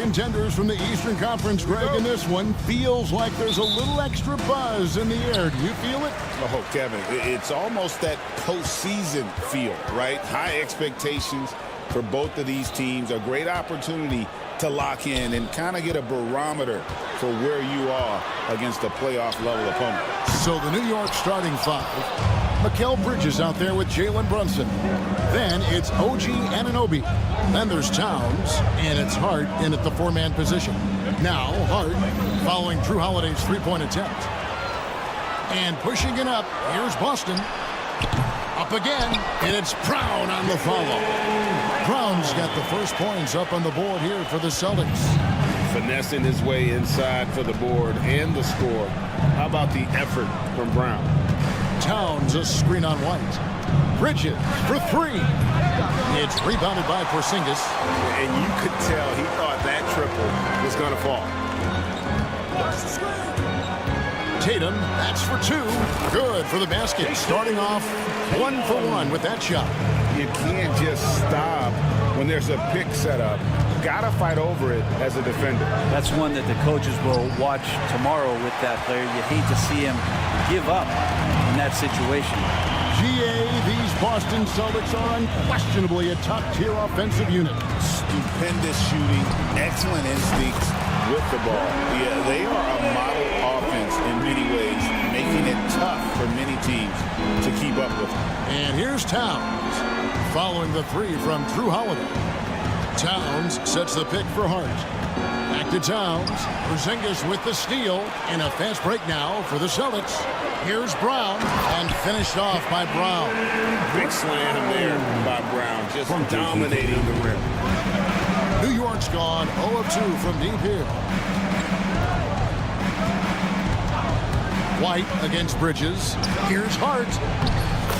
contenders from the Eastern Conference, Greg, in this one. Feels like there's a little extra buzz in the air. Do you feel it? Oh, Kevin, it's almost that postseason feel, right? High expectations for both of these teams. A great opportunity to lock in and kind of get a barometer for where you are against a playoff-level opponent. So the New York starting five. Mikal Bridges out there with Jalen Brunson. Then it's OG Anunoby. Then there's Towns, and it's Hart in at the four-man position. Now Hart following Drew Holiday's three-point attempt. And pushing it up, here's Boston. Up again, and it's Brown on the follow. Brown's got the first points up on the board here for the Celtics. Finessing his way inside for the board and the score. How about the effort from Brown? Towns a screen on White. Bridges for three. It's rebounded by Porzingis. And you could tell he thought that triple was going to fall. Tatum, that's for two. Good for the basket. Starting off 1 for 1 with that shot. You can't just stop when there's a pick set up. You got to fight over it as a defender. That's one that the coaches will watch tomorrow with that player. You hate to see him give up in that situation. GA, these Boston Celtics are unquestionably a top-tier offensive unit. Stupendous shooting, excellent instincts with the ball. Yeah, they are a model offense in many ways, making it tough for many teams to keep up with them. And here's Towns, following the three from Drew Holiday. Towns sets the pick for Hart. Back to Towns. Porzingis with the steal, and a fast break now for the Celtics. Here's Brown, and finished off by Brown. Big slam there by Brown, just dominating the rim. New York's gone 0 of 2 from deep here. White against Bridges. Here's Hart.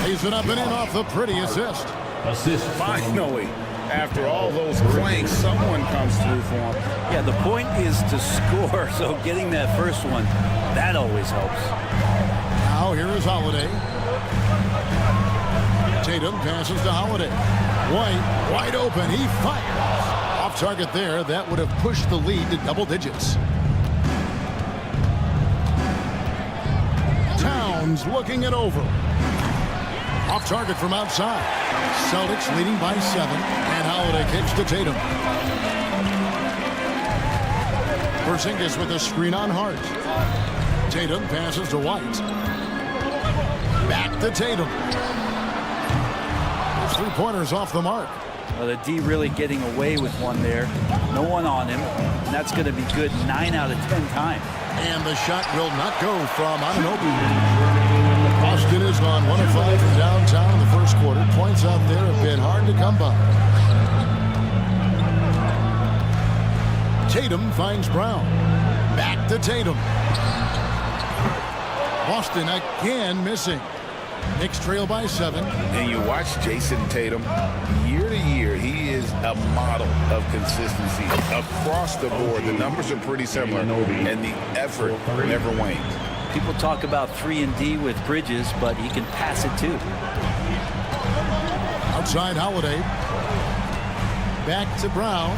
Lays it up and in off the pretty assist. Finally, after all those clanks, someone comes through for him. Yeah, the point is to score, so getting that first one, that always helps. Now here is Holiday. Tatum passes to Holiday. White wide open. He fires. Off target there. That would have pushed the lead to double digits. Towns looking it over. Off target from outside. Celtics leading by 7. And Holiday kicks to Tatum. Porzingis with a screen on Hart. Tatum passes to White. Back to Tatum. His three-pointers off the mark. Well, the D really getting away with one there. No one on him. And that's going to be good 9 out of 10 times. And the shot will not go from Anunoby. Boston has gone 1 of 5 from downtown in the first quarter. Points out there have been hard to come by. Tatum finds Brown. Back to Tatum. Boston again missing. Knicks trail by 7. And you watch Jason Tatum, year to year, he is a model of consistency across the board. The numbers are pretty similar, and the effort never wanes. People talk about 3 and D with Bridges, but he can pass it too. Outside Holiday. Back to Brown.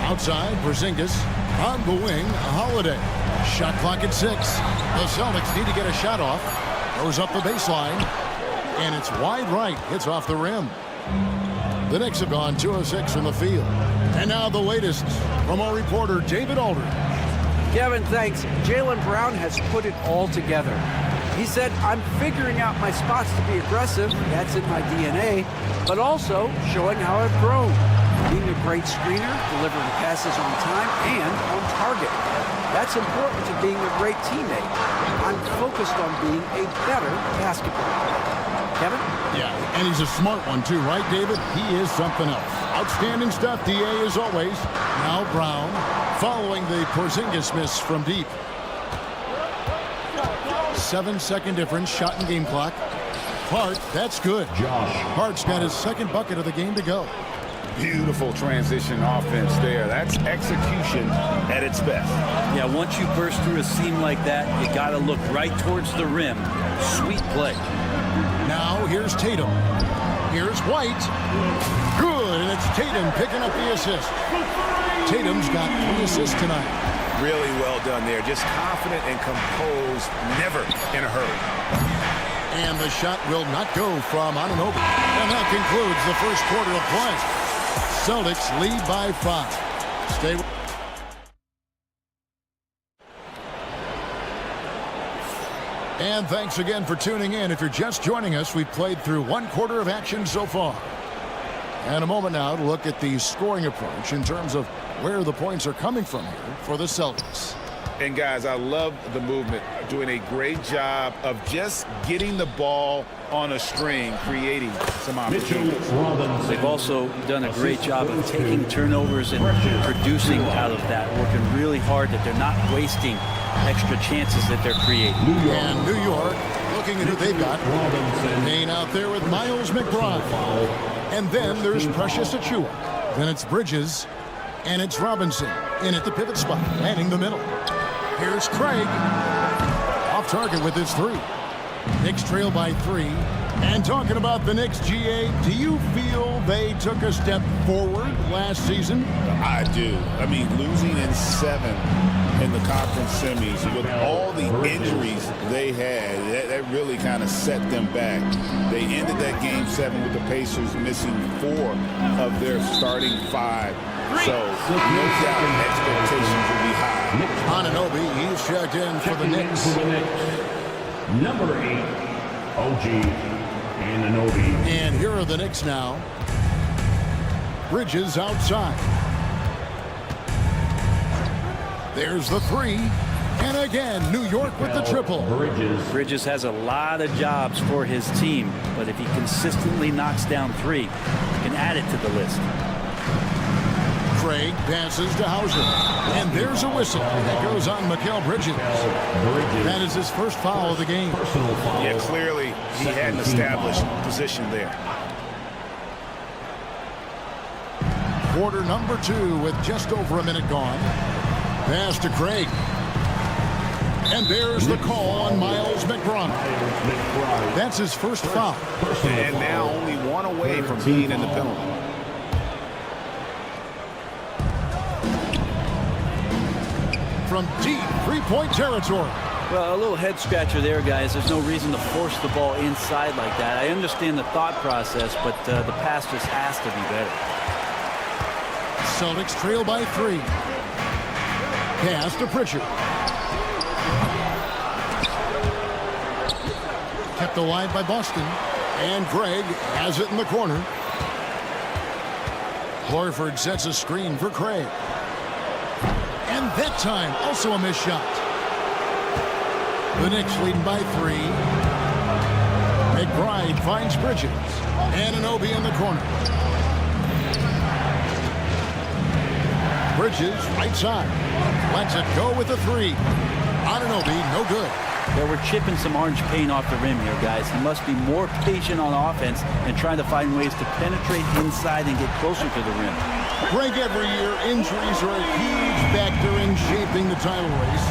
Outside Porzingis. On the wing, Holiday. Shot clock at 6. The Celtics need to get a shot off. Goes up the baseline. And it's wide right. Hits off the rim. The Knicks have gone 2 of 6 from the field. And now the latest from our reporter, David Aldridge. Kevin, thanks. Jaylen Brown has put it all together. He said, I'm figuring out my spots to be aggressive. That's in my DNA. But also showing how I've grown. Being a great screener, delivering passes on time and on target. That's important to being a great teammate. I'm focused on being a better basketball player. Kevin? Yeah, and he's a smart one too, right, David? He is something else. Outstanding stuff, DA, as always. Now Brown, following the Porzingis miss from deep. 7-second difference, shot and game clock. Hart, that's good. Hart's got his second bucket of the game to go. Beautiful transition offense there. That's execution at its best. Yeah, once you burst through a seam like that, you got to look right towards the rim. Sweet play. Now here's Tatum. Here's White. Good, and it's Tatum picking up the assist. Tatum's got 3 assists tonight. Really well done there. Just confident and composed, never in a hurry. And the shot will not go from Anunoby. And that concludes the first quarter of play. Celtics lead by 5. Stay with. And thanks again for tuning in. If you're just joining us, we've played through 1 quarter of action so far. And a moment now to look at the scoring approach in terms of where the points are coming from here for the Celtics. And guys, I love the movement, doing a great job of just getting the ball on a string, creating some opportunities. They've also done a great job of taking turnovers and producing out of that, working really hard that they're not wasting extra chances that they're creating. And New York, looking at who they've got. Payne out there with Miles McBride. And then there's Precious Achiuwa. Then it's Bridges. And it's Robinson in at the pivot spot, manning the middle. Here's Craig. Off target with his 3. Knicks trail by 3. And talking about the Knicks, GA, do you feel they took a step forward last season? I do. I mean, losing in 7 in the conference semis with all the injuries they had, that really kind of set them back. They ended that game 7 with the Pacers missing 4 of their starting 5. So, no doubt expectations will be high. Anunoby, he's checked in for the Knicks. Number 8, OG Anunoby. And here are the Knicks now. Bridges outside. There's the 3. And again, New York with the triple. Bridges has a lot of jobs for his team, but if he consistently knocks down 3, he can add it to the list. Craig passes to Hauser. And there's a whistle that goes on Mikal Bridges. That is his first foul of the game. Yeah, clearly he had an established position there. Quarter number 2 with just over a minute gone. Pass to Craig. And there's the call on Miles McBride. That's his first foul. And now only 1 away from being in the penalty. From deep 3-point territory. Well, a little head scratcher there, guys. There's no reason to force the ball inside like that. I understand the thought process, but the pass just has to be better. Celtics trail by 3. Pass to Pritchard. Kept alive by Boston. And Craig has it in the corner. Horford sets a screen for Craig. And that time, also a missed shot. The Knicks leading by 3. McBride finds Bridges. Anunoby in the corner. Bridges, right side. Lets it go with the 3. Anunoby, no good. Yeah, we're chipping some orange paint off the rim here, guys. He must be more patient on offense and trying to find ways to penetrate inside and get closer to the rim. Greg, every year, injuries are a huge factor in shaping the title race.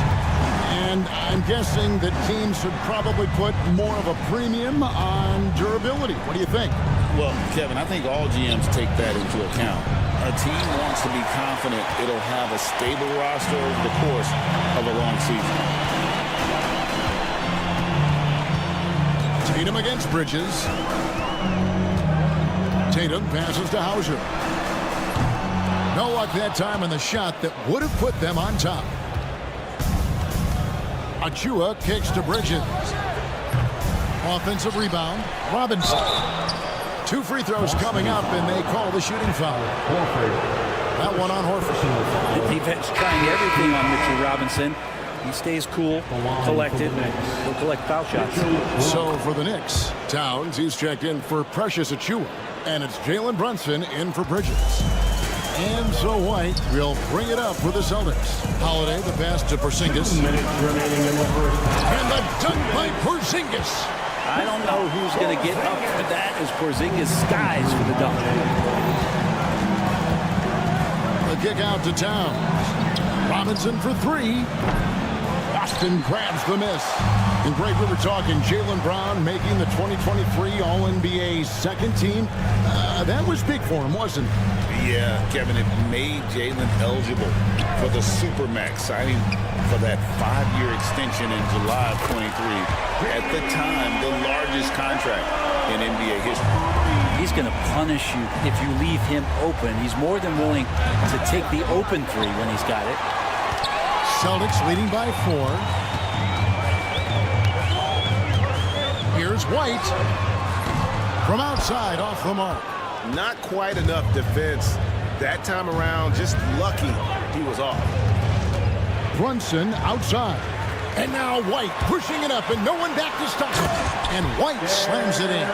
And I'm guessing that teams should probably put more of a premium on durability. What do you think? Well, Kevin, I think all GMs take that into account. A team wants to be confident it'll have a stable roster over the course of a long season. Tatum against Bridges. Tatum passes to Hauser. No luck that time on the shot that would have put them on top. Achiuwa kicks to Bridges. Offensive rebound. Robinson. 2 free throws coming up, and they call the shooting foul. That one on Horford. The defense trying everything on Mitchell Robinson. He stays cool, collected. He'll collect foul shots. So for the Knicks, Towns, he's checked in for Precious Achiuwa. And it's Jalen Brunson in for Bridges. And so White will bring it up for the Celtics. Holiday, the pass to Porzingis. And the dunk by Porzingis. I don't know who's going to get up for that as Porzingis skies for the dunk. The kick out to Towns. Robinson for 3. Boston grabs the miss. And Greg, we were talking Jaylen Brown making the 2023 All-NBA second team. That was big for him, wasn't it? Yeah, Kevin, it made Jaylen eligible for the Supermax, signing for that 5-year extension in July of 23. At the time, the largest contract in NBA history. He's going to punish you if you leave him open. He's more than willing to take the open three when he's got it. Celtics leading by 4. Here's White. From outside, off the mark. Not quite enough defense that time around. Just lucky he was off. Brunson outside. And now White pushing it up and no one back to stop him. And White slams it in.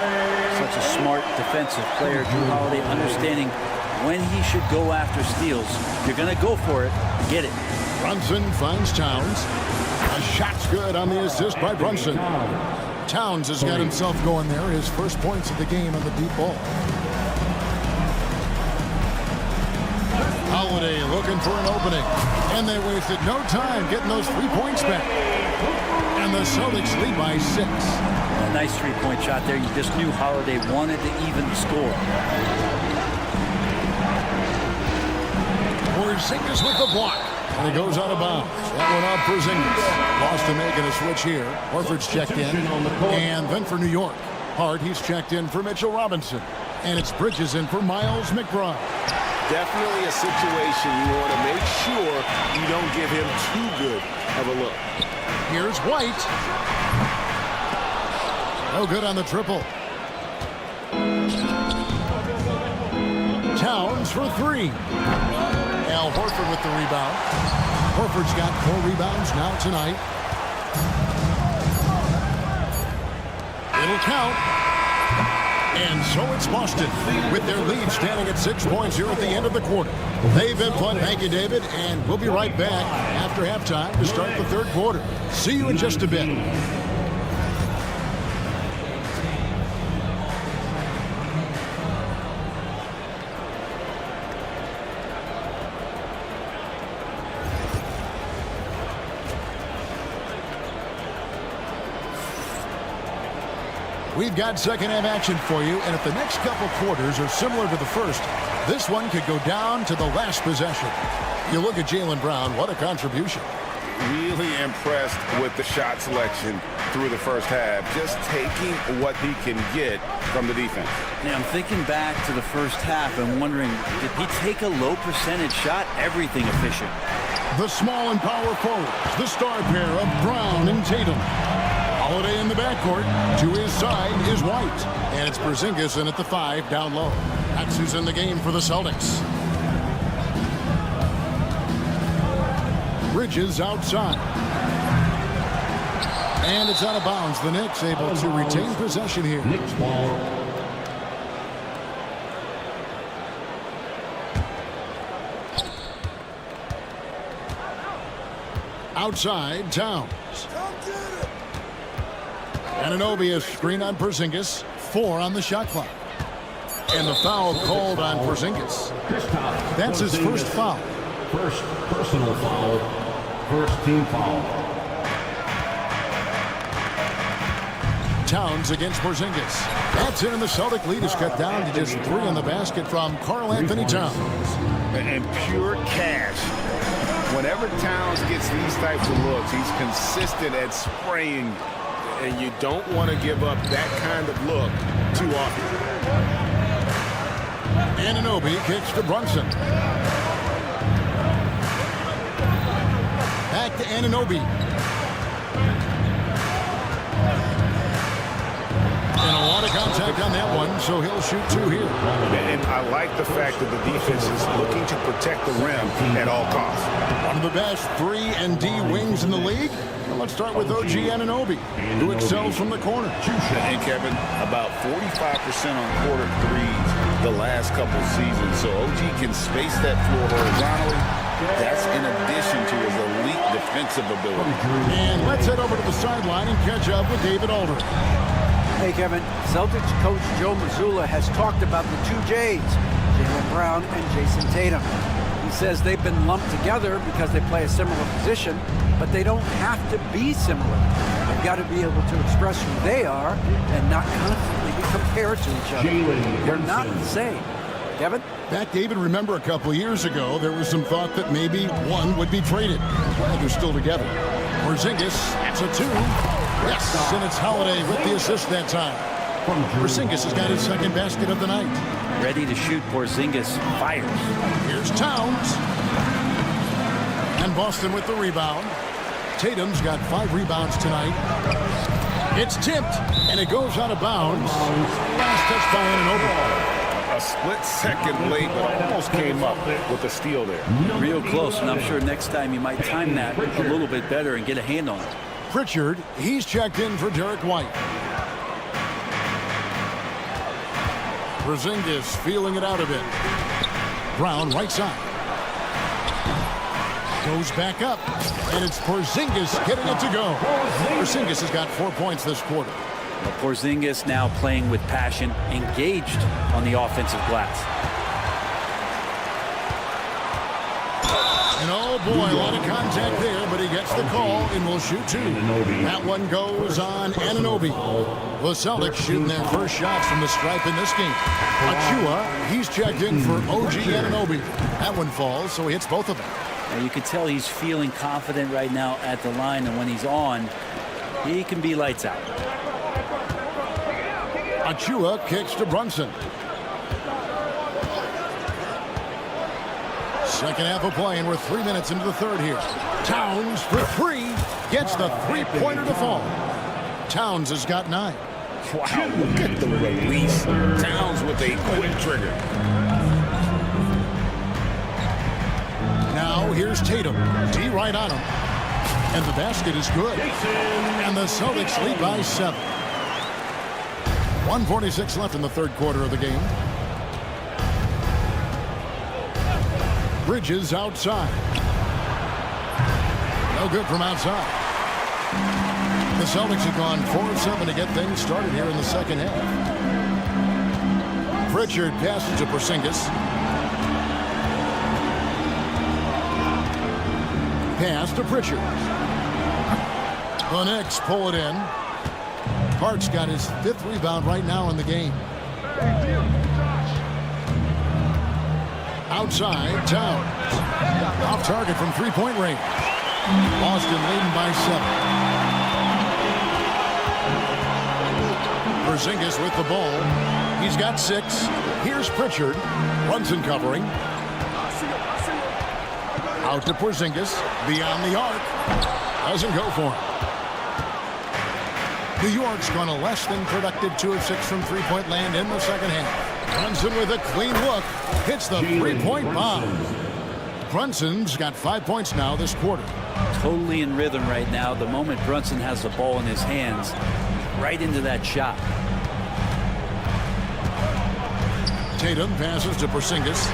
Such a smart defensive player, Drew Holiday, understanding when he should go after steals. You're going to go for it. Get it. Brunson finds Towns. A shot's good on the assist by Brunson. Towns has got himself going there. His first points of the game on the deep ball. Holiday looking for an opening. And they wasted no time getting those 3 points back. And the Celtics lead by 6. A nice three-point shot there. You just knew Holiday wanted to even the score. Porzingis with the block. And he goes out of bounds. That one out Porzingis. Boston making a switch here. Horford's checked in. And then for New York. Hart, he's checked in for Mitchell Robinson. And it's Bridges in for Miles McBride. Definitely a situation you want to make sure you don't give him too good of a look. Here's White. No good on the triple. Towns for 3. Al Horford with the rebound. Horford's got 4 rebounds now tonight. It'll count. And so it's Boston with their lead standing at 6 points here at the end of the quarter. They've been fun. Thank you, David. And we'll be right back after halftime to start the third quarter. See you in just a bit. We've got second half action for you, and if the next couple quarters are similar to the first, this one could go down to the last possession. You look at Jaylen Brown, what a contribution. Really impressed with the shot selection through the first half, just taking what he can get from the defense. Yeah, I'm thinking back to the first half and wondering, did he take a low percentage shot? Everything efficient. The small and power forwards, the star pair of Brown and Tatum. Holiday in the backcourt. To his side is White. And it's Porzingis in at the 5 down low. That's who's in the game for the Celtics. Bridges outside. And it's out of bounds. The Knicks able to retain possession here. Knicks ball. Outside, Towns. Anunoby a screen on Porzingis. 4 on the shot clock. And the foul called on Porzingis. That's his first foul. First personal foul. First team foul. Towns against Porzingis. That's it, and the Celtic lead is cut down to just 3 in the basket from Karl Anthony Towns. And pure cash. Whenever Towns gets these types of looks, he's consistent at spraying. And you don't want to give up that kind of look too often. Anunoby kicks to Brunson. Back to Anunoby. And a lot of contact on that one, so he'll shoot 2 here. And I like the fact that the defense is looking to protect the rim at all costs. One of the best 3 and D wings in the league. Well, let's start with OG Anunoby, who excels from the corner. And Kevin, about 45% on quarter threes the last couple seasons. So OG can space that floor horizontally. That's in addition to his elite defensive ability. And let's head over to the sideline and catch up with David Aldridge. Hey, Kevin. Celtics coach Joe Mazzulla has talked about the 2 J's, Jaylen Brown and Jason Tatum. He says they've been lumped together because they play a similar position, but they don't have to be similar. They've got to be able to express who they are and not constantly be compared to each other. They're not the same. Kevin? Back, David, remember a couple years ago, there was some thought that maybe one would be traded. Well, they're still together. Porzingis, it's a 2. Yes, and it's Holiday with the assist that time. Porzingis has got his second basket of the night. Ready to shoot. Porzingis fires. Here's Towns. And Boston with the rebound. Tatum's got 5 rebounds tonight. It's tipped, and it goes out of bounds. Last touch by Anunoby. A split second late, but almost came up with a steal there. Real close, and I'm sure next time you might time that a little bit better and get a hand on it. Pritchard, he's checked in for Derek White. Porzingis feeling it out a bit. Brown right side. Goes back up, and it's Porzingis getting it to go. Porzingis has got 4 points this quarter. Well, Porzingis now playing with passion, engaged on the offensive glass. And oh boy, a lot of contact there, but he gets the call and will shoot 2. That one goes on Anunoby. The Celtics shooting their first shots from the stripe in this game. Achua, he's checked in for OG Anunoby. That one falls, so he hits both of them. Now you can tell he's feeling confident right now at the line, and when he's on, he can be lights out. Achua kicks to Brunson. Second half of play, and we're 3 minutes into the third here. Towns for 3. Gets the three-pointer to fall. Towns has got 9. Wow, look at the release. Towns with a quick trigger. Now here's Tatum. D right on him. And the basket is good. And the Celtics lead by 7. 1:46 left in the third quarter of the game. Bridges outside. No good from outside. The Celtics have gone 4 of 7 to get things started here in the second half. Pritchard passes to Porzingis. Pass to Pritchard. The Knicks pull it in. Hart's got his 5th rebound right now in the game. Outside, Towns. Off target from three-point range. Boston leading by 7. Porzingis with the ball. He's got 6. Here's Pritchard. Brunson covering. Out to Porzingis. Beyond the arc. Doesn't go for him. New York's gone a less than productive 2 of 6 from three-point land in the second half. Brunson with a clean look. Hits the three-point bomb. Brunson's got 5 points now this quarter. Totally in rhythm right now. The moment Brunson has the ball in his hands, right into that shot. Tatum passes to Porzingis.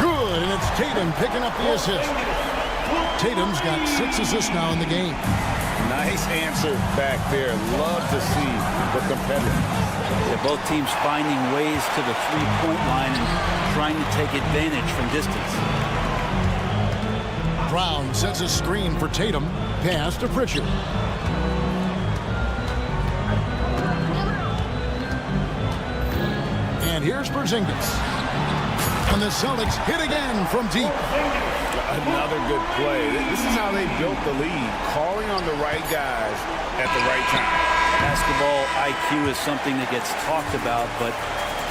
Good, and it's Tatum picking up the assist. Tatum's got 6 assists now in the game. Nice answer back there. Love to see the competitor. They're both teams finding ways to the three-point line and trying to take advantage from distance. Brown sets a screen for Tatum. Pass to Pritchard. And here's Porzingis. And the Celtics hit again from deep. Another good play. This is how they built the lead, calling on the right guys at the right time. Basketball IQ is something that gets talked about, but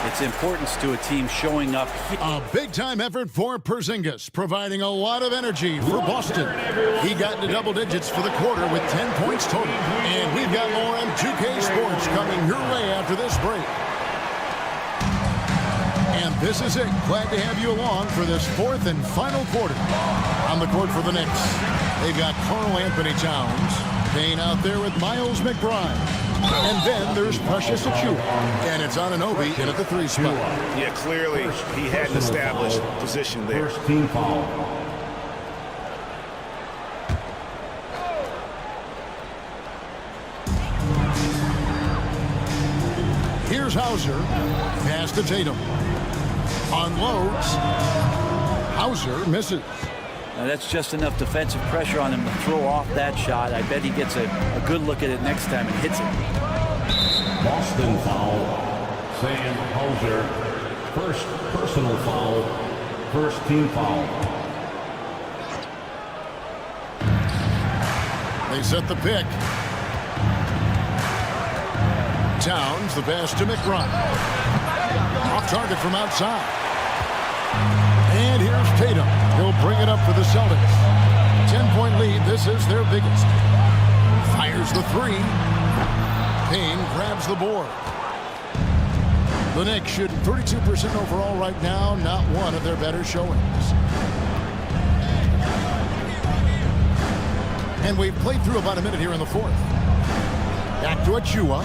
its importance to a team showing up. A big-time effort for Porzingis, providing a lot of energy for Boston. He got into double digits for the quarter with 10 points total. And we've got more on 2K Sports coming your way after this break. And this is it. Glad to have you along for this 4th and final quarter. On the court for the Knicks, they've got Karl Anthony Towns. Payne out there with Miles McBride. And then there's Precious Achua. And it's Anunoby in at the 3 spot. Yeah, clearly he had an established position there. First team foul. Here's Hauser. Pass to Tatum. Unloads. Hauser misses. Now that's just enough defensive pressure on him to throw off that shot. I bet he gets a good look at it next time and hits it. Boston foul. Sam Hauser. First personal foul. First team foul. They set the pick. Towns, the pass to McBride. Off target from outside. And here's Tatum. He'll bring it up for the Celtics. 10-point lead. This is their biggest. Fires the three. Payne grabs the board. The Knicks shooting 32% overall right now. Not one of their better showings. And we've played through about a minute here in the fourth. Back to Achua.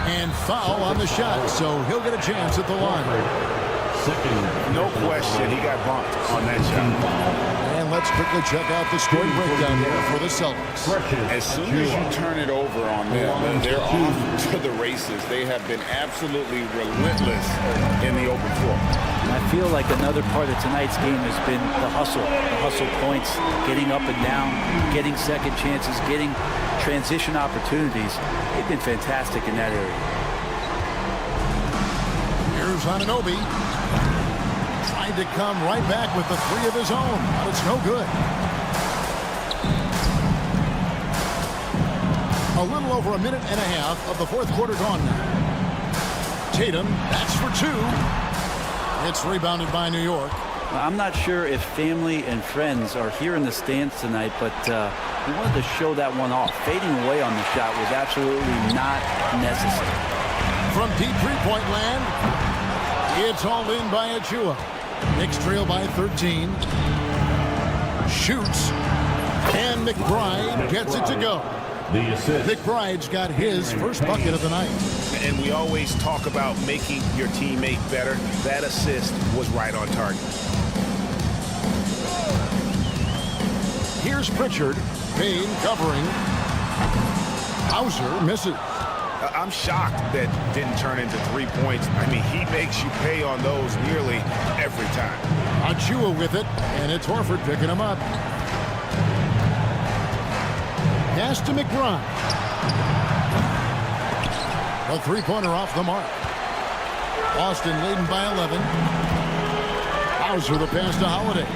And foul on the shot, so he'll get a chance at the line. No question, he got bumped on that shot. And let's quickly check out the scoring breakdown here for the Celtics. As soon as you turn it over on them, they're off to the races. They have been absolutely relentless in the open floor. I feel like another part of tonight's game has been the hustle points, getting up and down, getting second chances, getting transition opportunities. They've been fantastic in that area. Here's Anunoby. Tried to come right back with the three of his own, but it's no good. A little over a minute and a half of the fourth quarter gone now. Tatum, that's for two. It's rebounded by New York. I'm not sure if family and friends are here in the stands tonight, but we wanted to show that one off. Fading away on the shot was absolutely not necessary. From deep three-point land, it's hauled in by Achua. Knicks trail by 13. Shoots. And McBride gets it to go. The assist. McBride's got his first bucket of the night. And we always talk about making your teammate better. That assist was right on target. Here's Pritchard. Payne covering. Hauser misses. I'm shocked that didn't turn into 3 points. I mean, he makes you pay on those nearly every time. Achua with it, and it's Horford picking him up. Pass to McBride. A three-pointer off the mark. Boston leading by 11. Hauser the pass to Holiday.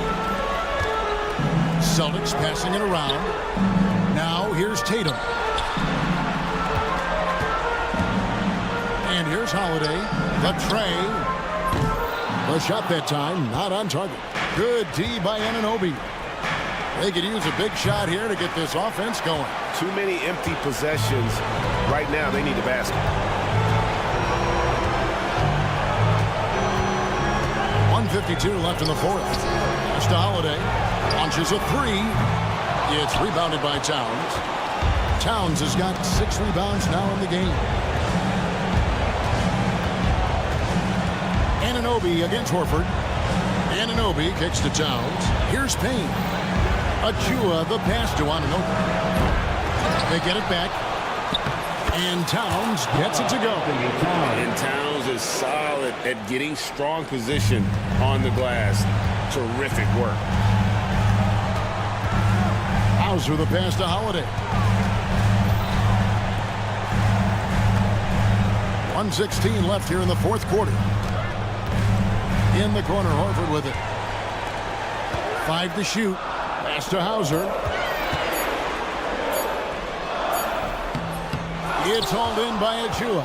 Celtics passing it around. Now here's Tatum. And here's Holiday. The tray. The shot that time, not on target. Good D by Anunoby. They could use a big shot here to get this offense going. Too many empty possessions. Right now, they need a basket. 1:52 left in the fourth. Pass to Holiday. Launches a three. It's rebounded by Towns. Towns has got 6 rebounds now in the game. Anunoby against Horford. Anunoby kicks to Towns. Here's Payne. Achua the pass to Anunoby. They get it back. And Towns gets it to go. And Towns is solid at getting strong position on the glass. Terrific work. Hauser the pass to Holiday. 1:16 left here in the fourth quarter. In the corner, Horford with it. 5 to shoot. Pass to Hauser. It's hauled in by Achua.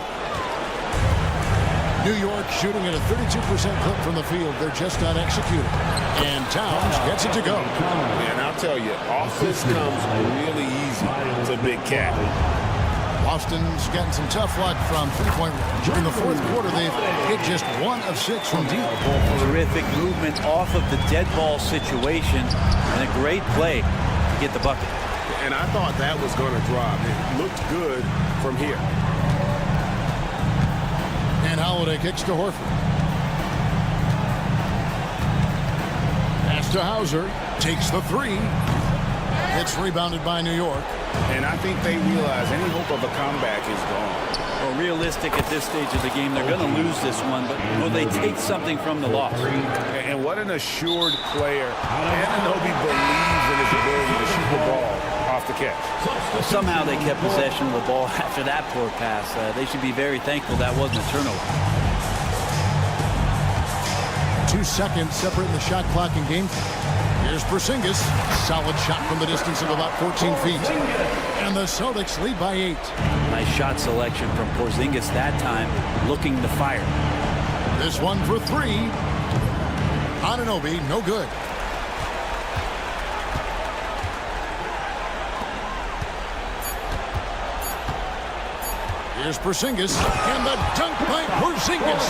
New York shooting at a 32% clip from the field. They're just not executing. And Towns gets it to go. And I'll tell you, offense comes really easy to Big Cat. Boston's getting some tough luck from three-point range. In the fourth quarter, they've hit just 1 of 6 from deep. Terrific movement off of the dead ball situation and a great play to get the bucket. And I thought that was going to drop. It looked good from here. And Holiday kicks to Horford. Pass to Hauser. Takes the three. It's rebounded by New York. And I think they realize any hope of a comeback is gone. Well, realistic at this stage of the game, they're going to lose this one, but will they take something from the loss? And what an assured player. Anunoby believes in his ability to shoot the ball off the catch. Well, somehow they kept possession of the ball after that poor pass. They should be very thankful that wasn't a turnover. 2 seconds separating the shot clock and game. Here's Porzingis. Solid shot from the distance of about 14 feet. And the Celtics lead by 8. Nice shot selection from Porzingis that time, looking to fire. This one for 3. Anunoby, no good. Here's Porzingis, and the dunk by Porzingis.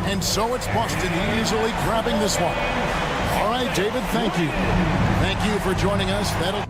And so it's Boston easily grabbing this one. All right, David, thank you. Thank you for joining us. That'll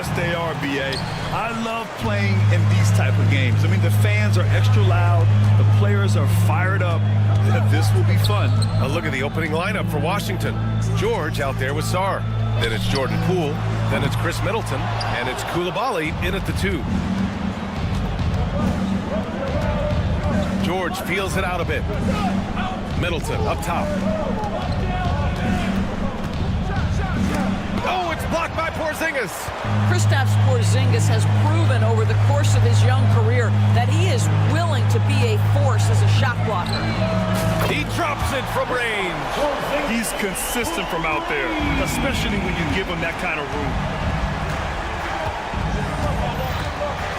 Yes, they are, B.A. I love playing in these type of games. I mean, the fans are extra loud. The players are fired up. This will be fun. A look at the opening lineup for Washington. George out there with Sarr. Then it's Jordan Poole. Then it's Chris Middleton. And it's Coulibaly in at the 2. George feels it out a bit. Middleton up top. Oh, it's blocked by Porzingis. Kristaps Porzingis has proven over the course of his young career that he is willing to be a force as a shot blocker. He drops it from range. He's consistent from out there, especially when you give him that kind of room.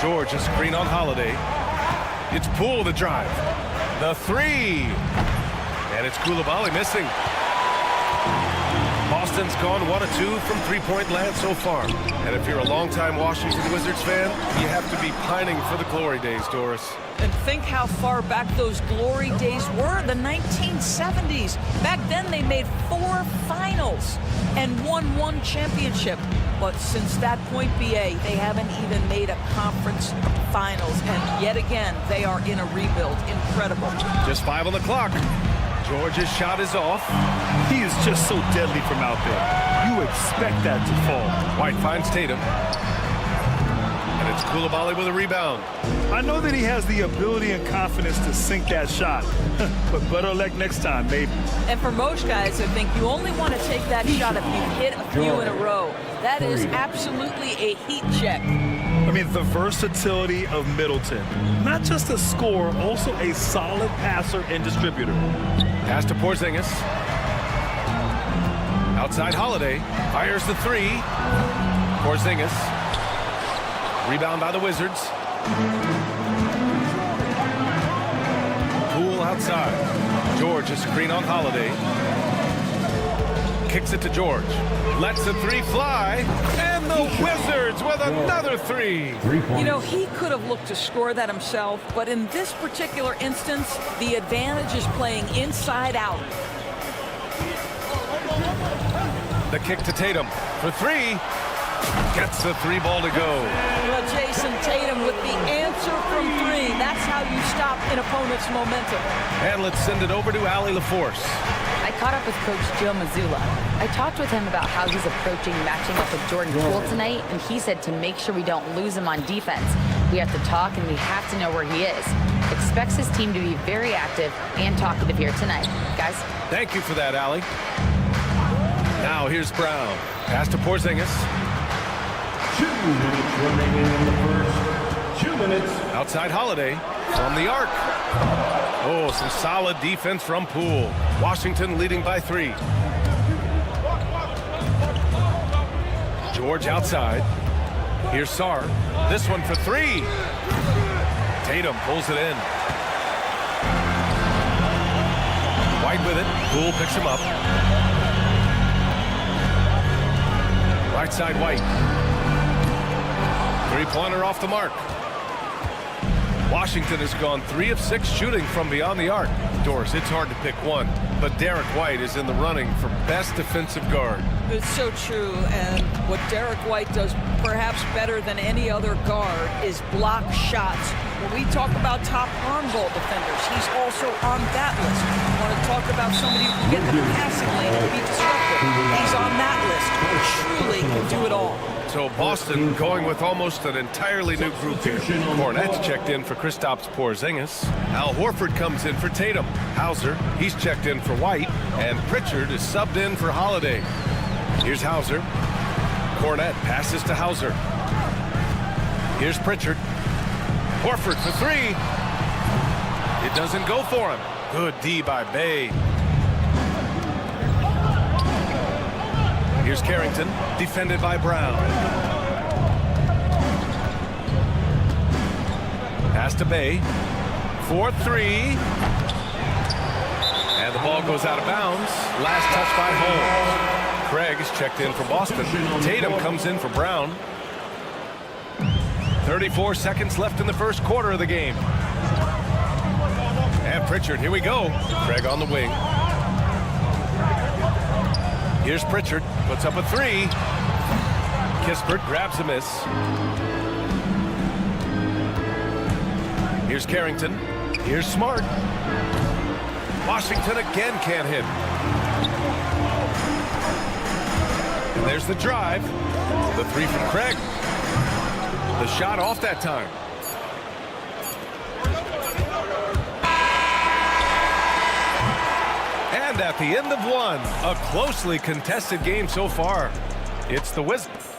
George, a screen on Holiday. It's Poole the drive. The 3. And it's Coulibaly missing. Boston's gone 1 of 2 from three-point land so far. And if you're a longtime Washington Wizards fan, you have to be pining for the glory days, Doris. And think how far back those glory days were, the 1970s. Back then they made 4 finals and won 1 championship. But since that point, BA, they haven't even made a conference finals. And yet again, they are in a rebuild. Incredible. Just 5 on the clock. George's shot is off. He is just so deadly from out there. You expect that to fall. White finds Tatum. And it's Coulibaly with a rebound. I know that he has the ability and confidence to sink that shot. But better luck next time, maybe. And for most guys, I think you only want to take that shot if you hit a few in a row. That is absolutely a heat check. I mean, the versatility of Middleton. Not just a scorer, also a solid passer and distributor. Pass to Porzingis. Outside Holiday. Fires the 3. Porzingis. Rebound by the Wizards. Poole outside. George, a screen on Holiday. Kicks it to George. Lets the 3 fly. And the Wizards with another 3. You know, he could have looked to score that himself, but in this particular instance, the advantage is playing inside out. The kick to Tatum for 3. Gets the 3 ball to go. Well, Jason Tatum with the answer from 3. That's how you stop an opponent's momentum. And let's send it over to Allie LaForce. I caught up with Coach Joe Mazzulla. I talked with him about how he's approaching matching up with Jordan Poole tonight, and he said to make sure we don't lose him on defense. We have to talk, and we have to know where he is. Expects his team to be very active and talkative here tonight. Guys? Thank you for that, Allie. Now here's Brown. Pass to Porzingis. 2 minutes remaining in the first. 2 minutes. Outside Holiday from the arc. Oh, some solid defense from Poole. Washington leading by 3. George outside. Here's Sarr. This one for 3. Tatum pulls it in. White with it. Poole picks him up. Right side White. 3-pointer off the mark. Washington has gone 3 of 6 shooting from beyond the arc. Doris, it's hard to pick one, but Derek White is in the running for best defensive guard. It's so true, and what Derek White does perhaps better than any other guard is block shots. When we talk about top on ball defenders, he's also on that list. You want to talk about somebody who can get in the passing lane and be disruptive. He's on that list. He truly can do it all. So Boston going with almost an entirely new group here. Cornette's checked in for Kristaps Porzingis. Al Horford comes in for Tatum. Hauser, he's checked in for White. And Pritchard is subbed in for Holiday. Here's Hauser. Cornette passes to Hauser. Here's Pritchard. Horford for 3. It doesn't go for him. Good D by Bay. Here's Carrington, defended by Brown. Pass to Bay. 4-3. And the ball goes out of bounds. Last touch by Holmes. Craig is checked in for Boston. Tatum comes in for Brown. 34 seconds left in the first quarter of the game. And Pritchard, here we go. Craig on the wing. Here's Pritchard, puts up a 3. Kispert grabs a miss. Here's Carrington. Here's Smart. Washington again can't hit. And there's the drive. The three from Craig. The shot off that time. And at the end of one, a closely contested game so far. It's the Wizards.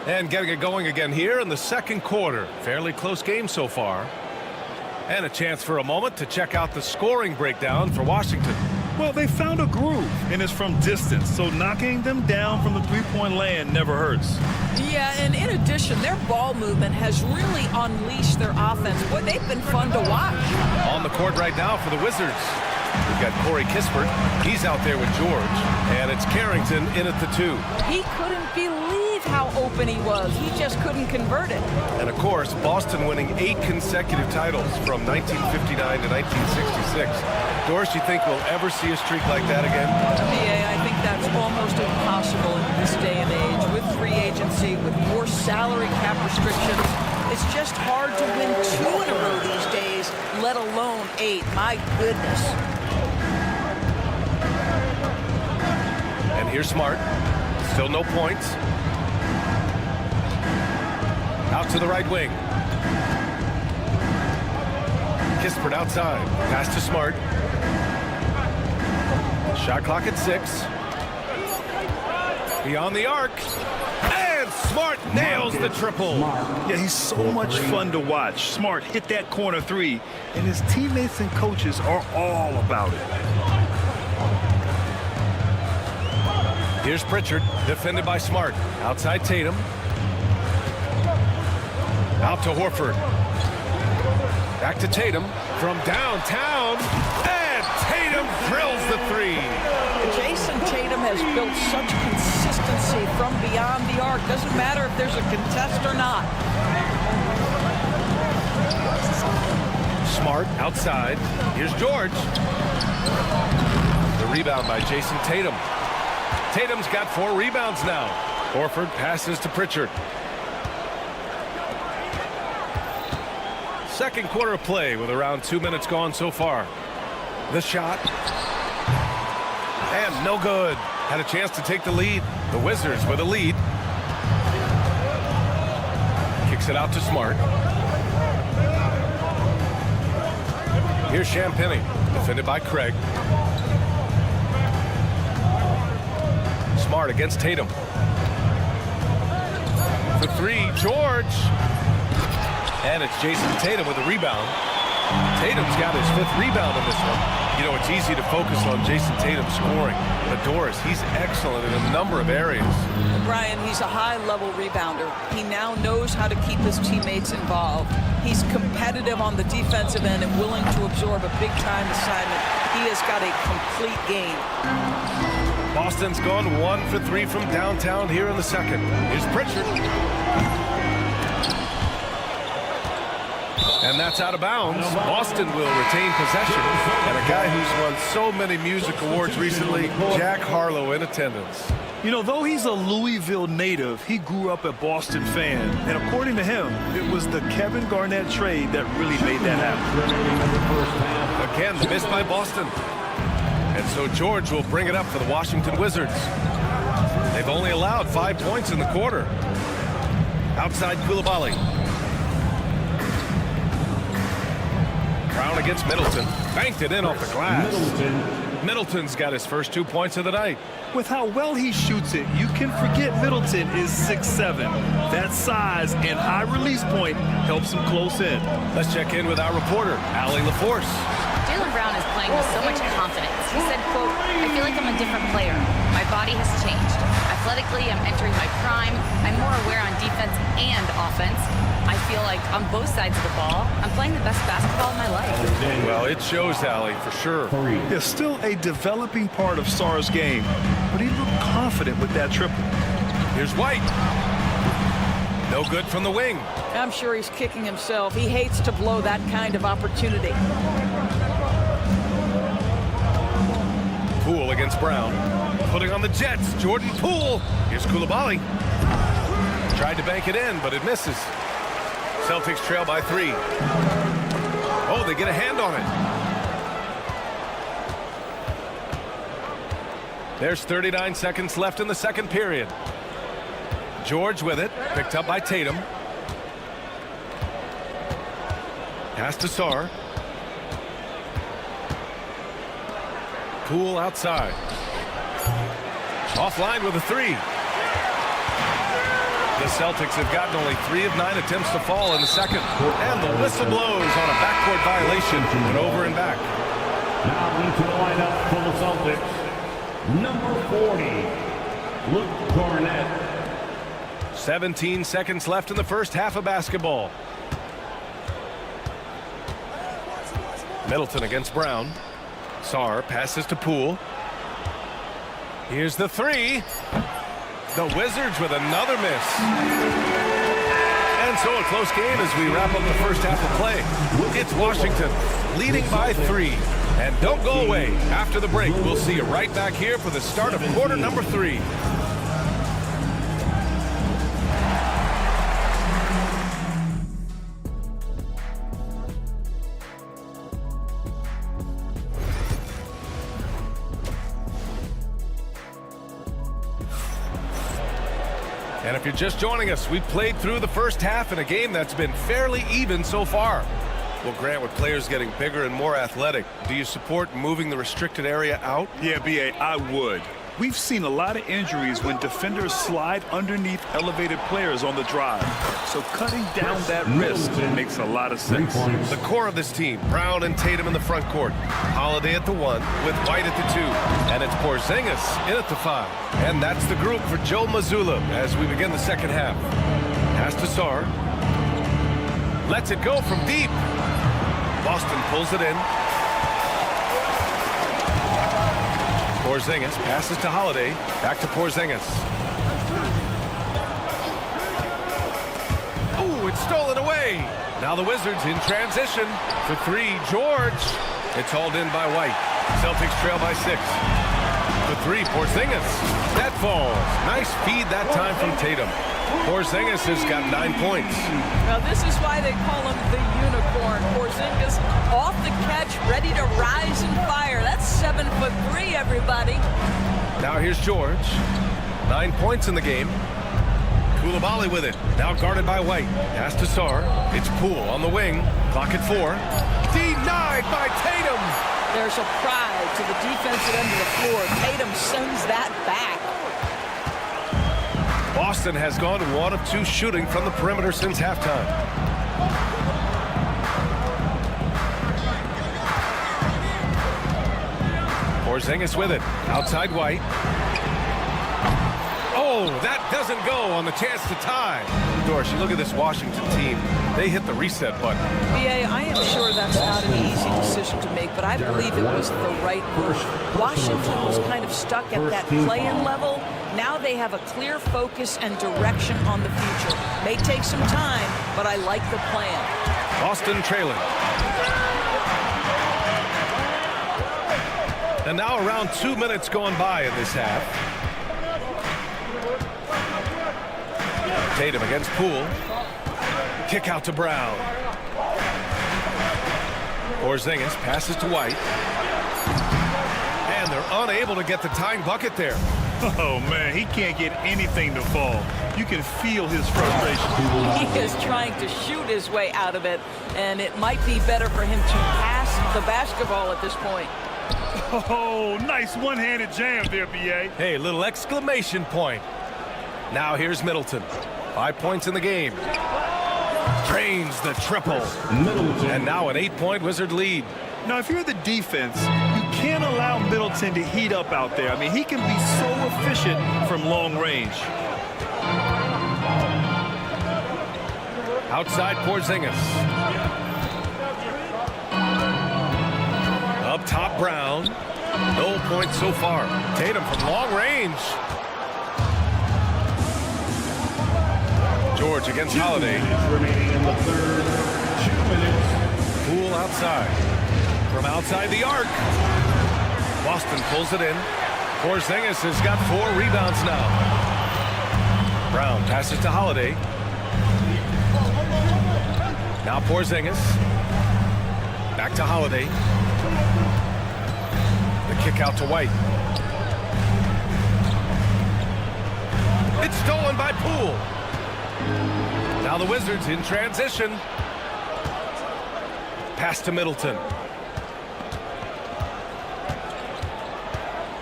And getting it going again here in the second quarter. Fairly close game so far. And a chance for a moment to check out the scoring breakdown for Washington. Well, they found a groove, and it's from distance, so knocking them down from the three-point land never hurts. Yeah, and in addition, their ball movement has really unleashed their offense. Boy, they've been fun to watch. On the court right now for the Wizards. We've got Corey Kispert. He's out there with George. And it's Carrington in at the 2. He couldn't believe how open he was. He just couldn't convert it. And of course, Boston winning 8 consecutive titles from 1959 to 1966. Doris, you think we'll ever see a streak like that again? Yeah, I think that's almost impossible in this day and age. With free agency, with more salary cap restrictions, it's just hard to win 2 in a row these days, let alone 8. My goodness. And here's Smart. Still no points. Out to the right wing. Kispert outside. Pass to Smart. Shot clock at 6. Beyond the arc. And Smart nails the triple. Yeah, he's so much fun to watch. Smart hit that corner 3, and his teammates and coaches are all about it. Here's Pritchard, defended by Smart. Outside Tatum. Out to Horford. Back to Tatum from downtown. And Tatum drills the 3. Jason Tatum has built such consistency from beyond the arc. Doesn't matter if there's a contest or not. Smart outside. Here's George. The rebound by Jason Tatum. Tatum's got 4 rebounds now. Horford passes to Pritchard. Second quarter of play with around 2 minutes gone so far. The shot. And no good. Had a chance to take the lead. The Wizards with a lead. Kicks it out to Smart. Here's Champagnie, defended by Craig. Smart against Tatum. For 3, George. And it's Jason Tatum with a rebound. Tatum's got his 5th rebound in this one. You know, it's easy to focus on Jason Tatum scoring. But Doris, he's excellent in a number of areas. Brian, he's a high-level rebounder. He now knows how to keep his teammates involved. He's competitive on the defensive end and willing to absorb a big-time assignment. He has got a complete game. Boston's gone 1 for 3 from downtown here in the second. Here's Pritchard. And that's out of bounds. Boston will retain possession. And a guy who's won so many music awards recently, Jack Harlow, in attendance. You know, though he's a Louisville native, he grew up a Boston fan. And according to him, it was the Kevin Garnett trade that really made that happen. Again, the miss by Boston. And so George will bring it up for the Washington Wizards. They've only allowed 5 points in the quarter. Outside Koulibaly. Brown against Middleton. Banked it in off the glass. Middleton's got his first 2 points of the night. With how well he shoots it, you can forget Middleton is 6'7". That size and high release point helps him close in. Let's check in with our reporter, Allie LaForce. Jaylen Brown is playing with so much confidence. He said, quote, "I feel like I'm a different player. My body has changed. Athletically, I'm entering my prime. I'm more aware on defense and offense. I feel like on both sides of the ball, I'm playing the best basketball of my life." Well, it shows, Allie, for sure. There's still a developing part of Sarr's game, but he looked confident with that triple. Here's White. No good from the wing. I'm sure he's kicking himself. He hates to blow that kind of opportunity. Poole against Brown. Putting on the Jets, Jordan Poole. Here's Koulibaly. Tried to bank it in, but it misses. Celtics trail by 3. Oh, they get a hand on it. There's 39 seconds left in the second period. George with it, picked up by Tatum. Pass to Sarr. Poole outside. Offline with a 3. The Celtics have gotten only 3 of 9 attempts to fall in the second. And the whistle blows on a backcourt violation and over and back. Now into the lineup for the Celtics. Number 40, Luke Garnett. 17 seconds left in the first half of basketball. Middleton against Brown. Sarr passes to Poole. Here's the 3. The Wizards with another miss. And so a close game as we wrap up the first half of play. It's Washington leading by 3. And don't go away. After the break, we'll see you right back here for the start of quarter number 3. And if you're just joining us, we've played through the first half in a game that's been fairly even so far. Well, Grant, with players getting bigger and more athletic, do you support moving the restricted area out? Yeah, B.A., I would. We've seen a lot of injuries when defenders slide underneath elevated players on the drive. So cutting down that risk makes a lot of sense. The core of this team, Brown and Tatum in the front court. Holiday at the 1 with White at the 2. And it's Porzingis in at the 5. And that's the group for Joe Mazzulla as we begin the second half. Pass to Sarr. Lets it go from deep. Boston pulls it in. Porzingis passes to Holiday. Back to Porzingis. Ooh, it's stolen away. Now the Wizards in transition for 3. George. It's hauled in by White. Celtics trail by 6. For 3, Porzingis. That falls. Nice feed that time from Tatum. Porzingis has got 9 points. Now this is why they call him the unicorn. Porzingis off the catch, ready to rise and fire. That's 7'3", everybody. Now here's George. 9 points in the game. Koulibaly with it. Now guarded by White. Pass to Sarr. It's Poole on the wing. Clock at 4. Denied by Tatum. There's a pride to the defensive end of the floor. Tatum sends that back. Boston has gone 1 of 2 shooting from the perimeter since halftime. Porzingis with it. Outside White. Oh, that doesn't go on the chance to tie. Dorsey, look at this Washington team. They hit the reset button. BA, I am sure that's not an easy decision to make, but I believe it was the right move. Washington was kind of stuck at that play-in level. Now they have a clear focus and direction on the future. May take some time, but I like the plan. Boston trailing. And now around 2 minutes going by in this half. Tatum against Poole. Kick out to Brown. Porzingis passes to White. And they're unable to get the tying bucket there. Oh, man, he can't get anything to fall. You can feel his frustration. He is trying to shoot his way out of it, and it might be better for him to pass the basketball at this point. Oh, nice one-handed jam there, B.A. Hey, little exclamation point. Now here's Middleton. 5 points in the game. Drains the triple. And now an 8-point Wizard lead. Now, if you're the defense, you can't allow Middleton to heat up out there. I mean, he can be so efficient from long range. Outside Porzingis. Up top Brown. No points so far. Tatum from long range. George against Holiday. Remaining in the third, 2 minutes. Poole outside. From outside the arc. Boston pulls it in. Porzingis has got 4 rebounds now. Brown passes to Holiday. Now Porzingis. Back to Holiday. The kick out to White. It's stolen by Poole. Now the Wizards in transition. Pass to Middleton.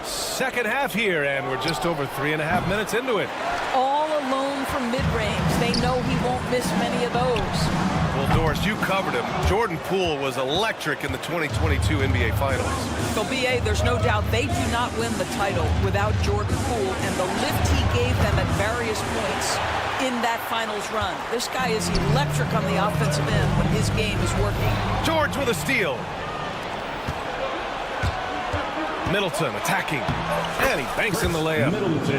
Second half here, and we're just over 3.5 minutes into it. All alone from mid-range. They know he won't miss many of those. Well, Doris, you covered him. Jordan Poole was electric in the 2022 NBA Finals. So, B.A., there's no doubt they do not win the title without Jordan Poole and the lift he gave them at various points in that finals run. This guy is electric on the offensive end when his game is working. George with a steal. Middleton attacking, and he banks in the layup.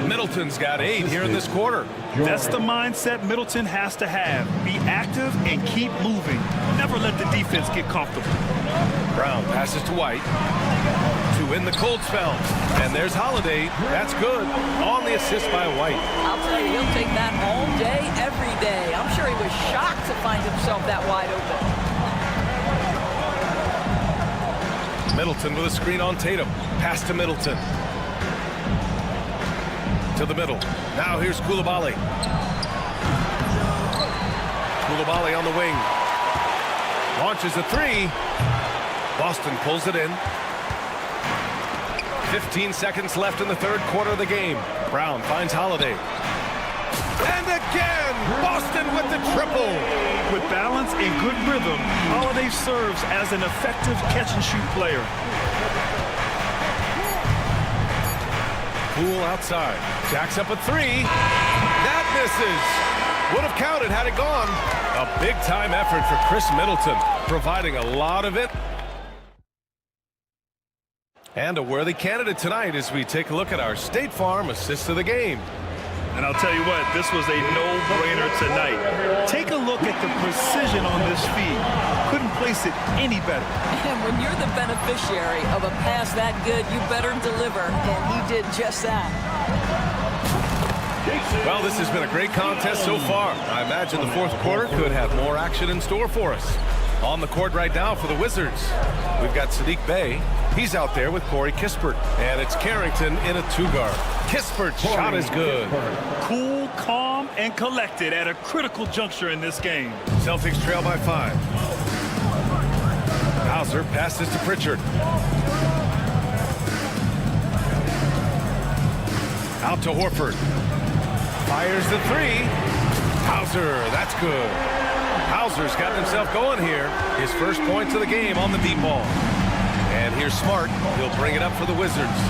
Middleton's got 8 here in this quarter. That's the mindset Middleton has to have. Be active and keep moving. Never let the defense get comfortable. Brown passes to White to win the cold spell. And there's Holiday. That's good. On the assist by White. I'll tell you, he'll take that all day, every day. I'm sure he was shocked to find himself that wide open. Middleton with a screen on Tatum. Pass to Middleton. To the middle. Now here's Koulibaly. Koulibaly on the wing. Launches a 3. Boston pulls it in. 15 seconds left in the third quarter of the game. Brown finds Holiday. And again, Boston with the triple. With balance and good rhythm, Holiday serves as an effective catch-and-shoot player. Poole outside. Jacks up a 3. That misses. Would have counted had it gone. A big-time effort for Chris Middleton, providing a lot of it. And a worthy candidate tonight as we take a look at our State Farm assist of the game. And I'll tell you what, this was a no-brainer tonight. Take a look at the precision on this feed. Couldn't place it any better. And when you're the beneficiary of a pass that good, you better deliver. And he did just that. Well, this has been a great contest so far. I imagine the fourth quarter could have more action in store for us. On the court right now for the Wizards, we've got Saddiq Bey. He's out there with Corey Kispert. And it's Carrington in a 2-guard. Kispert's shot is good. Cool, calm, and collected at a critical juncture in this game. Celtics trail by 5. Hauser passes to Pritchard. Out to Horford. Fires the 3. Hauser, that's good. Hauser's gotten himself going here. His first points of the game on the deep ball. And here's Smart. He'll bring it up for the Wizards.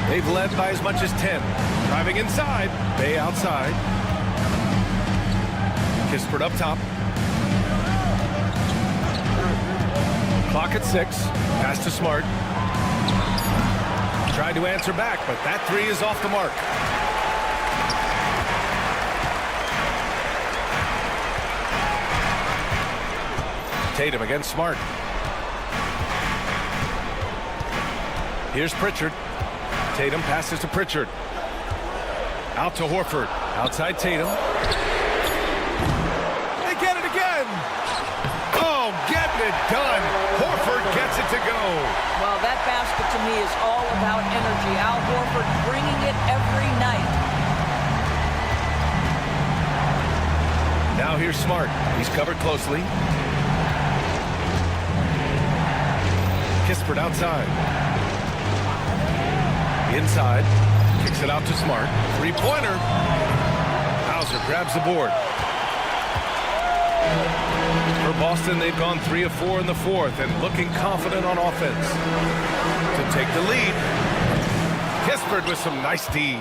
They've led by as much as 10. Driving inside. Bey outside. Kispert up top. Clock at 6. Pass to Smart. Tried to answer back, but that 3 is off the mark. Tatum against Smart. Here's Pritchard. Tatum passes to Pritchard. Out to Horford. Outside Tatum. They get it again. Oh, getting it done. Horford gets it to go. Well, that basket to me is all about energy. Al Horford bringing it every night. Now here's Smart. He's covered closely. Kispert outside. Inside. Kicks it out to Smart. 3-pointer. Hauser grabs the board. For Boston, they've gone 3 of 4 in the fourth and looking confident on offense. To take the lead. Kispert with some nice D.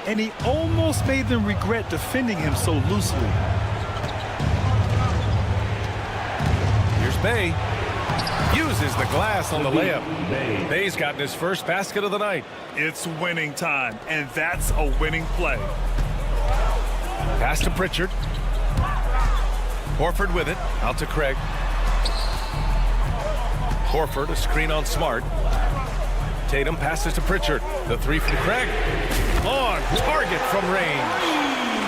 And he almost made them regret defending him so loosely. Here's Bey. Uses the glass on the layup. Bey's gotten his first basket of the night. It's winning time, and that's a winning play. Pass to Pritchard. Horford with it. Out to Craig. Horford, a screen on Smart. Tatum passes to Pritchard. The three from Craig. On target from range.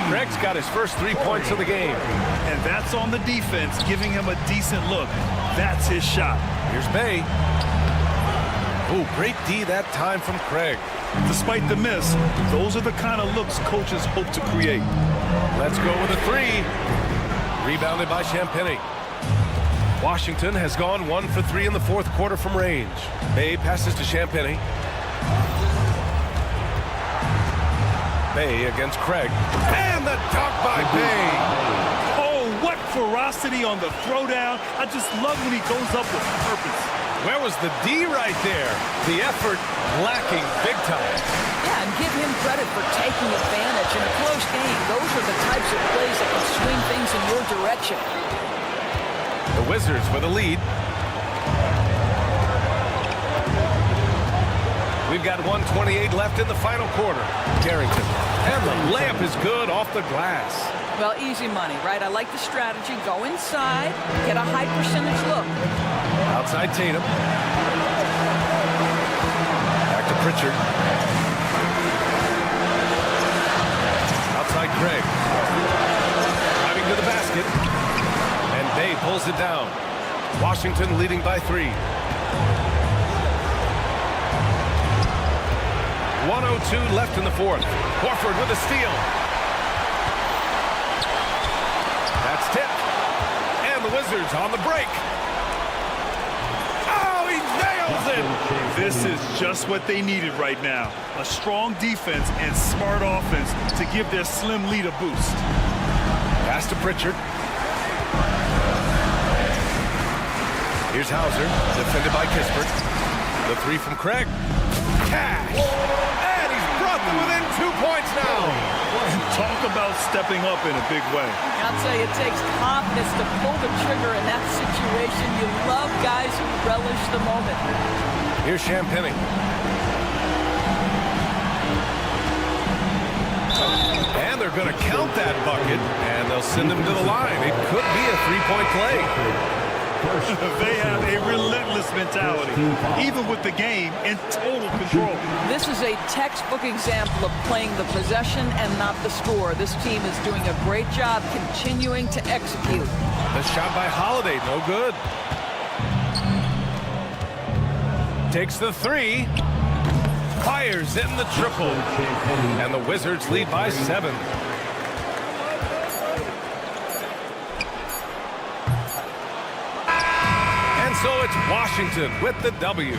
Craig's got his first 3 points of the game. And that's on the defense, giving him a decent look. That's his shot. Here's Bay. Oh, great D that time from Craig. Despite the miss, those are the kind of looks coaches hope to create. Let's go with a three. Rebounded by Champagnie. Washington has gone 1 for 3 in the fourth quarter from range. Bay passes to Champagnie. Bay against Craig. And the dunk by Bay. Oh, what ferocity on the throwdown. I just love when he goes up with purpose. Where was the D right there? The effort lacking big time. Yeah, and give him credit for taking advantage in a close game. Those are the types of plays that can swing things in your direction. The Wizards with a lead. We've got 1:28 left in the final quarter. Carrington. And the layup is good off the glass. Well, easy money, right? I like the strategy. Go inside, get a high percentage look. Outside Tatum. Back to Pritchard. Outside Craig. Driving to the basket. And Bay pulls it down. Washington leading by 3. 1:02 left in the fourth. Horford with a steal. That's tipped. And the Wizards on the break. Oh, he nails it! This is just what they needed right now. A strong defense and smart offense to give their slim lead a boost. Pass to Pritchard. Here's Hauser, defended by Kispert. The three from Craig. Cash! And he's brought them within 2 points now. Talk about stepping up in a big way. I'll tell you, it takes confidence to pull the trigger in that situation. You love guys who relish the moment. Here's Champagnie. And they're going to count that bucket, and they'll send him to the line. It could be a three-point play. They have a relentless mentality, even with the game in total control. This is a textbook example of playing the possession and not the score. This team is doing a great job continuing to execute. The shot by Holiday, no good. Takes the three. Fires in the triple. And the Wizards lead by 7. And so it's Washington with the W.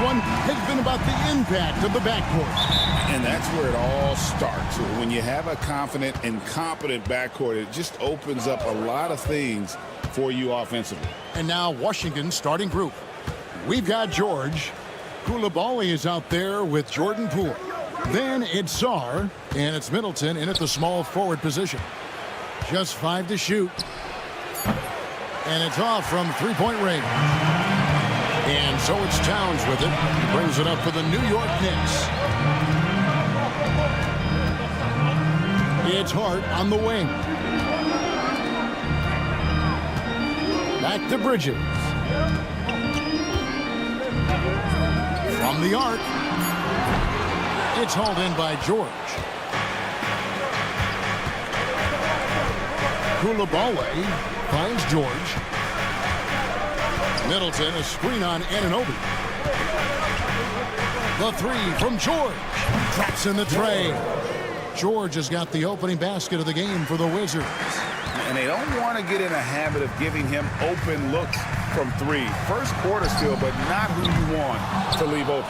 one has been about the impact of the backcourt. And that's where it all starts. When you have a confident and competent backcourt, it just opens up a lot of things for you offensively. And now Washington's starting group. We've got George. Koulibaly is out there with Jordan Poole. Then it's Sarr, and it's Middleton in at the small forward position. Just 5 to shoot. And it's off from three-point range. And so it's Towns with it. He brings it up for the New York Knicks. It's Hart on the wing. Back to Bridges. From the arc. It's hauled in by George. Koulibaly finds George. Middleton, a screen on Anunoby. The three from George. Traps in the tray. George has got the opening basket of the game for the Wizards. And they don't want to get in a habit of giving him open looks from three. First quarter still, but not who you want to leave open.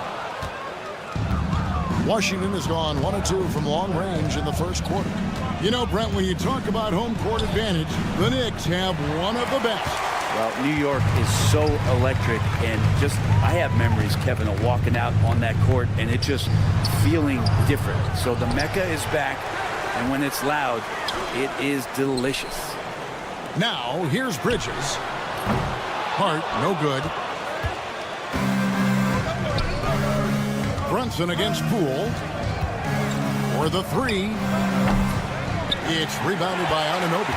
Washington has gone 1 of 2 from long range in the first quarter. You know, Brent, when you talk about home court advantage, the Knicks have one of the best. Well, New York is so electric, and just I have memories, Kevin, of walking out on that court and it just feeling different. So the Mecca is back, and when it's loud, it is delicious. Now, here's Bridges. Hart, no good. Brunson against Poole. For the three. It's rebounded by Anunoby.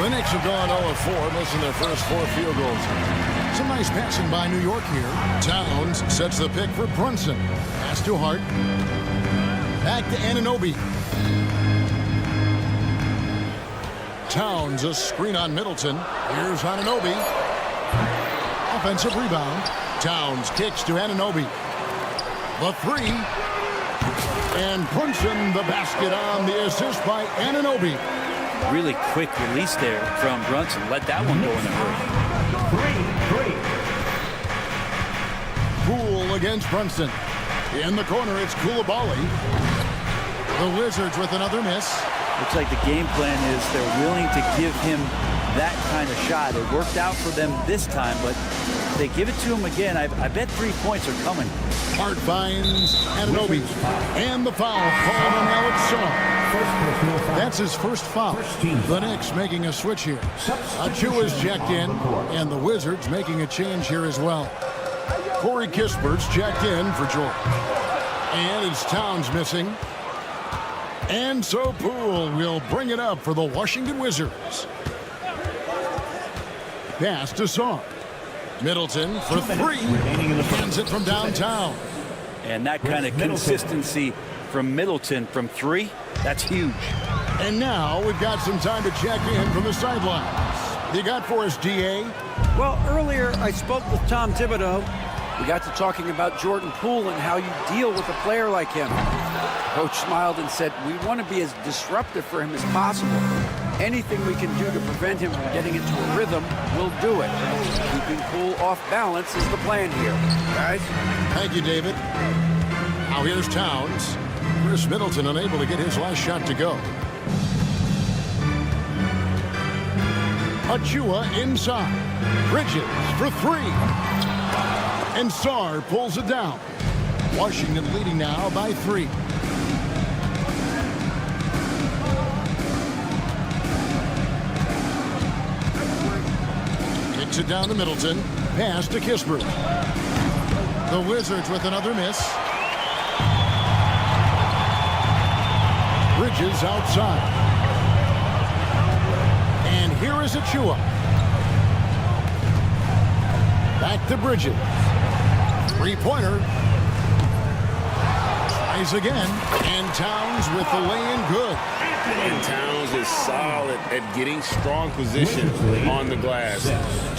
The Knicks have gone 0 of 4, missing their first 4 field goals. Some nice passing by New York here. Towns sets the pick for Brunson. Pass to Hart. Back to Anunoby. Towns, a screen on Middleton. Here's Anunoby. Offensive rebound. Towns kicks to Anunoby. The three. And Brunson, the basket on the assist by Anunoby. Really quick release there from Brunson. Let that one go in a hurry. Poole against Brunson. In the corner, it's Koulibaly. The Wizards with another miss. Looks like the game plan is they're willing to give him that kind of shot. It worked out for them this time, but if they give it to him again, I bet 3 points are coming. Hart finds Anunoby. And the foul called on Alex Sarr. That's his first foul. The Knicks making a switch here. Achua's checked in, and the Wizards making a change here as well. Corey Kispert's checked in for George. And it's Towns missing. And so Poole will bring it up for the Washington Wizards. Pass to Sarr. Middleton for three. Hands it from downtown. And that kind of consistency from Middleton from three, that's huge. And now we've got some time to check in from the sidelines. You got for us, DA? Well, earlier I spoke with Tom Thibodeau. We got to talking about Jordan Poole and how you deal with a player like him. Coach smiled and said, we want to be as disruptive for him as possible. Anything we can do to prevent him from getting into a rhythm, we'll do it. Keeping Poole off balance is the plan here. Guys? Thank you, David. Now here's Towns. Chris Middleton unable to get his last shot to go. Achua inside. Bridges for three. And Sarr pulls it down. Washington leading now by 3. Kicks it down to Middleton. Pass to Kispert. The Wizards with another miss. Bridges outside. And here is Achua. Back to Bridges. Three-pointer. Tries again. And Towns with the lay-in good. And Towns is solid at getting strong position on the glass.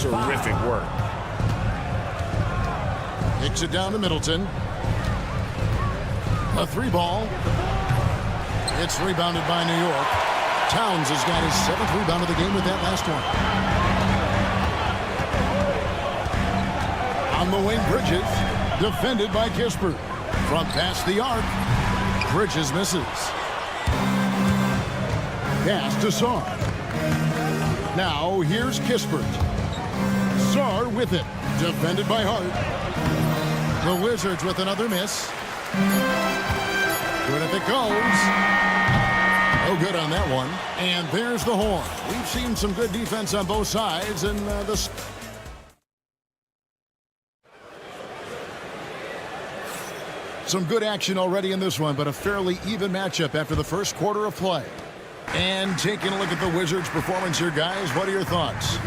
Terrific work. Kicks it down to Middleton. A 3-ball. It's rebounded by New York. Towns has got his 7th rebound of the game with that last one. On the wing, Bridges. Defended by Kispert. From past the arc. Bridges misses. Pass to Sarr. Now here's Kispert. Sarr with it. Defended by Hart. The Wizards with another miss. Good if it goes. No good on that one. And there's the horn. We've seen some good defense on both sides, and some good action already in this one, but a fairly even matchup after the first quarter of play. And taking a look at the Wizards' performance here, guys, what are your thoughts?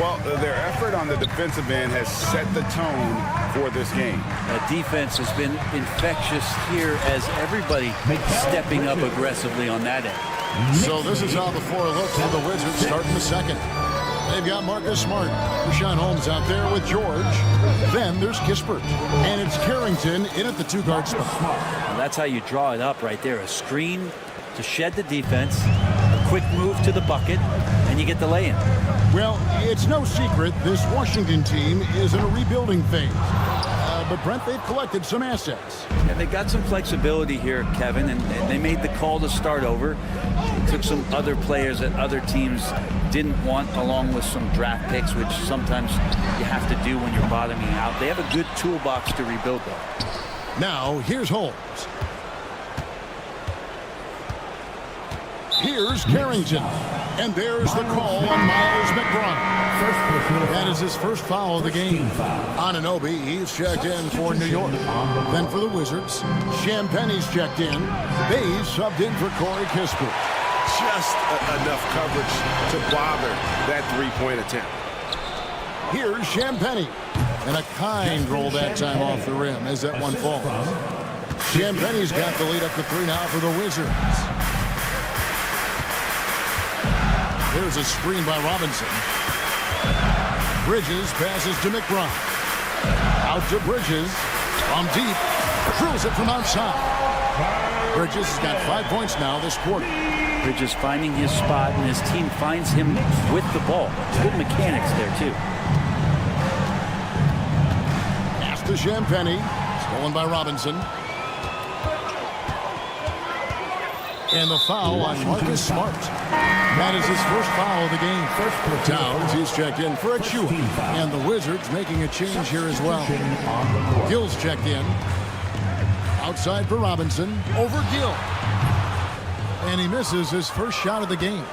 Well, their effort on the defensive end has set the tone for this game. That defense has been infectious here as everybody stepping up aggressively on that end. So this is how the floor looks for the Wizards starting the second. They've got Marcus Smart, Rashawn Holmes out there with George. Then there's Kispert. And it's Carrington in at the two-guard spot. Well, that's how you draw it up right there. A screen to shed the defense, a quick move to the bucket, and you get the lay-in. Well, it's no secret this Washington team is in a rebuilding phase. But, Brent, they've collected some assets. And they got some flexibility here, Kevin, and they made the call to start over. They took some other players that other teams didn't want, along with some draft picks, which sometimes you have to do when you're bottoming out. They have a good toolbox to rebuild, though. Now, here's Holmes. Here's Carrington. And there's the call on Miles McBride. That is his first foul of the game. Anunoby, he's checked in for New York. Then for the Wizards, Champagne's checked in. Bayes subbed in for Corey Kispert. Just enough coverage to bother that three-point attempt. Here's Champagne. And a kind roll that time off the rim as that one falls. Champagne's got the lead up to 3 now for the Wizards. There's a screen by Robinson. Bridges passes to McBride. Out to Bridges. From deep. Drills it from outside. Bridges has got 5 points now this quarter. Bridges finding his spot, and his team finds him with the ball. Good mechanics there, too. Pass to Champagne. Stolen by Robinson. And the foul on Marcus Smart. That is his first foul of the game. Towns, he's checked in for Achua. And the Wizards making a change here as well. Gill's checked in. Outside for Robinson. Over Gill. And he misses his first shot of the game.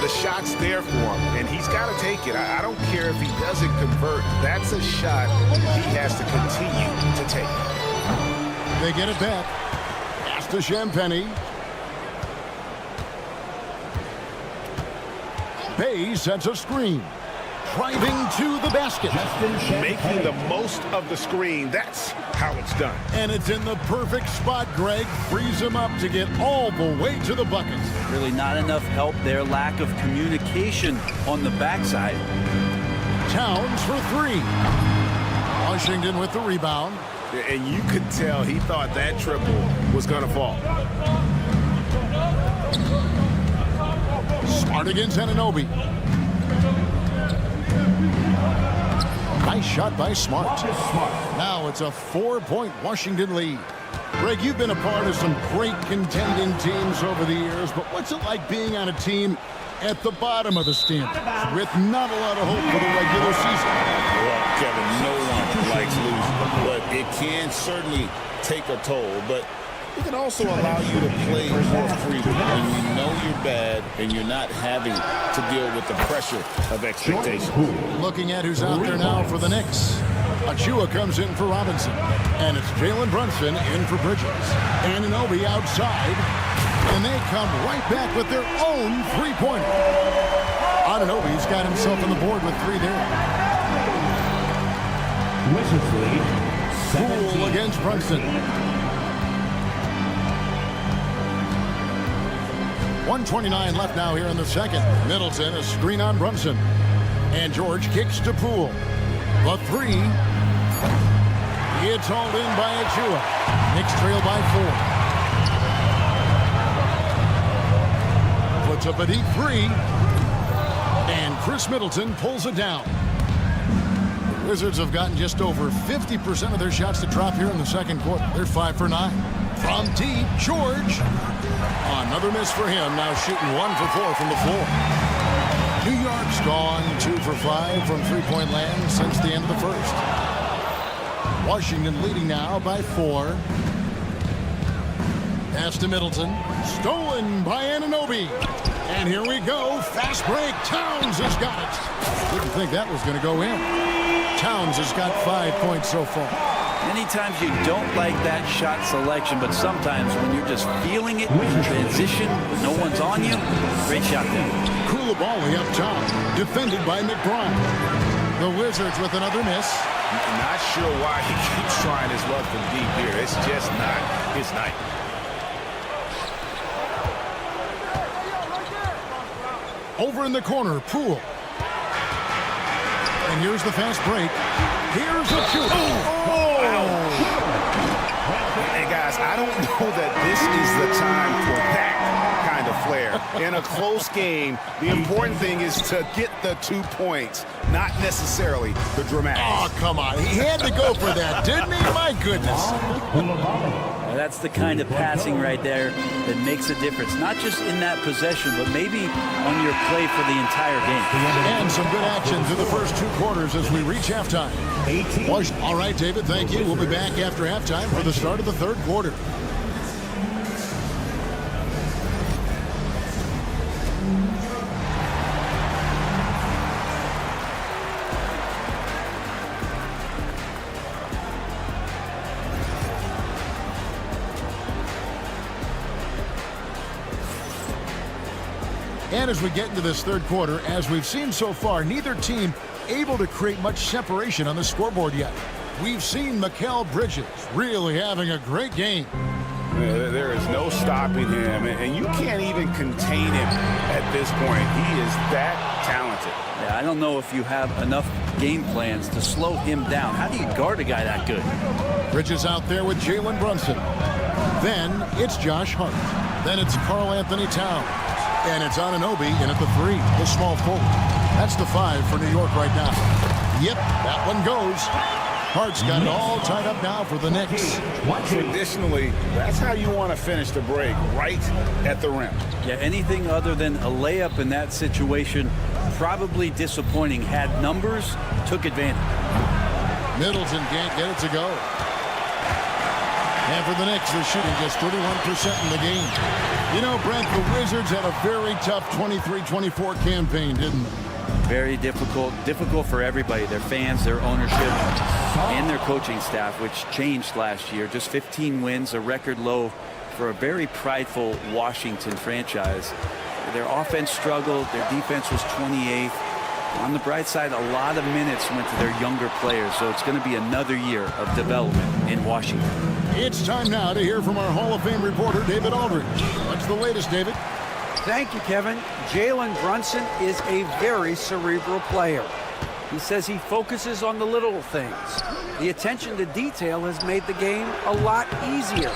The shot's there for him, and he's got to take it. I don't care if he doesn't convert. That's a shot he has to continue to take. They get it back. Pass to Champagne. Bayes sets a screen. Driving to the basket. Making the most of the screen. That's how it's done. And it's in the perfect spot, Greg. Frees him up to get all the way to the bucket. Really not enough help there. Lack of communication on the backside. Towns for 3. Washington with the rebound. And you could tell he thought that triple was going to fall. Smart against Anunoby. Nice shot by Smart. Now it's a 4-point Washington lead. Greg, you've been a part of some great contending teams over the years, but what's it like being on a team at the bottom of the standings with not a lot of hope for the regular season? Well, Kevin, no one likes losing, but it can certainly take a toll. But it can also allow you to play more freely when you know you're bad and you're not having to deal with the pressure of expectations. Looking at who's out there now for the Knicks. Achua comes in for Robinson. And it's Jalen Brunson in for Bridges. Anunoby outside. And they come right back with their own three-pointer. Anunoby's got himself on the board with 3 there. Wizards lead. Poole against Brunson. 1:29 left now here in the second. Middleton, a screen on Brunson. And George kicks to Poole. The 3. It's hauled in by Achua. Knicks trail by 4. Puts up a deep 3. And Chris Middleton pulls it down. Wizards have gotten just over 50% of their shots to drop here in the second quarter. They're 5 for 9. From deep, George. Another miss for him. Now shooting 1 for 4 from the floor. New York's gone 2 for 5 from three-point land since the end of the first. Washington leading now by 4. Pass to Middleton. Stolen by Anunoby. And here we go. Fast break. Towns has got it. Didn't think that was going to go in. Towns has got 5 points so far. Many times you don't like that shot selection, but sometimes when you're just feeling it in transition, no one's on you, great shot there. Koulibaly up top, defended by McBride. The Wizards with another miss. Not sure why he keeps trying his luck from deep here. It's just not his night. Over in the corner, Poole. And here's the fast break. Here's the shoot. Hey, guys, I don't know that this is the time for that kind of flair. In a close game, the important thing is to get the 2 points, not necessarily the dramatics. Oh, come on. He had to go for that, didn't he? My goodness. Now, that's the kind of passing right there that makes a difference, not just in that possession, but maybe on your play for the entire game. And some good action through the first 2 quarters as we reach halftime. All right, David, thank you. We'll be back after halftime for the start of the third quarter. And as we get into this third quarter, as we've seen so far, neither team able to create much separation on the scoreboard yet. We've seen Mikal Bridges really having a great game. There is no stopping him, and you can't even contain him at this point. He is that talented. Yeah, I don't know if you have enough game plans to slow him down. How do you guard a guy that good? Bridges out there with Jalen Brunson. Then it's Josh Hart. Then it's Karl Anthony Towns. And it's Anunoby in at the 3, the small forward. That's the 5 for New York right now. Yep, that one goes. Hart's got it all tied up now for the Knicks. Traditionally, that's how you want to finish the break, right at the rim. Yeah, anything other than a layup in that situation, probably disappointing. Had numbers, took advantage. Middleton can't get it to go. And for the Knicks, they're shooting just 31% in the game. You know, Brent, the Wizards had a very tough 23-24 campaign, didn't they? Very difficult for everybody, their fans, their ownership, and their coaching staff, which changed last year. Just 15 wins, a record low for a very prideful Washington franchise. Their offense struggled, their defense was 28th. On the bright side, a lot of minutes went to their younger players, so it's going to be another year of development in Washington. It's time now to hear from our Hall of Fame reporter, David Aldridge. What's the latest, David? Thank you, Kevin. Jalen Brunson is a very cerebral player. He says he focuses on the little things. The attention to detail has made the game a lot easier.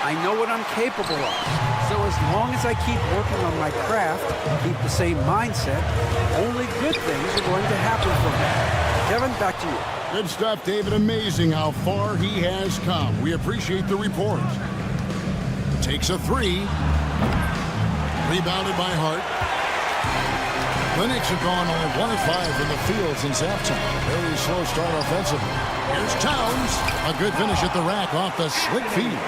I know what I'm capable of. So as long as I keep working on my craft, keep the same mindset, only good things are going to happen for me. Kevin, back to you. Good stuff, David. Amazing how far he has come. We appreciate the report. Takes a 3. Rebounded by Hart. The Knicks have gone only 1 of 5 from the field since halftime. Very slow start offensively. Here's Towns. A good finish at the rack off the slick feed.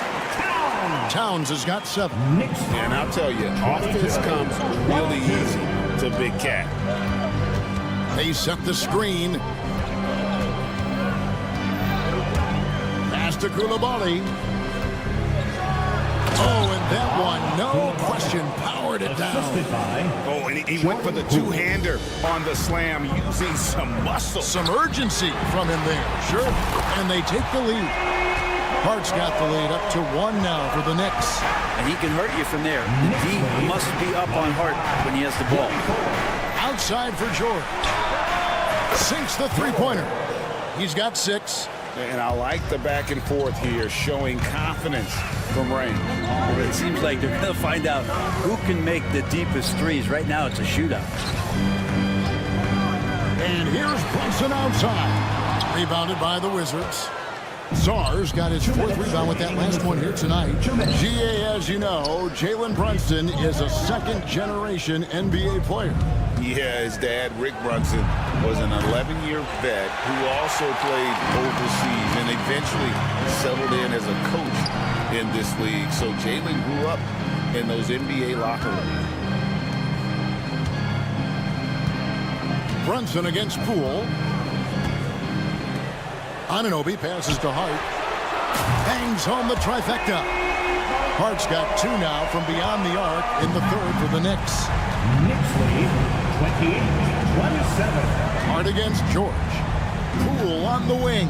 Towns has got 7. And I'll tell you, offense comes really easy to Big Cat. They set the screen. Pass to Koulibaly. Oh, and that one, no question, powered it down. Oh, and he went for the two-hander on the slam using some muscle. Some urgency from him there, sure. And they take the lead. Hart's got the lead up to 1 now for the Knicks. And he can hurt you from there. The D must be up on Hart when he has the ball. Outside for George. Sinks the three-pointer. He's got 6. And I like the back and forth here, showing confidence from Rain. It seems like they're going to find out who can make the deepest threes. Right now, it's a shootout. And here's Brunson outside. Rebounded by the Wizards. Czars got his 4th rebound with that last one here tonight. GA, as you know, Jalen Brunson is a 2nd-generation NBA player. Yeah, his dad, Rick Brunson, was an 11-year vet who also played overseas and eventually settled in as a coach in this league. So Jalen grew up in those NBA locker rooms. Brunson against Poole. Anunoby passes to Hart. Bangs home the trifecta. Hart's got 2 now from beyond the arc in the 3rd for the Knicks. Knicks lead 28-27. Hart against George. Poole on the wing.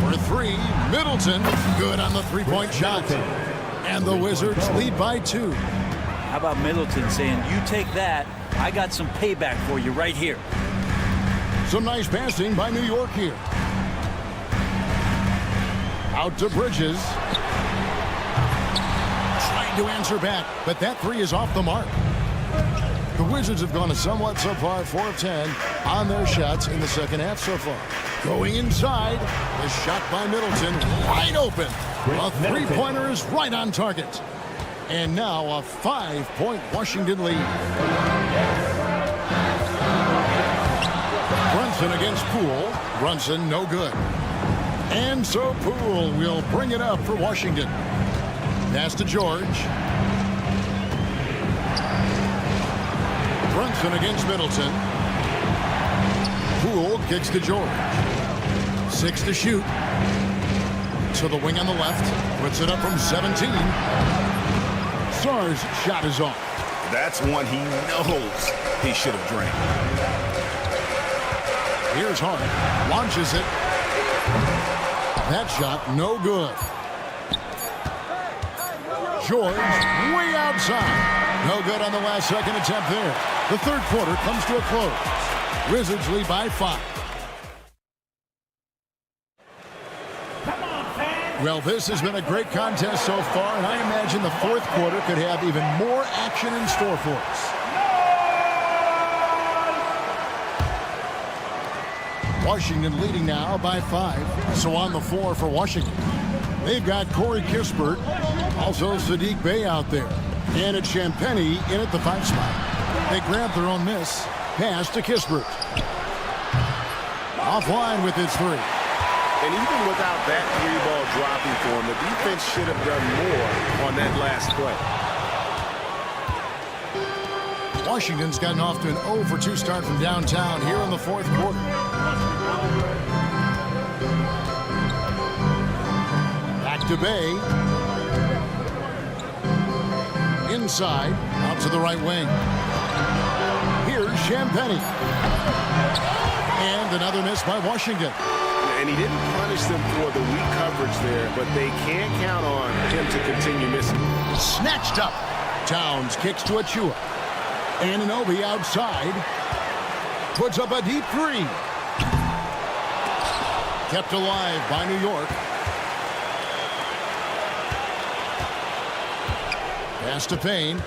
For 3, Middleton. Good on the 3-point shot. And the Wizards lead by 2. How about Middleton saying, you take that, I got some payback for you right here. Some nice passing by New York here. Out to Bridges. Trying to answer back, but that 3 is off the mark. The Wizards have gone somewhat so far, 4 of 10 on their shots in the 2nd half so far. Going inside, the shot by Middleton, wide open. A 3-pointer is right on target. And now a 5-point Washington lead. Brunson against Poole. Brunson no good. And so Poole will bring it up for Washington. Pass to George. Brunson against Middleton. Poole kicks to George. 6 to shoot. To the wing on the left. Puts it up from 17. Czars' shot is off. That's one he knows he should have drained. Here's Hart. Launches it. That shot no good. George way outside. No good on the last 2nd attempt there. The 3rd quarter comes to a close. Wizards lead by 5. Well, this has been a great contest so far, and I imagine the 4th quarter could have even more action in store for us. Washington leading now by 5. So on the floor for Washington, they've got Corey Kispert, also Sadiq Bey out there. And it's Champagnie in at the 5 spot. They grab their own miss. Pass to Kispert. Offline with his 3. And even without that 3-ball dropping for him, the defense should have done more on that last play. Washington's gotten off to an 0 for 2 start from downtown here in the 4th quarter. Back to Bey. Inside, out to the right wing. Here's Champagnie. And another miss by Washington. And he didn't punish them for the weak coverage there, but they can't count on him to continue missing. Snatched up. Towns kicks to Achua. Anunoby outside. Puts up a deep 3. Kept alive by New York. Pass to Payne.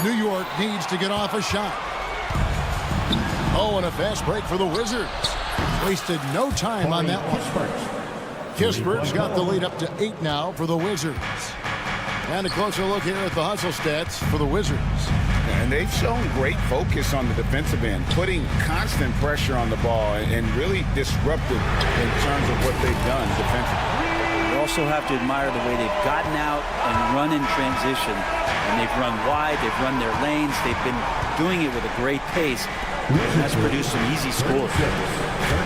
New York needs to get off a shot. Oh, and a fast break for the Wizards. Wasted no time on that one. Kispert's got the lead up to 8 now for the Wizards. And a closer look here at the hustle stats for the Wizards. And they've shown great focus on the defensive end, putting constant pressure on the ball and really disruptive in terms of what they've done defensively. You also have to admire the way they've gotten out and run in transition. And they've run wide, they've run their lanes, they've been doing it with a great pace. And that's produced some easy scores.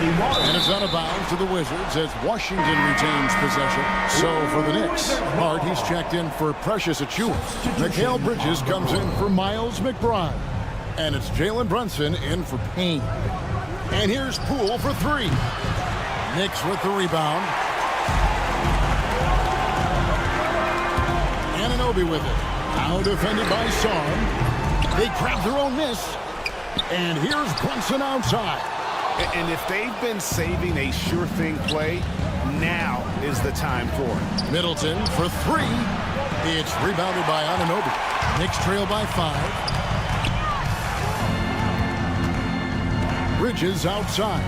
And it's out of bounds to the Wizards as Washington retains possession. So for the Knicks, Hart, he's checked in for Precious Achua. Mikal Bridges comes in for Miles McBride. And it's Jalen Brunson in for Payne. And here's Poole for 3. Knicks with the rebound. Anunoby with it. Now defended by Song. They grab their own miss. And here's Brunson outside. And if they've been saving a sure thing play, now is the time for it. Middleton for 3. It's rebounded by Anunoby. Knicks trail by 5. Bridges outside.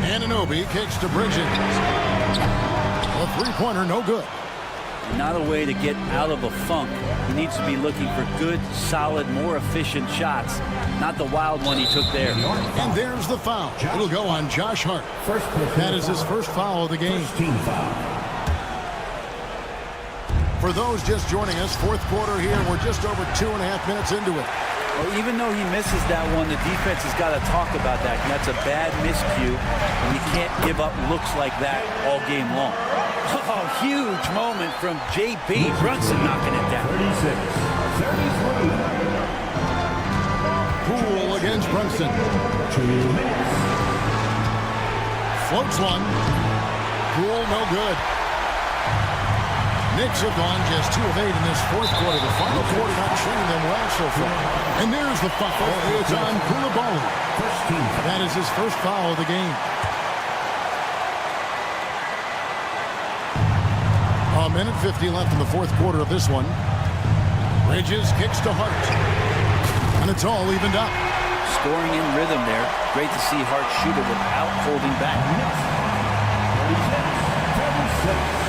Anunoby kicks to Bridges. A three-pointer, no good. Not a way to get out of a funk. He needs to be looking for good, solid, more efficient shots. Not the wild one he took there. And there's the foul. It'll go on Josh Hart. That is his first foul of the game. For those just joining us, fourth quarter here. We're just over 2.5 minutes into it. Well, even though he misses that one, the defense has got to talk about that. And that's a bad miscue, and you can't give up looks like that all game long. Oh, huge moment from J.B. Brunson knocking it down. 36, 33. Poole against Brunson. 2 minutes. Floats one. Poole, no good. Knicks have gone just 2 of 8 in this fourth quarter. The final quarter not treating them well so far. And there's the foul. It's on Koulibaly. That is his first foul of the game. A minute 50 left in the fourth quarter of this one. Bridges kicks to Hart. And it's all evened up. Scoring in rhythm there. Great to see Hart shoot it without holding back. 36.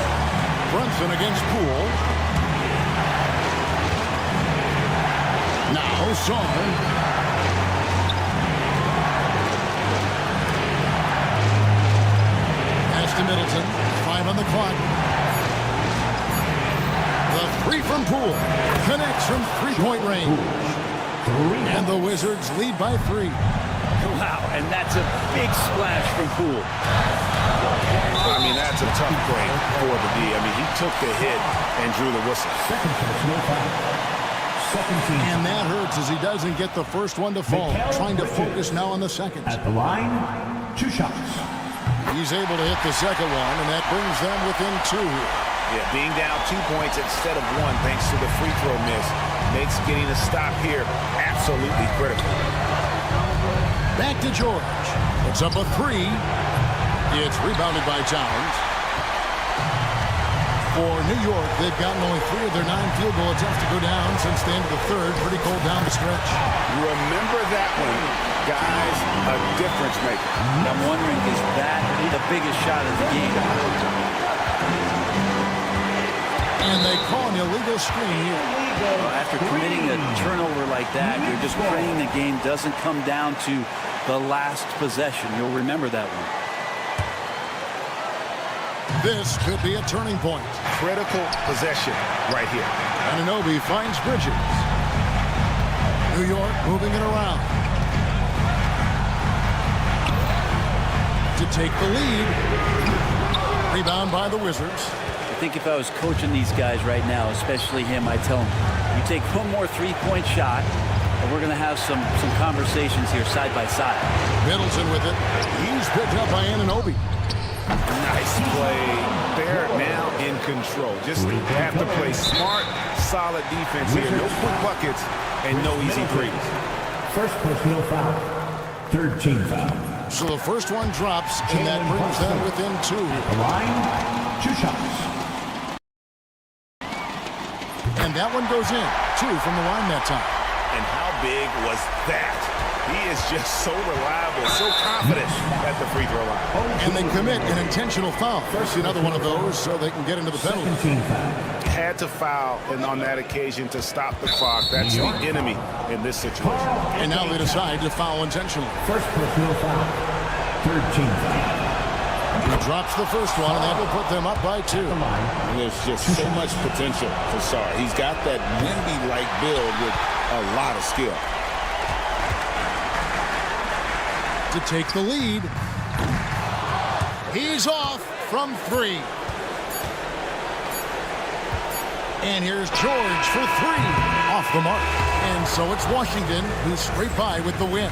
Brunson against Poole. Now Song. Pass to Middleton. 5 on the clock. The three from Poole. Connects from three-point range. And the Wizards lead by 3. Wow, and that's a big splash from Poole. I mean, that's a tough break for the D. I mean, he took the hit and drew the whistle. And that hurts as he doesn't get the first one to fall. Trying to focus now on the second. At the line, 2 shots. He's able to hit the second one, and that brings them within 2 here. Yeah, being down 2 points instead of 1 thanks to the free throw miss makes getting a stop here absolutely critical. Back to George. Puts up a 3. It's rebounded by Towns. For New York, they've gotten only 3 of their 9 field goal attempts to go down since the end of the third. Pretty cold down the stretch. Remember that one, guys, a difference maker. I'm wondering, is that the biggest shot of the game? And they call an illegal screen here. After committing a turnover like that, you're just praying the game doesn't come down to the last possession. You'll remember that one. This could be a turning point. Critical possession right here. Anunoby finds Bridges. New York moving it around. To take the lead. Rebound by the Wizards. I think if I was coaching these guys right now, especially him, I'd tell him, you take one more three-point shot, and we're going to have some conversations here side by side. Middleton with it. He's picked up by Anunoby. Nice play. They're now in control. Just have to play smart, solid defense here. No quick buckets and no easy threes. First personal foul. Third team foul. So the first one drops, and that brings them within 2. The line, 2 shots. And that one goes in. 2 from the line that time. And how big was that? He is just so reliable, so confident at the free throw line. And they commit an intentional foul. First, another one of those so they can get into the penalty. Had to foul, and on that occasion to stop the clock. That's the enemy in this situation. And now they decide to foul intentionally. First personal foul. Third team foul. He drops the first one, and that will put them up by 2. And there's just so much potential for Sarr. He's got that Wemby-like build with a lot of skill. To take the lead. He's off from 3. And here's George for 3. Off the mark. And so it's Washington who's straight by with the win.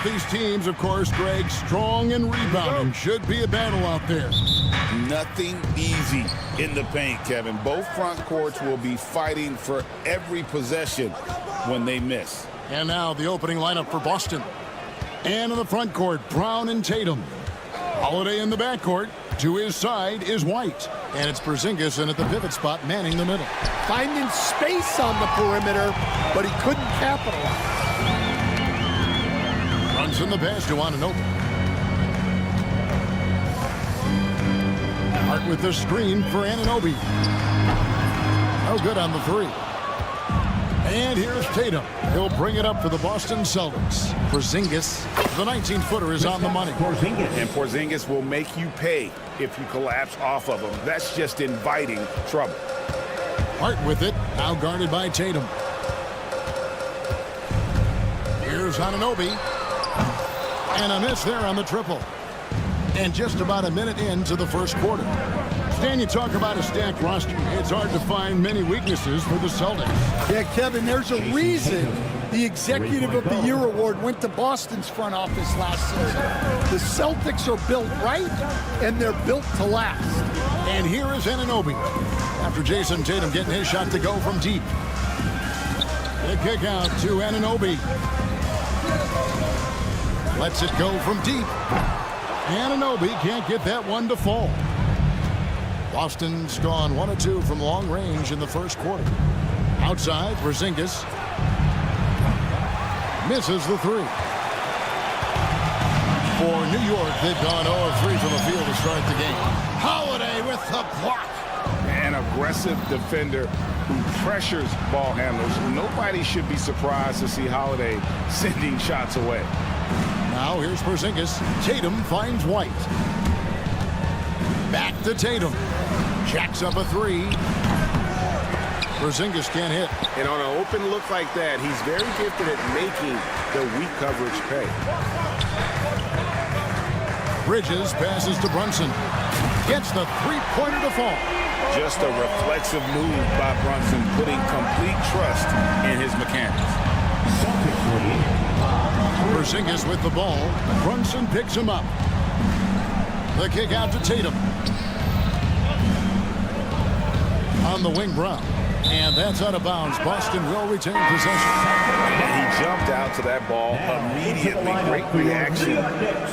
Both these teams, of course, Greg, strong and rebounding. Should be a battle out there. Nothing easy in the paint, Kevin. Both front courts will be fighting for every possession when they miss. And now the opening lineup for Boston. And in the front court, Brown and Tatum. Holiday in the backcourt. To his side is White. And it's Porzingis in at the pivot spot, manning the middle. Finding space on the perimeter, but he couldn't capitalize. Brunson the pass to Anunoby. Hart with the screen for Anunoby. No good on the three. And here's Tatum. He'll bring it up for the Boston Celtics. Porzingis, the 19-footer, is on the money. And Porzingis will make you pay if you collapse off of him. That's just inviting trouble. Hart with it, now guarded by Tatum. Here's Anunoby. And a miss there on the triple. And just about a minute into the first quarter. Stan, you talk about a stacked roster. It's hard to find many weaknesses for the Celtics. Yeah, Kevin, there's a reason the Executive of the Year award went to Boston's front office last season. The Celtics are built right, and they're built to last. And here is Anunoby. After Jason Tatum getting his shot to go from deep. The kick out to Anunoby. Lets it go from deep. Anunoby can't get that one to fall. Boston's gone 1 of 2 from long range in the first quarter. Outside, Porzingis misses the three. For New York, they've gone 0 of 3 from the field to start the game. Holiday with the block. An aggressive defender who pressures ball handlers. Nobody should be surprised to see Holiday sending shots away. Now here's Porzingis. Tatum finds White. Back to Tatum. Jacks up a three. Porzingis can't hit. And on an open look like that, he's very gifted at making the weak coverage pay. Bridges passes to Brunson. Gets the three-pointer to fall. Just a reflexive move by Brunson, putting complete trust in his mechanics. Porzingis with the ball. Brunson picks him up. The kick out to Tatum. On the wing, Brown. And that's out of bounds. Boston will retain possession. And he jumped out to that ball immediately. Great reaction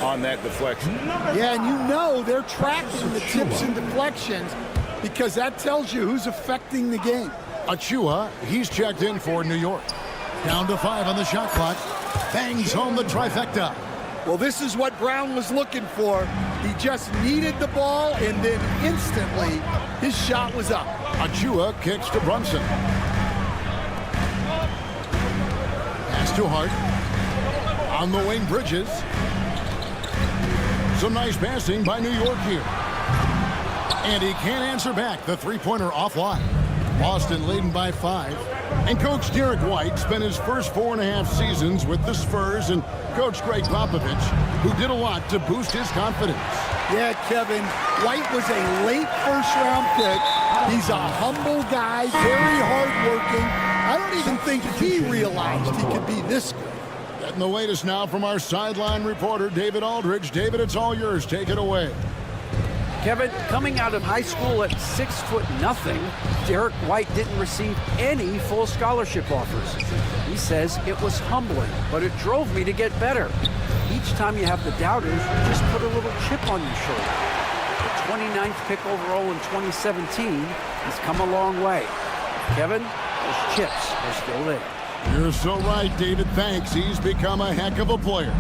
on that deflection. Yeah, and you know they're tracking the tips and deflections because that tells you who's affecting the game. Achua, he's checked in for New York. Down to 5 on the shot clock. Bangs home the trifecta. Well, this is what Brown was looking for. He just needed the ball, and then instantly his shot was up. Achua kicks to Brunson. Pass to Hart. On the wing, Bridges. Some nice passing by New York here. And he can't answer back. The three-pointer offline. Boston leading by 5. And Coach Derek White spent his first 4.5 seasons with the Spurs and Coach Greg Popovich, who did a lot to boost his confidence. Yeah, Kevin, White was a late first-round pick. He's a humble guy, very hard-working. I don't even think he realized he could be this good. Getting the latest now from our sideline reporter, David Aldridge. David, it's all yours. Take it away. Kevin, coming out of high school at 6'0", Derek White didn't receive any full scholarship offers. He says it was humbling, but it drove me to get better. Each time you have the doubters, you just put a little chip on your shoulder. The 29th pick overall in 2017 has come a long way. Kevin, those chips are still there. You're so right, David. Thanks. He's become a heck of a player.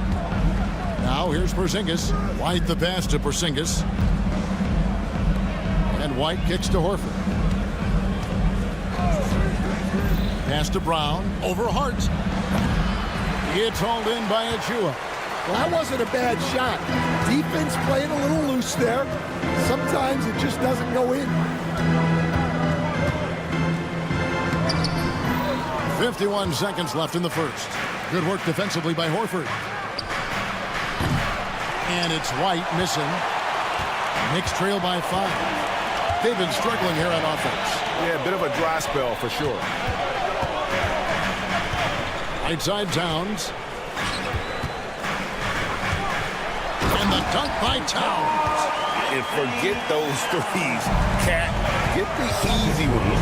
Now here's Porzingis. White the pass to Porzingis. And White kicks to Horford. Pass to Brown. Over Hart. It's hauled in by Achua. Well, that wasn't a bad shot. Defense playing a little loose there. Sometimes it just doesn't go in. 51 seconds left in the first. Good work defensively by Horford. And it's White missing. Knicks trail by 5. They've been struggling here on offense. Yeah, a bit of a dry spell for sure. Right side Towns. And the dunk by Towns. And forget those threes. Cat, get the easy one.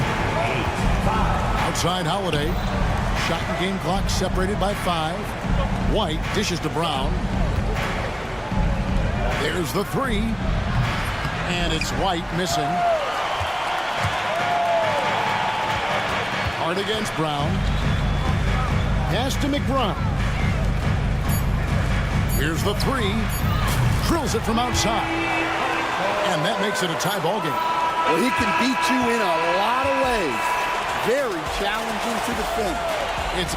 Outside Holiday. Shot and game clock separated by 5. White dishes to Brown. There's the 3. And it's White missing. Hard against Brown. Pass to McBride. Here's the 3. Drills it from outside. And that makes it a tie ball game. Well, he can beat you in a lot of ways. Very challenging to defend. It's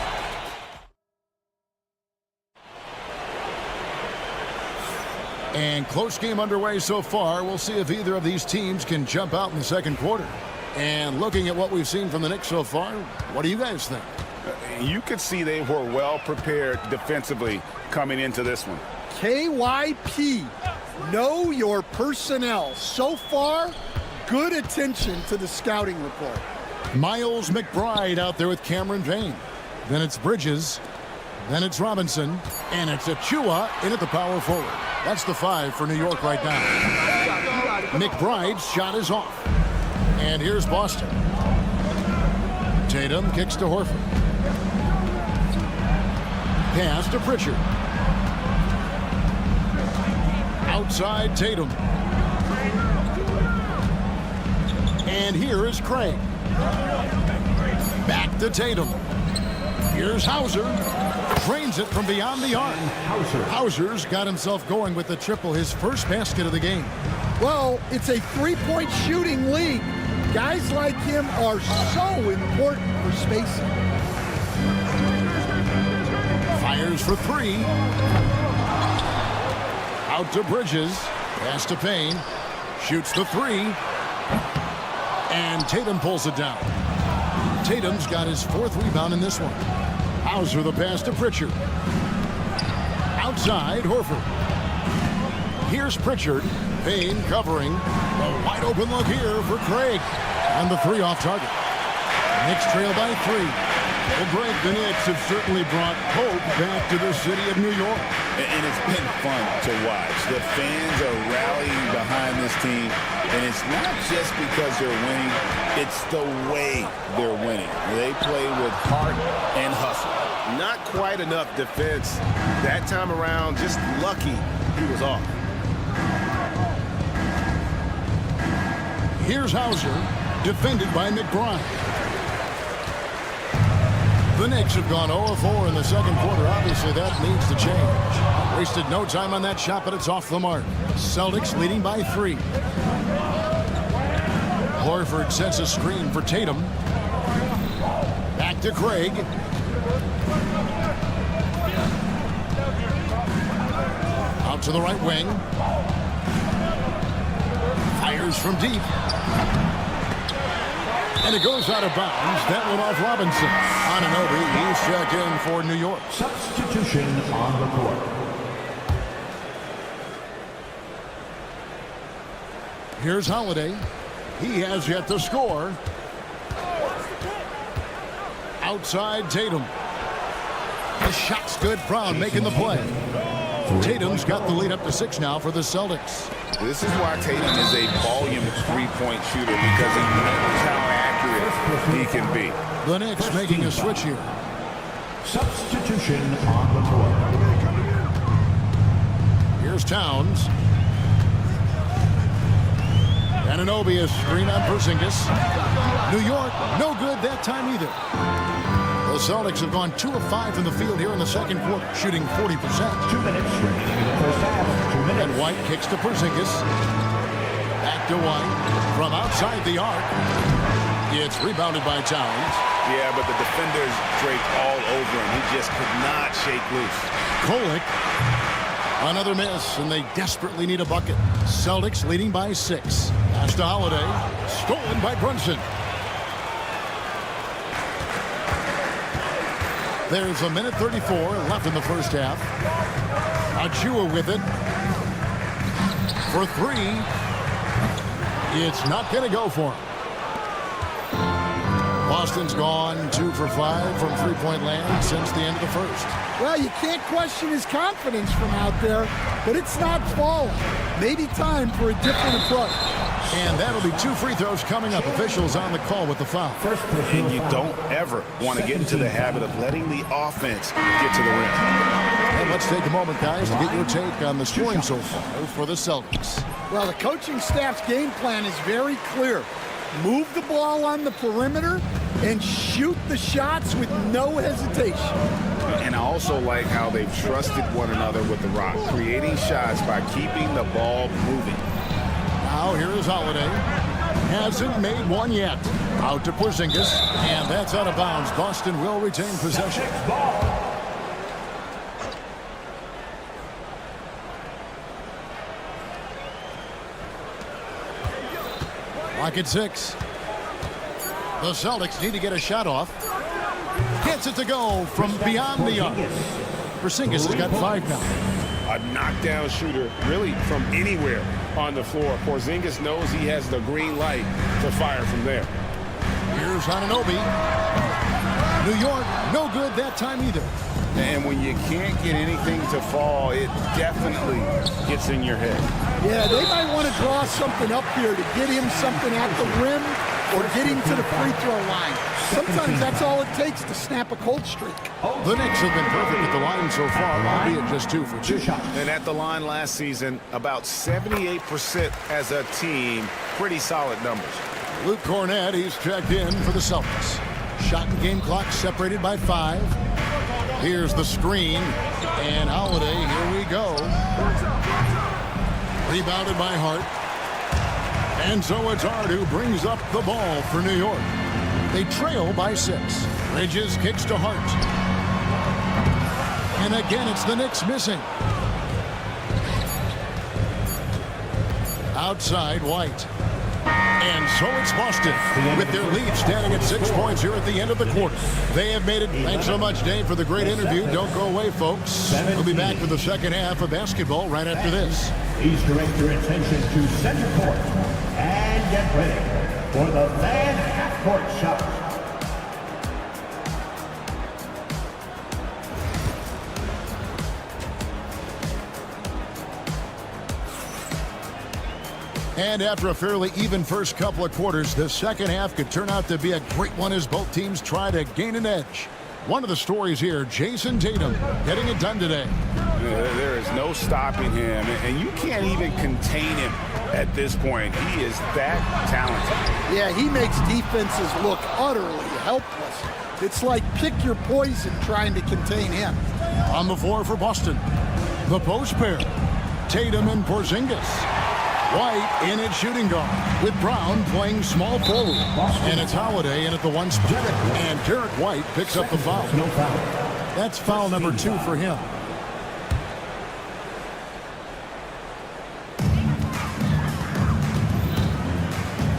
and close game underway so far. We'll see if either of these teams can jump out in the second quarter. And looking at what we've seen from the Knicks so far, what do you guys think? You could see they were well prepared defensively coming into this one. KYP, know your personnel. So far, good attention to the scouting report. Miles McBride out there with Cameron Payne. Then it's Bridges. Then it's Robinson. And it's Achua in at the power forward. That's the 5 for New York right now. McBride's shot is off. And here's Boston. Tatum kicks to Horford. Pass to Pritchard. Outside Tatum. And here is Craig. Back to Tatum. Here's Hauser. Drains it from beyond the arc. Hauser's got himself going with the triple, his first basket of the game. Well, it's a three-point shooting league. Guys like him are so important for spacing. Fires for 3. Out to Bridges. Pass to Payne. Shoots the 3. And Tatum pulls it down. Tatum's got his 4th rebound in this one. Hauser the pass to Pritchard. Outside, Horford. Here's Pritchard. Payne covering. A wide open look here for Craig. And the 3 off target. Knicks trail by 3. Well, Greg, the Knicks have certainly brought hope back to the city of New York. And it's been fun to watch. The fans are rallying behind this team. And it's not just because they're winning. It's the way they're winning. They play with heart and hustle. Not quite enough defense that time around. Just lucky he was off. Here's Hauser, defended by McBride. The Knicks have gone 0-4 in the second quarter. Obviously, that needs to change. Wasted no time on that shot, but it's off the mark. Celtics leading by 3. Horford sets a screen for Tatum. Back to Craig. Out to the right wing. Fires from deep. And it goes out of bounds. That one off Robinson. Anunoby, he's checked in for New York. Substitution on the court. Here's Holiday. He has yet to score. Outside Tatum. The shot's good. Brown making the play. Tatum's got the lead up to 6 now for the Celtics. This is why Tatum is a volume 3-point shooter, because he knows how accurate he can be. The Knicks making a switch here. Substitution on the court. Here's Towns. Anunoby is screen on Porzingis. New York, no good that time either. The Celtics have gone 2 of 5 from the field here in the second quarter, shooting 40%. 2 minutes remaining in the first half. 2 minutes. And White kicks to Porzingis. Back to White from outside the arc. It's rebounded by Towns. Yeah, but the defenders draped all over him. He just could not shake loose. Kolek. Another miss, and they desperately need a bucket. Celtics leading by 6. Pass to Holiday. Stolen by Brunson. There's 1:34 left in the first half. Achua with it. For 3. It's not going to go for him. Boston's gone 2 for 5 from three-point land since the end of the first. Well, you can't question his confidence from out there, but it's not falling. Maybe time for a different approach. And that'll be 2 free throws coming up. Officials on the call with the foul. And you don't ever want to get into the habit of letting the offense get to the rim. And let's take a moment, guys, to get your take on the scoring so far for the Celtics. Well, the coaching staff's game plan is very clear. Move the ball on the perimeter and shoot the shots with no hesitation. And I also like how they've trusted one another with the rock, creating shots by keeping the ball moving. Now here is Holiday. Hasn't made one yet. Out to Porzingis, and that's out of bounds. Boston will retain possession. Lock at 6. The Celtics need to get a shot off. Gets it to go from beyond the arc. Porzingis has got 5 now. A knockdown shooter, really from anywhere on the floor. Porzingis knows he has the green light to fire from there. Here's Anunoby. New York, no good that time either. And when you can't get anything to fall, it definitely gets in your head. Yeah, they might want to draw something up here to get him something at the rim or get him to the free throw line. Sometimes that's all it takes to snap a cold streak. The Knicks have been perfect at the line so far, albeit just 2 for 2. And at the line last season, about 78% as a team. Pretty solid numbers. Luke Cornett, he's checked in for the Celtics. Shot and game clock separated by 5. Here's the screen, and Holiday, here we go. Rebounded by Hart. And so it's Hart who brings up the ball for New York. They trail by 6. Bridges kicks to Hart. And again, it's the Knicks missing. Outside, White. And so it's Boston with their lead standing at 6 points here at the end of the quarter. They have made it. Thanks so much, Dave, for the great interview. Don't go away, folks. We'll be back for the second half of basketball right after this. Please direct your attention to center court and get ready for the fan half-court shot. And after a fairly even first couple of quarters, the second half could turn out to be a great one as both teams try to gain an edge. One of the stories here, Jason Tatum getting it done today. There is no stopping him, and you can't even contain him at this point. He is that talented. Yeah, he makes defenses look utterly helpless. It's like pick your poison trying to contain him. On the floor for Boston, the post pair, Tatum and Porzingis. White in at shooting guard with Brown playing small forward. And it's Holiday in at the 1 spot. And Derek White picks up the foul. That's foul number 2 for him.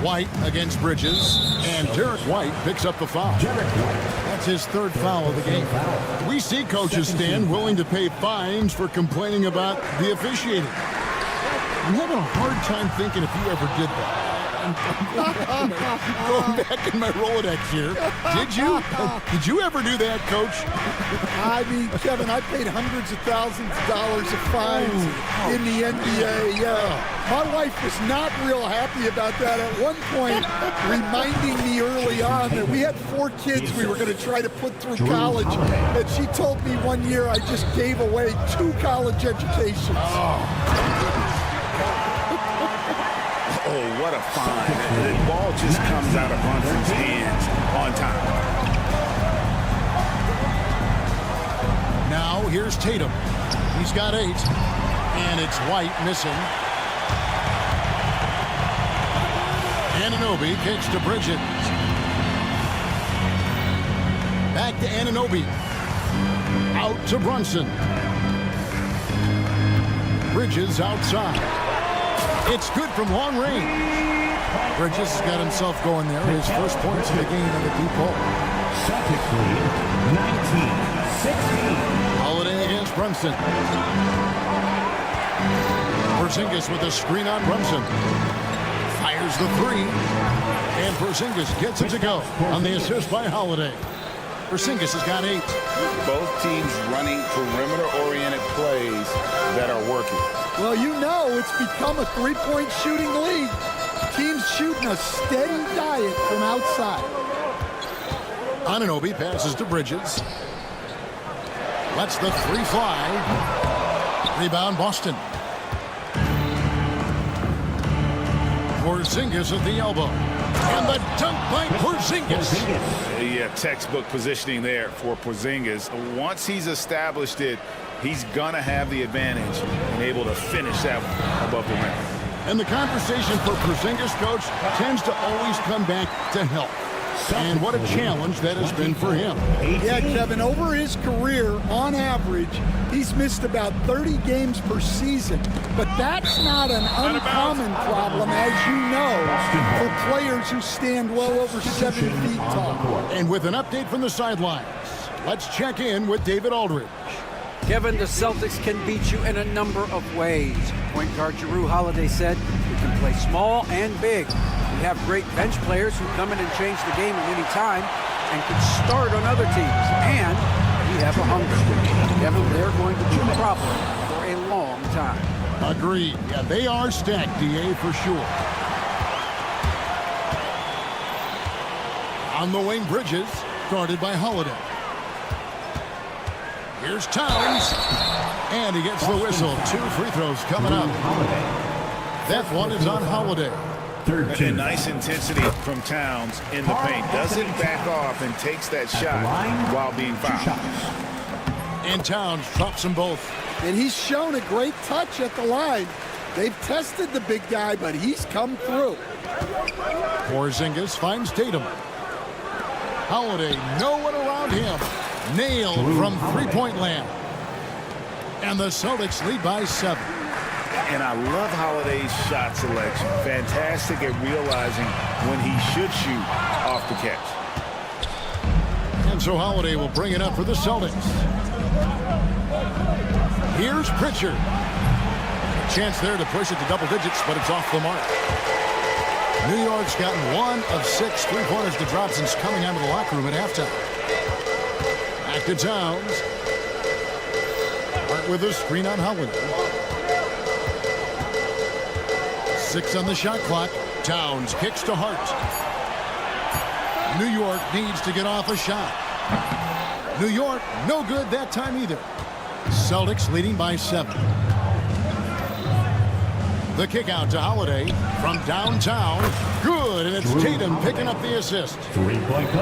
White against Bridges. And Derek White picks up the foul. That's his 3rd foul of the game. We see coaches stand willing to pay fines for complaining about the officiating. I'm having a hard time thinking if you ever did that. Going back in my Rolodex here. Did you? Did you ever do that, Coach? I mean, Kevin, I paid hundreds of thousands of dollars of fines in the NBA. My wife was not real happy about that at one point, reminding me early on that we had 4 kids we were going to try to put through college. And she told me one year I just gave away 2 college educations. Oh, what a find. The ball just comes out of Brunson's hands on time. Now here's Tatum. He's got 8. And it's White missing. Anunoby kicks to Bridges. Back to Anunoby. Out to Brunson. Bridges outside. It's good from long range. Bridges has got himself going there. His first points in the game in the deep hole. Celtics lead 19-16. Holiday against Brunson. Porzingis with a screen on Brunson. Fires the three. And Porzingis gets it to go on the assist by Holiday. Porzingis has got 8. Both teams running perimeter-oriented plays that are working. Well, you know it's become a three-point shooting league. Teams shooting a steady diet from outside. Anunoby passes to Bridges. Lets the three fly. Rebound Boston. Porzingis at the elbow. And the dunk by Porzingis. Yeah, textbook positioning there for Porzingis. Once he's established it, he's going to have the advantage and able to finish that above the rim. And the conversation for Porzingis, coach, tends to always come back to health. And what a challenge that has been for him. Yeah, Kevin, over his career, on average, he's missed about 30 games per season. But that's not an uncommon problem, as you know, for players who stand well over 7 feet tall. And with an update from the sidelines, let's check in with David Aldridge. Kevin, the Celtics can beat you in a number of ways. Point guard Jrue Holiday said, "We can play small and big. We have great bench players who come in and change the game at any time and can start on other teams. And we have a hunger." Kevin, they're going to be a problem for a long time. Agreed. Yeah, they are stacked, DA, for sure. On the wing, Bridges, guarded by Holiday. Here's Towns, and he gets the whistle. 2 free throws coming up. That one is on Holiday. And nice intensity from Towns in the paint. Doesn't back off and takes that shot while being fouled. And Towns drops them both. And he's shown a great touch at the line. They've tested the big guy, but he's come through. Porzingis finds Tatum. Holiday, no one around him. Nailed from three-point land. And the Celtics lead by 7. And I love Holiday's shot selection. Fantastic at realizing when he should shoot off the catch. And so Holiday will bring it up for the Celtics. Here's Pritchard. Chance there to push it to double digits, but it's off the mark. New York's gotten 1 of 6 three-pointers to drop since coming out of the locker room at halftime. Back to Towns. Hart with a screen on Holiday. 6 on the shot clock. Towns kicks to Hart. New York needs to get off a shot. New York, no good that time either. Celtics leading by 7. The kick out to Holiday from downtown. Good, and it's Tatum picking up the assist.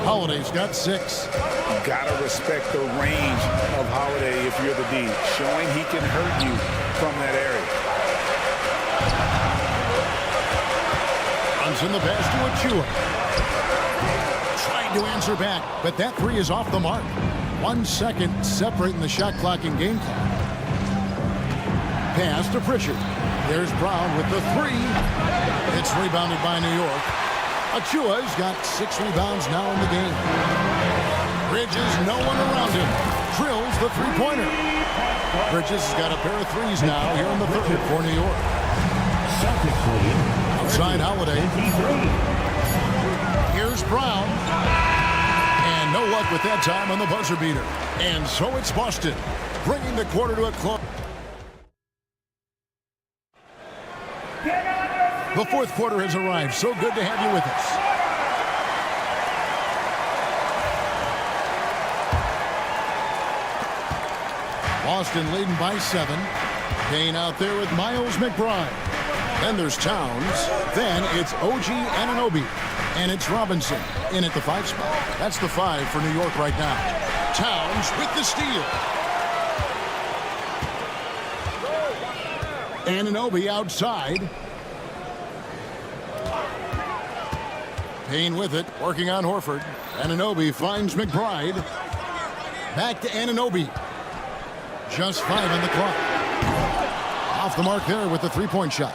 Holiday's got 6. You gotta respect the range of Holiday if you're the D, showing he can hurt you from that area. Runs in the pass to Achua. Trying to answer back, but that 3 is off the mark. 1 second separating the shot clock and game clock. Pass to Pritchard. There's Brown with the 3. It's rebounded by New York. Achua's got 6 rebounds now in the game. Bridges, no one around him. Drills the three-pointer. Bridges has got a pair of 3s now here in the 3rd for New York. Outside Holiday. Here's Brown. And no luck with that time on the buzzer beater. And so it's Boston, bringing the quarter to a close. The 4th quarter has arrived. So good to have you with us. Boston leading by 7. Payne out there with Miles McBride. Then there's Towns. Then it's OG Anunoby. And it's Robinson in at the 5 spot. That's the 5 for New York right now. Towns with the steal. Anunoby outside. Payne with it, working on Horford. Anunoby finds McBride. Back to Anunoby. Just 5 on the clock. Off the mark there with the 3-point shot.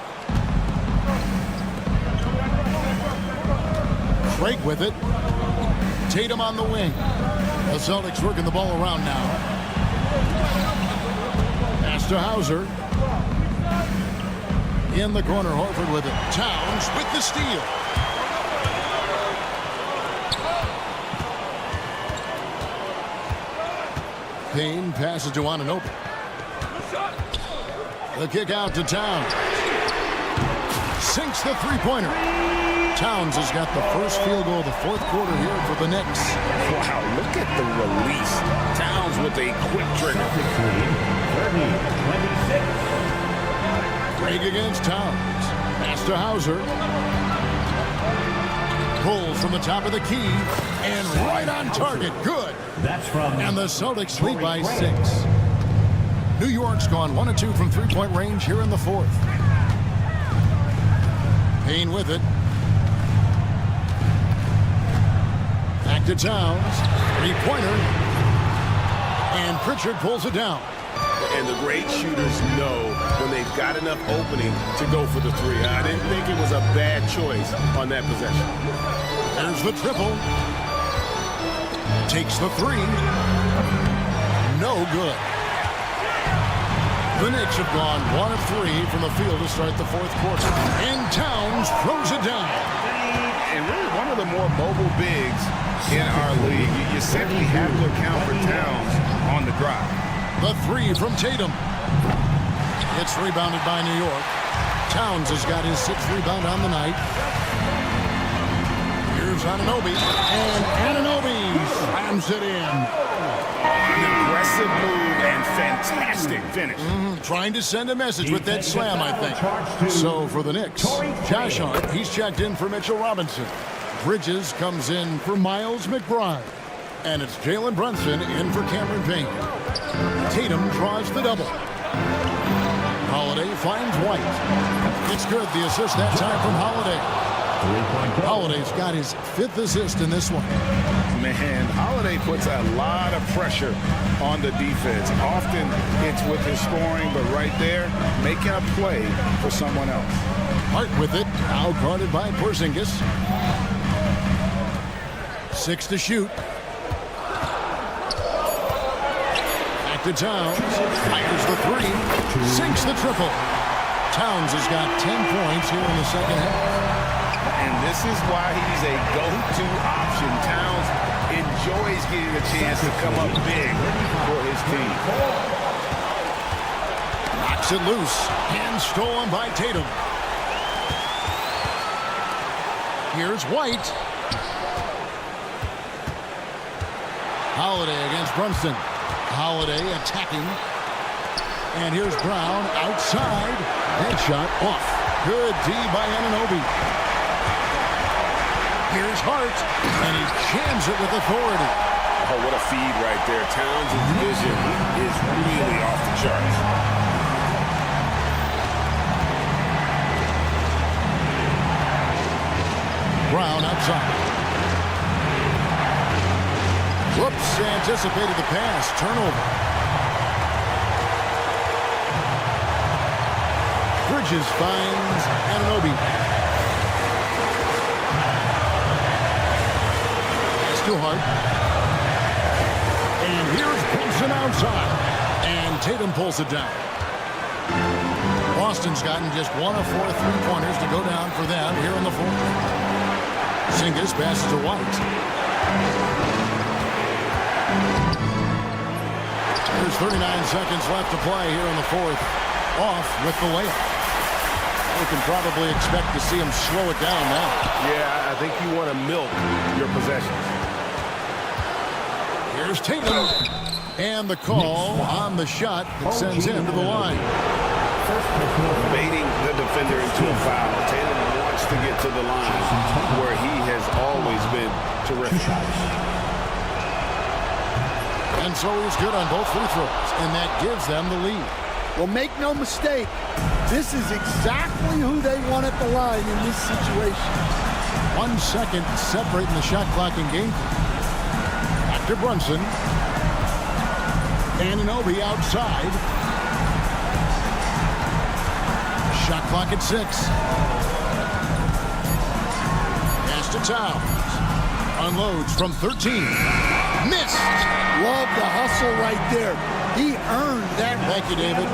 Craig with it. Tatum on the wing. The Celtics working the ball around now. Pass to Hauser. In the corner, Horford with it. Towns with the steal. Payne passes to Anunoby. The kick out to Towns. Sinks the three-pointer. Towns has got the first field goal of the fourth quarter here for the Knicks. Wow, look at the release. Towns with a quick trigger. 30-26. Break against Towns. Pass to Hauser. Pulls from the top of the key. And right on target. Good. That's from. And the Celtics lead by 6. New York's gone 1 of 2 from three-point range here in the fourth. Payne with it. Back to Towns. Three-pointer. And Pritchard pulls it down. And the great shooters know when they've got enough opening to go for the three. I didn't think it was a bad choice on that possession. There's the triple. Takes the three. No good. The Knicks have gone 1 of 3 from the field to start the fourth quarter. And Towns throws it down. And really one of the more mobile bigs in our league. You simply have to account for Towns on the drive. The three from Tatum. It's rebounded by New York. Towns has got his 6th rebound on the night. Here's Anunoby. And Anunoby slams it in. An aggressive move and fantastic finish. Trying to send a message with that slam, I think. So for the Knicks, Josh Hart, he's checked in for Mitchell Robinson. Bridges comes in for Miles McBride. And it's Jalen Brunson in for Cameron Payne. Tatum draws the double. Holiday finds White. It's good, the assist that time from Holiday. Holiday's got his 5th assist in this one. Man, Holiday puts a lot of pressure on the defense. Often it's with his scoring, but right there, making a play for someone else. Hart with it, now guarded by Porzingis. 6 to shoot. Back to Towns. Fires the three. Sinks the triple. Towns has got 10 points here in the second half. And this is why he's a go-to option. Towns enjoys getting a chance to come up big for his team. Knocks it loose. And stolen by Tatum. Here's White. Holiday against Brunson. Holiday attacking. And here's Brown outside. Headshot off. Good D by Anunoby. Here's Hart, and he jams it with authority. Oh, what a feed right there. Towns' vision is really off the charts. Brown outside. Whoops, anticipated the pass. Turnover. Bridges finds Anunoby. To Hart. And here's Brunson outside. And Tatum pulls it down. Boston's gotten just 1 of 4 three-pointers to go down for them here in the fourth. Porzingis passes to White. There's 39 seconds left to play here in the fourth. Off with the layup. We can probably expect to see him slow it down now. Yeah, I think you want to milk your possessions. Here's Tatum. And the call on the shot that sends him to the line. Baiting the defender into a foul. Tatum wants to get to the line where he has always been terrific. And so he's good on both free throws. And that gives them the lead. Well, make no mistake, this is exactly who they want at the line in this situation. 1 second separating the shot clock in game. Back to Brunson. Anunoby outside. Shot clock at 6. Pass to Towns. Unloads from 13. Missed. Love the hustle right there. He earned that. Thank you, David.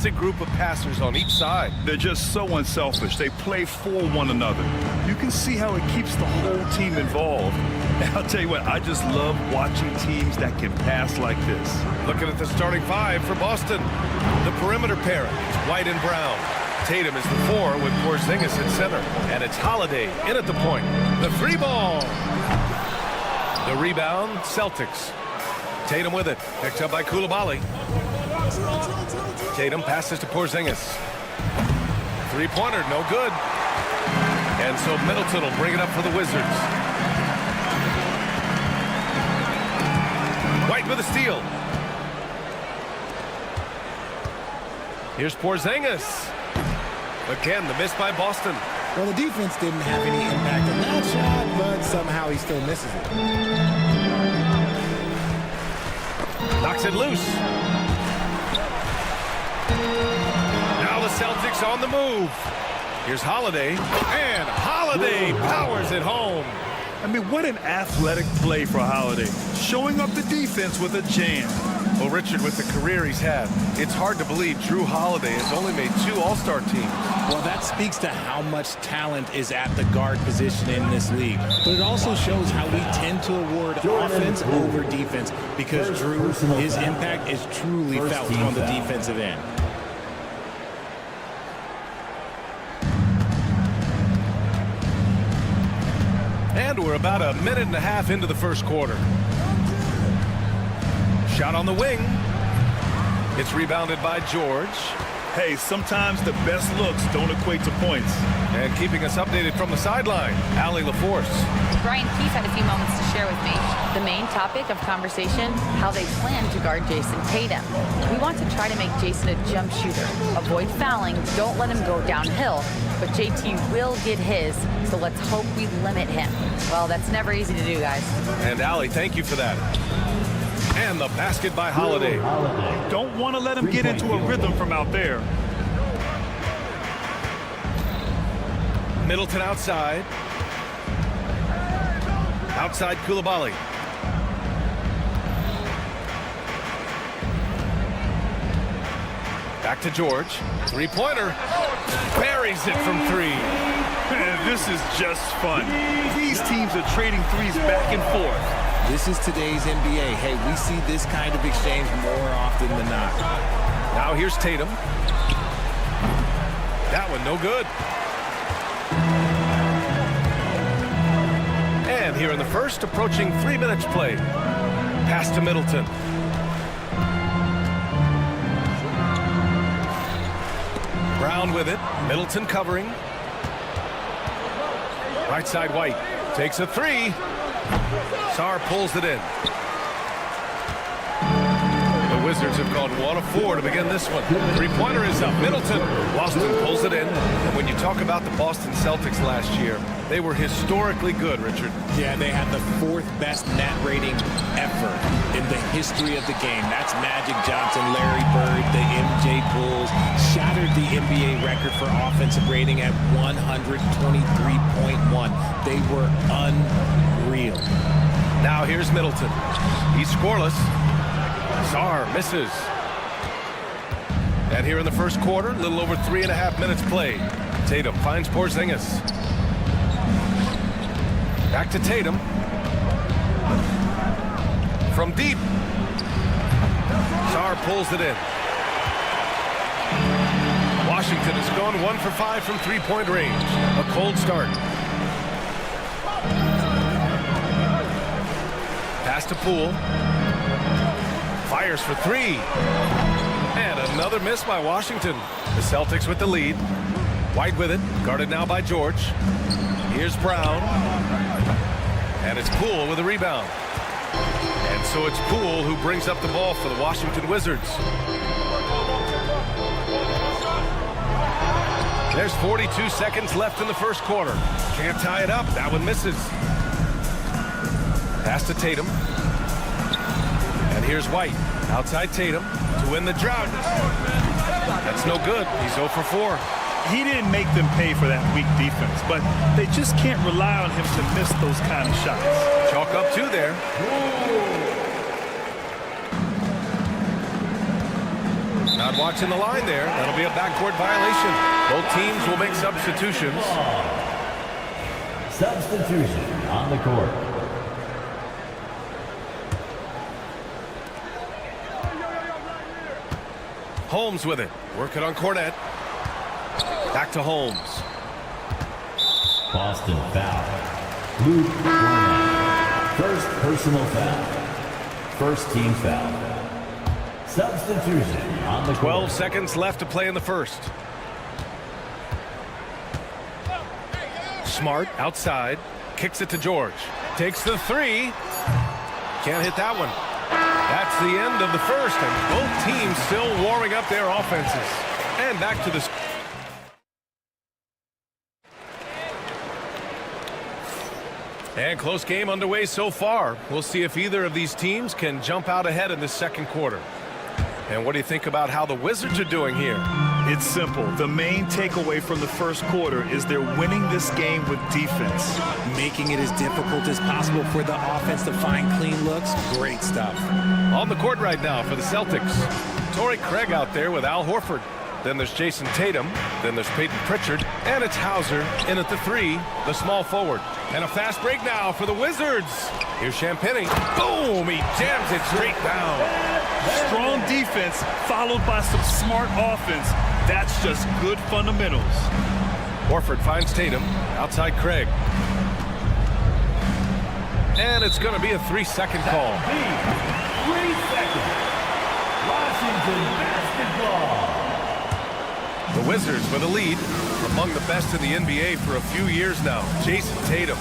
fantastic group of passers on each side. They're just so unselfish. They play for one another. You can see how it keeps the whole team involved. And I'll tell you what, I just love watching teams that can pass like this. Looking at the starting five for Boston. The perimeter pairing is White and Brown. Tatum is the 4 with Porzingis at center. And it's Holiday in at the point. The 3 ball. The rebound, Celtics. Tatum with it. Picked up by Coulibaly. Tatum passes to Porzingis. 3-pointer, no good. And so Middleton will bring it up for the Wizards. White with a steal. Here's Porzingis. Again, the miss by Boston. Well, the defense didn't have any impact on that shot, but somehow he still misses it. Knocks it loose. Now the Celtics on the move. Here's Holiday, and Holiday powers it home. I mean, what an athletic play for Holiday. Showing up the defense with a jam. Well, Richard, with the career he's had, it's hard to believe Drew Holiday has only made 2 All-Star teams. Well, that speaks to how much talent is at the guard position in this league. But it also shows how we tend to award offense over defense because Drew, his impact is truly felt on the defensive end. And we're about a minute and a half into the first quarter. Shot on the wing. It's rebounded by George. Hey, sometimes the best looks don't equate to points. And keeping us updated from the sideline, Allie LaForce. Brian Keith had a few moments to share with me. The main topic of conversation, how they plan to guard Jason Tatum. We want to try to make Jason a jump shooter. Avoid fouling, don't let him go downhill. But JT will get his, so let's hope we limit him. Well, that's never easy to do, guys. And Allie, thank you for that. And the basket by Holiday. Don't want to let him get into a rhythm from out there. Middleton outside. Outside Coulibaly. Back to George. 3-pointer. Buries it from 3. Man, this is just fun. These teams are trading threes back and forth. This is today's NBA. Hey, we see this kind of exchange more often than not. Now here's Tatum. That one no good. And here in the first, approaching 3 minutes played. Pass to Middleton. Brown with it. Middleton covering. Right side White. Takes a 3. Sarr pulls it in. The Wizards have gone 1 of 4 to begin this one. 3-pointer is up. Middleton. Boston pulls it in. And when you talk about the Boston Celtics last year, they were historically good, Richard. Yeah, they had the 4th best net rating ever in the history of the game. That's Magic Johnson, Larry Bird, the MJ Bulls. Shattered the NBA record for offensive rating at 123.1. They were unreal. Now here's Middleton. He's scoreless. Sarr misses. And here in the first quarter, a little over 3.5 minutes played. Tatum finds Porzingis. Back to Tatum. From deep. Sarr pulls it in. Washington has gone 1 for 5 from 3-point range. A cold start. Pass to Poole. Fires for 3. And another miss by Washington. The Celtics with the lead. White with it. Guarded now by George. Here's Brown. And it's Poole with a rebound. And so it's Poole who brings up the ball for the Washington Wizards. There's 42 seconds left in the first quarter. Can't tie it up. That one misses. Pass to Tatum. And here's White. Outside Tatum to win the drought. That's no good. He's 0 for 4. He didn't make them pay for that weak defense, but they just can't rely on him to miss those kind of shots. Chalk up 2 there. Now Not watching the line there. That'll be a backcourt violation. Both teams will make substitutions. Substitution on the court. Holmes with it. Working on Cornette. Back to Holmes. Boston foul. Luke Cornette. First personal foul. First team foul. Substitution on the court. 12 seconds left to play in the first. Smart outside. Kicks it to George. Takes the three. Can't hit that one. That's the end of the first, and both teams still warming up their offenses. And back to the... And close game underway so far. We'll see if either of these teams can jump out ahead in the second quarter. And what do you think about how the Wizards are doing here? It's simple. The main takeaway from the first quarter is they're winning this game with defense. Making it as difficult as possible for the offense to find clean looks. Great stuff. On the court right now for the Celtics. Torrey Craig out there with Al Horford. Then there's Jason Tatum. Then there's Peyton Pritchard. And it's Hauser in at the three, the small forward. And a fast break now for the Wizards. Here's Champagnie. Boom! He jams it straight down. Strong defense followed by some smart offense. That's just good fundamentals. Horford finds Tatum. Outside Craig. And it's going to be a 3-second call. 3 seconds. Washington basketball. The Wizards with a lead, among the best in the NBA for a few years now. Jason Tatum.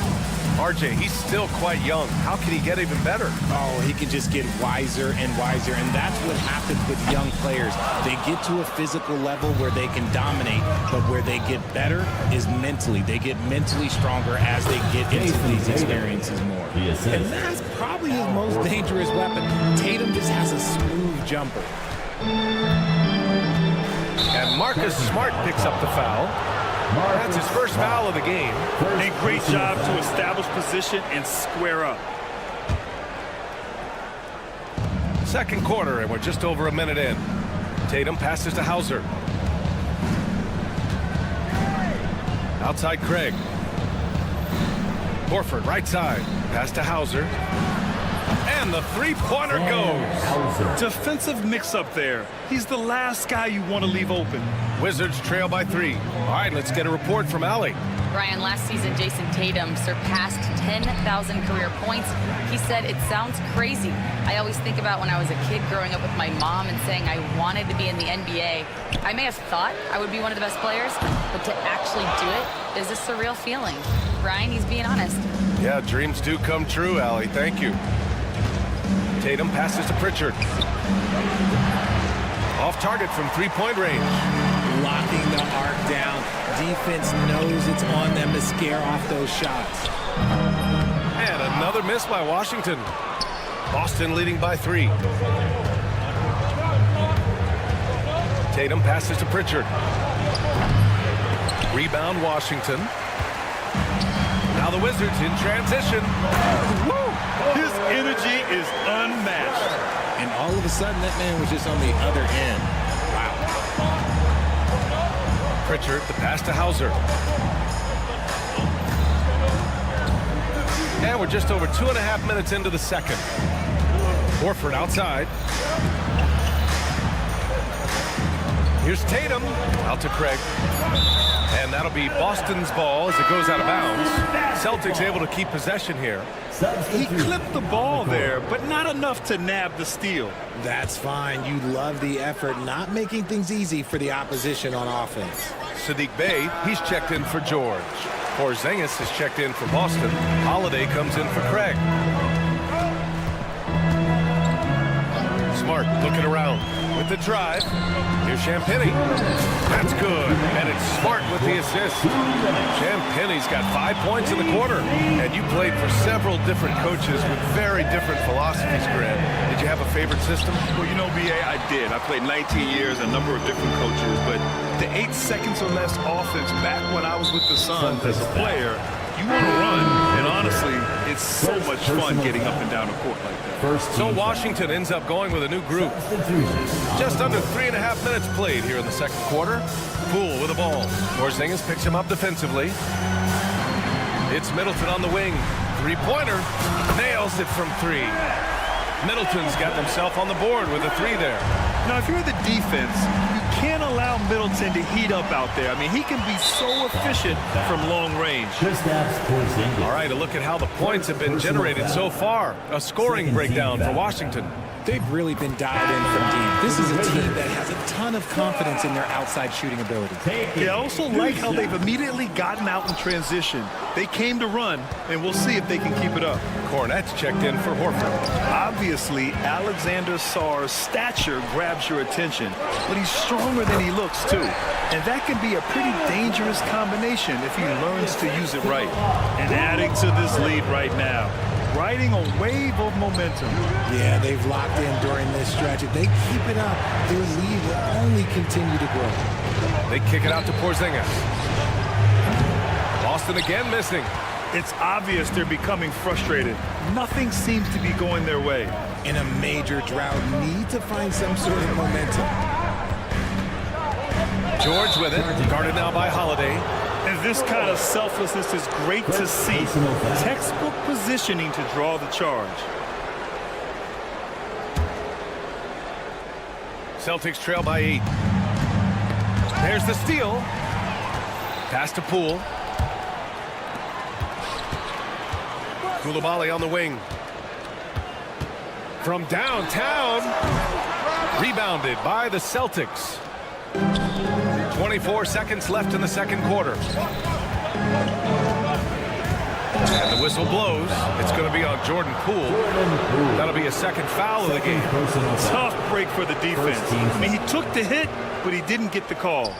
RJ, he's still quite young. How can he get even better? Oh, he can just get wiser and wiser, and that's what happens with young players. They get to a physical level where they can dominate, but where they get better is mentally. They get mentally stronger as they get into these experiences more. And that's probably his most dangerous weapon. Tatum just has a smooth jumper. And Marcus Smart picks up the foul. That's his first foul of the game. A great job to establish position and square up. Second quarter, and we're just over a minute in. Tatum passes to Hauser. Outside Craig. Horford right side. Pass to Hauser. And the three-pointer goes. Defensive mix-up there. He's the last guy you want to leave open. Wizards trail by 3. All right, let's get a report from Allie. Brian, last season, Jason Tatum surpassed 10,000 career points. He said, "It sounds crazy. I always think about when I was a kid growing up with my mom and saying I wanted to be in the NBA. I may have thought I would be one of the best players, but to actually do it is a surreal feeling." Brian, he's being honest. Yeah, dreams do come true, Allie. Thank you. Tatum passes to Pritchard. Off target from three-point range. Locking the arc down. Defense knows it's on them to scare off those shots. And another miss by Washington. Boston leading by 3. Tatum passes to Pritchard. Rebound Washington. Now the Wizards in transition. Woo! His energy is unmatched. And all of a sudden, that man was just on the other end. Wow. Pritchard, the pass to Hauser. And we're just over 2.5 minutes into the second. Horford outside. Here's Tatum. Out to Craig. And that'll be Boston's ball as it goes out of bounds. Celtics able to keep possession here. He clipped the ball there, but not enough to nab the steal. That's fine. You love the effort, not making things easy for the opposition on offense. Sadiq Bey, he's checked in for George. Porzingis is checked in for Boston. Holiday comes in for Craig. Smart looking around with the drive. Here's Champagnie. That's good. And it's Smart with the assist. Champagnie's got 5 points in the quarter. And you played for several different coaches with very different philosophies, Grant. Did you have a favorite system? Well, you know, B.A., I did. I played 19 years, a number of different coaches. But the 8 seconds or less offense back when I was with the Suns as a player, you want to run. And honestly, it's so much fun getting up and down the court like that. So Washington ends up going with a new group. Just under 3.5 minutes played here in the second quarter. Poole with the ball. Porzingis picks him up defensively. It's Middleton on the wing. Three-pointer. Nails it from 3. Middleton's got himself on the board with a 3 there. Now, if you're the defense, you can't allow Middleton to heat up out there. I mean, he can be so efficient from long range. All right, a look at how the points have been generated so far. A scoring breakdown for Washington. They've really been dialed in from deep. This is a team that has a ton of confidence in their outside shooting ability. Yeah, I also like how they've immediately gotten out in transition. They came to run, and we'll see if they can keep it up. Cornette's checked in for Horford. Obviously, Alexander Sarr's stature grabs your attention, but he's stronger than he looks, too. And that can be a pretty dangerous combination if he learns to use it right. And adding to this lead right now, riding a wave of momentum. Yeah, they've locked in during this stretch. If they keep it up, their lead will only continue to grow. They kick it out to Porzingis. Boston again missing. It's obvious they're becoming frustrated. Nothing seems to be going their way. In a major drought, need to find some sort of momentum. George with it, guarded now by Holiday. And this kind of selflessness is great to see. Textbook positioning to draw the charge. Celtics trail by 8. There's the steal. Pass to Poole. Koulibaly on the wing. From downtown. Rebounded by the Celtics. 24 seconds left in the second quarter. And the whistle blows. It's going to be on Jordan Poole. That'll be a second foul of the game. Tough break for the defense. I mean, he took the hit, but he didn't get the call.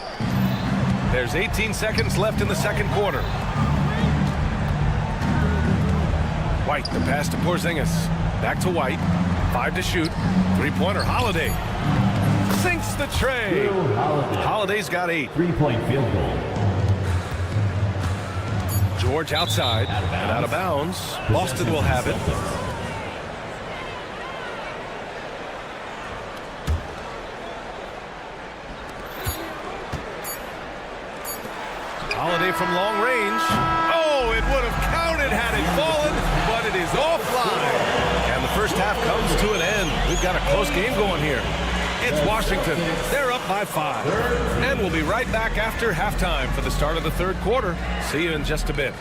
There's 18 seconds left in the second quarter. White, the pass to Porzingis. Back to White. 5 to shoot. Three-pointer, Holiday. Sinks the tray. Holiday's got 8. 3-point field goal. George outside and out of bounds. Boston will have it. Holiday from long range. Oh, it would have counted had it fallen, but it is offline. And the first half comes to an end. We've got a close game going here. It's Washington. They're up by 5. And we'll be right back after halftime for the start of the third quarter. See you in just a bit.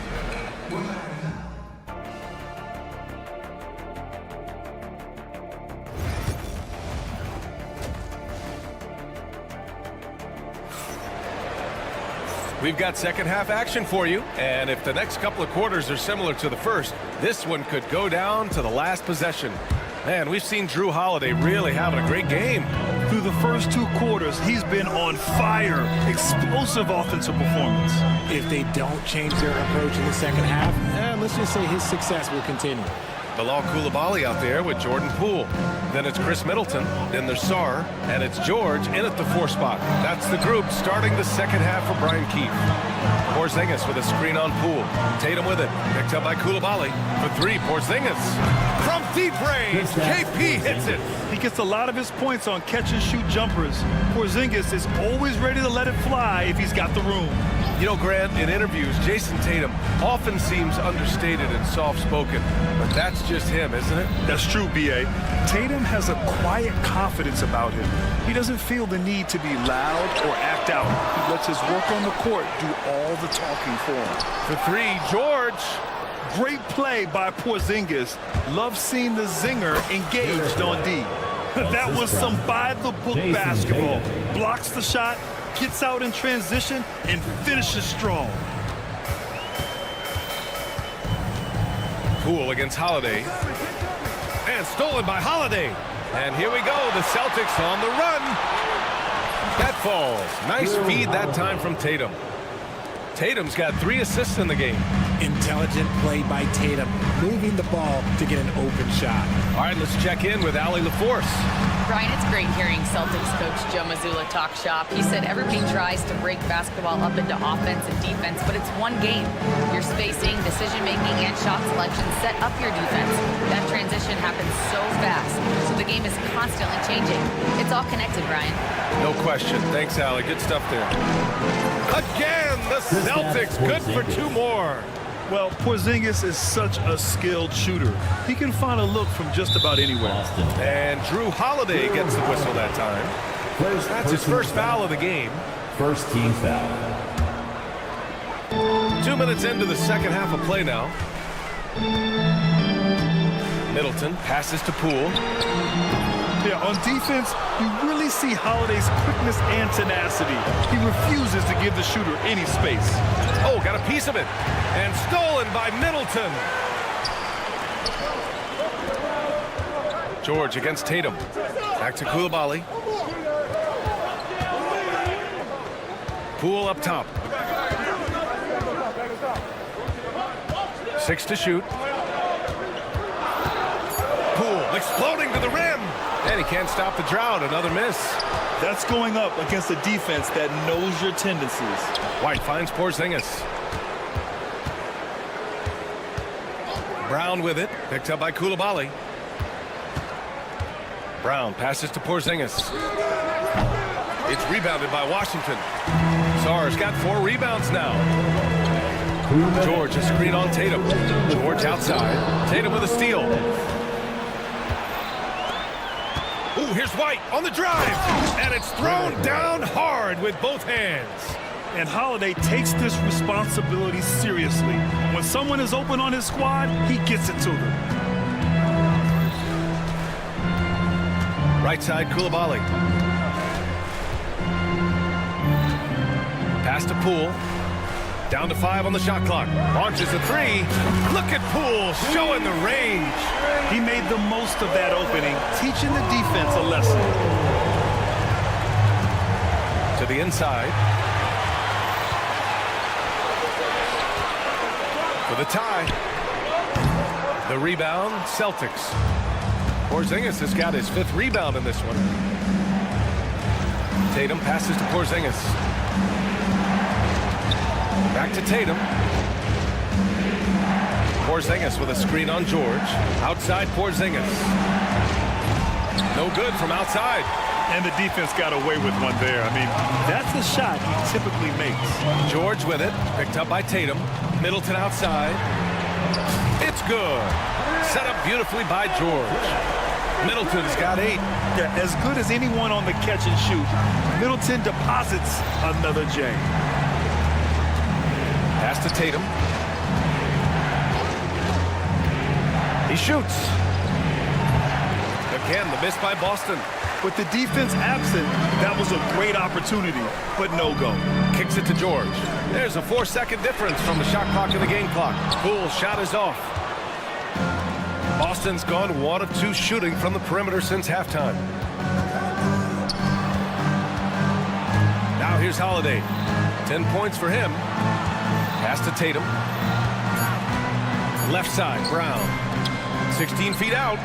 We've got second half action for you, and if the next couple of quarters are similar to the first, this one could go down to the last possession. Man, we've seen Drew Holiday really having a great game. Through the first 2 quarters, he's been on fire. Explosive offensive performance. If they don't change their approach in the second half, let's just say his success will continue. Bilal Koulibaly out there with Jordan Poole. Then it's Chris Middleton. Then there's Sarr. And it's George in at the 4 spot. That's the group starting the second half for Brian Keefe. Porzingis with a screen on Poole. Tatum with it. Picked up by Koulibaly. For 3, Porzingis. From deep range, KP hits it. He gets a lot of his points on catch-and-shoot jumpers. Porzingis is always ready to let it fly if he's got the room. You know, Grant, in interviews, Jason Tatum often seems understated and soft-spoken, but that's just him, isn't it? That's true, B.A. Tatum has a quiet confidence about him. He doesn't feel the need to be loud or act out. He lets his work on the court do all the talking for him. For 3, George. Great play by Porzingis. Love seeing the zinger engaged on D. That was some by-the-book basketball. Blocks the shot, gets out in transition, and finishes strong. Poole against Holiday. And stolen by Holiday. And here we go, the Celtics on the run. That falls. Nice feed that time from Tatum. Tatum's got 3 assists in the game. Intelligent play by Tatum, moving the ball to get an open shot. All right, let's check in with Allie LaForce. Brian, it's great hearing Celtics coach Joe Mazzulla talk shop. He said everybody tries to break basketball up into offense and defense, but it's one game. Your spacing, decision-making, and shot selection set up your defense. That transition happens so fast, so the game is constantly changing. It's all connected, Brian. No question. Thanks, Allie. Good stuff there. Again, the Celtics good for 2 more. Well, Porzingis is such a skilled shooter. He can find a look from just about anywhere. And Drew Holiday gets the whistle that time. That's his first foul of the game. First team foul. 2 minutes into the second half of play now. Middleton passes to Poole. Yeah, on defense, you really see Holiday's quickness and tenacity. He refuses to give the shooter any space. Oh, got a piece of it. And stolen by Middleton. George against Tatum. Back to Koulibaly. Poole up top. 6 to shoot. Poole exploding to the rim. And he can't stop the drought. Another miss. That's going up against a defense that knows your tendencies. White finds Porzingis. Brown with it. Picked up by Koulibaly. Brown passes to Porzingis. It's rebounded by Washington. Sarr's got 4 rebounds now. George a screen on Tatum. George outside. Tatum with a steal. Ooh, here's White on the drive. And it's thrown down hard with both hands. And Holiday takes this responsibility seriously. When someone is open on his squad, he gets it to them. Right side, Koulibaly. Pass to Poole. Down to 5 on the shot clock. Launches a 3. Look at Poole showing the range. He made the most of that opening, teaching the defense a lesson. To the inside. For the tie. The rebound, Celtics. Porzingis has got his 5th rebound in this one. Tatum passes to Porzingis. Back to Tatum. Porzingis with a screen on George. Outside Porzingis. No good from outside. And the defense got away with one there. I mean, that's the shot he typically makes. George with it. Picked up by Tatum. Middleton outside. It's good. Set up beautifully by George. Middleton's got 8. Yeah, as good as anyone on the catch and shoot. Middleton deposits another J. Pass to Tatum. He shoots. Again, the miss by Boston. With the defense absent, that was a great opportunity, but no go. Kicks it to George. There's a 4-second difference from the shot clock and the game clock. Poole's shot is off. Boston's gone 1 of 2 shooting from the perimeter since halftime. Now here's Holiday. 10 points for him. Pass to Tatum. Left side, Brown. 16 feet out.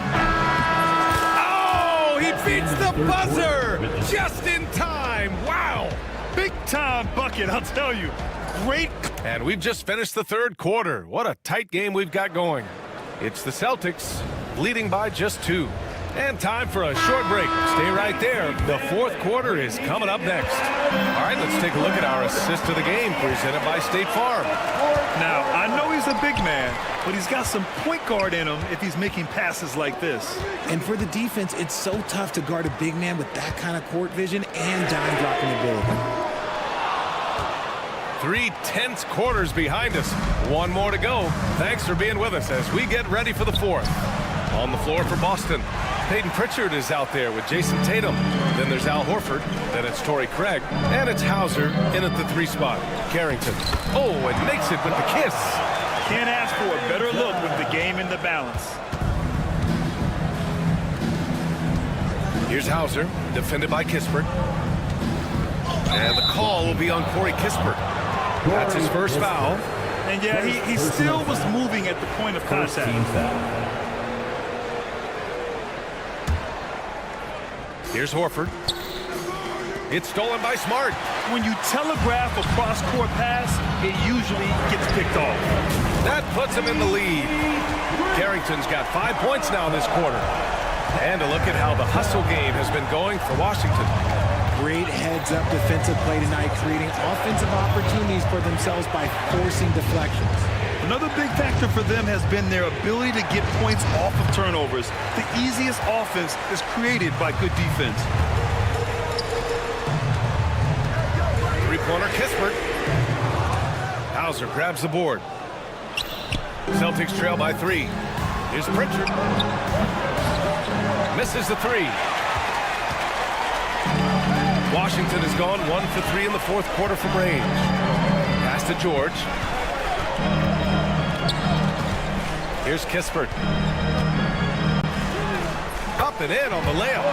Oh, he beats the buzzer just in time. Wow. Big time bucket, I'll tell you. Great. And we've just finished the 3rd quarter. What a tight game we've got going. It's the Celtics leading by just 2. And time for a short break. Stay right there. The 4th quarter is coming up next. All right, let's take a look at our assist of the game presented by State Farm. Now, I know he's a big man, but he's got some point guard in him if he's making passes like this. And for the defense, it's so tough to guard a big man with that kind of court vision and dime dropping ability. 3 tense quarters behind us. 1 more to go. Thanks for being with us as we get ready for the 4th. On the floor for Boston, Peyton Pritchard is out there with Jason Tatum. Then there's Al Horford. Then it's Torrey Craig. And it's Hauser in at the 3 spot. Carrington. Oh, and makes it with the kiss. Can't ask for a better look with the game in the balance. Here's Hauser, defended by Kispert. And the call will be on Corey Kispert. That's his first foul. And yeah, he still was moving at the point of contact. Here's Horford. It's stolen by Smart. When you telegraph a cross-court pass, it usually gets picked off. That puts him in the lead. Carrington's got 5 points now this quarter. And a look at how the hustle game has been going for Washington. Great heads-up defensive play tonight, creating offensive opportunities for themselves by forcing deflections. Another big factor for them has been their ability to get points off of turnovers. The easiest offense is created by good defense. Three-pointer Kispert. Hauser grabs the board. Celtics trail by 3. Here's Pritchard. Misses the 3. Washington has gone 1 for 3 in the fourth quarter from range. Pass to George. Here's Kispert. Up and in on the layup.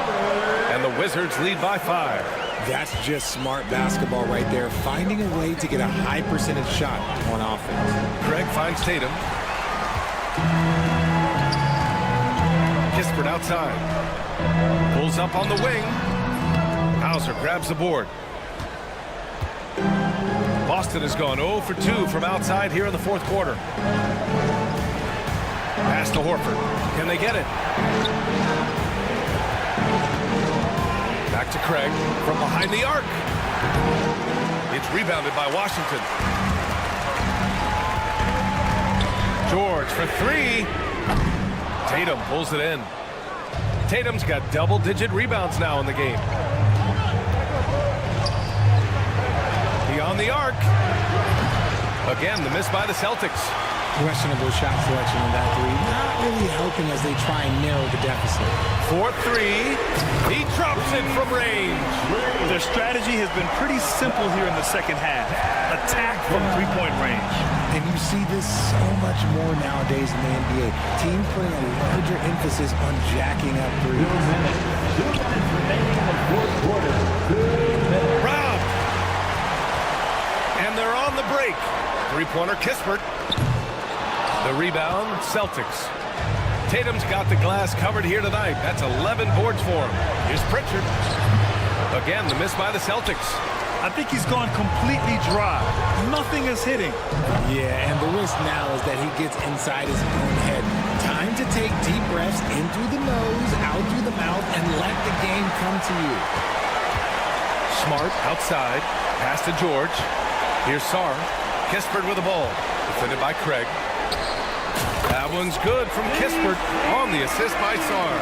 And the Wizards lead by 5. That's just smart basketball right there, finding a way to get a high percentage shot on offense. Craig finds Tatum. Kispert outside. Pulls up on the wing. Hauser grabs the board. Boston has gone 0 for 2 from outside here in the fourth quarter. Pass to Horford. Can they get it? Back to Craig from behind the arc. It's rebounded by Washington. George for 3. Tatum pulls it in. Tatum's got double-digit rebounds now in the game. Beyond the arc. Again, the miss by the Celtics. Questionable shot selection in that 3. Not really helping as they try and narrow the deficit. 4-3. He drops it from range. Their strategy has been pretty simple here in the second half. Attack from three-point range. And you see this so much more nowadays in the NBA. Teams putting a larger emphasis on jacking up 3. 2 minutes. 2 minutes remaining in the fourth quarter. 2 minutes. Robbed. And they're on the break. Three-pointer Kispert. The rebound, Celtics. Tatum's got the glass covered here tonight. That's 11 boards for him. Here's Pritchard. Again, the miss by the Celtics. I think he's gone completely dry. Nothing is hitting. Yeah, and the risk now is that he gets inside his own head. Time to take deep breaths in through the nose, out through the mouth, and let the game come to you. Smart outside. Pass to George. Here's Sarr. Kispert with the ball. Defended by Craig. That one's good from Kispert on the assist by Sarr.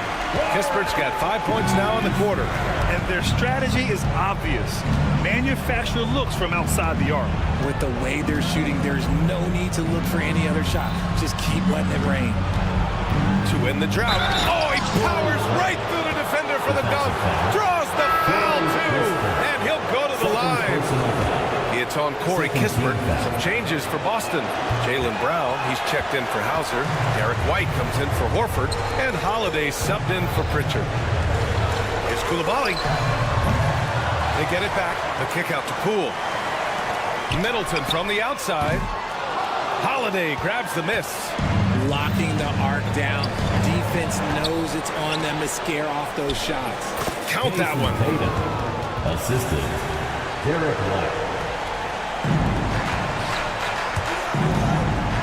Kispert's got 5 points now in the quarter. And their strategy is obvious. Manufacture looks from outside the arc. With the way they're shooting, there's no need to look for any other shot. Just keep letting it rain. To win the drought. Oh, he powers right through the defender for the dunk. Draws the foul, too. And he'll go to the line. It's on Corey Kispert. Some changes for Boston. Jaylen Brown, he's checked in for Hauser. Derek White comes in for Horford. And Holiday subbed in for Pritchard. Here's Coulibaly. They get it back. The kick out to Poole. Middleton from the outside. Holiday grabs the miss. Locking the arc down. Defense knows it's on them to scare off those shots. Count that one. Assisted. Derek White.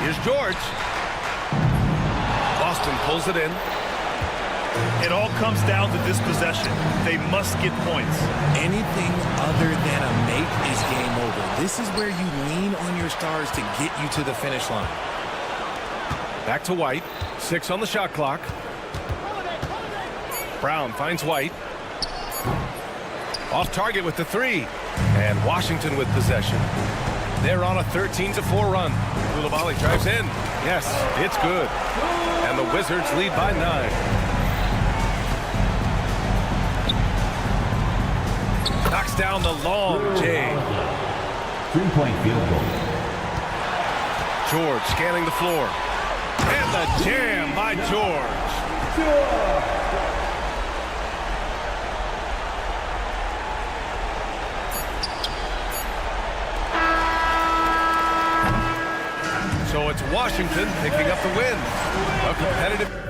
Here's George. Boston pulls it in. It all comes down to this possession. They must get points. Anything other than a make is game over. This is where you lean on your stars to get you to the finish line. Back to White. 6 on the shot clock. Brown finds White. Off target with the 3. And Washington with possession. They're on a 13-4 run. Coulibaly drives in. Yes, it's good. And the Wizards lead by 9. Knocks down the long J. 3-point field goal. George scanning the floor. And the jam by George. So it's Washington picking up the win. A competitive...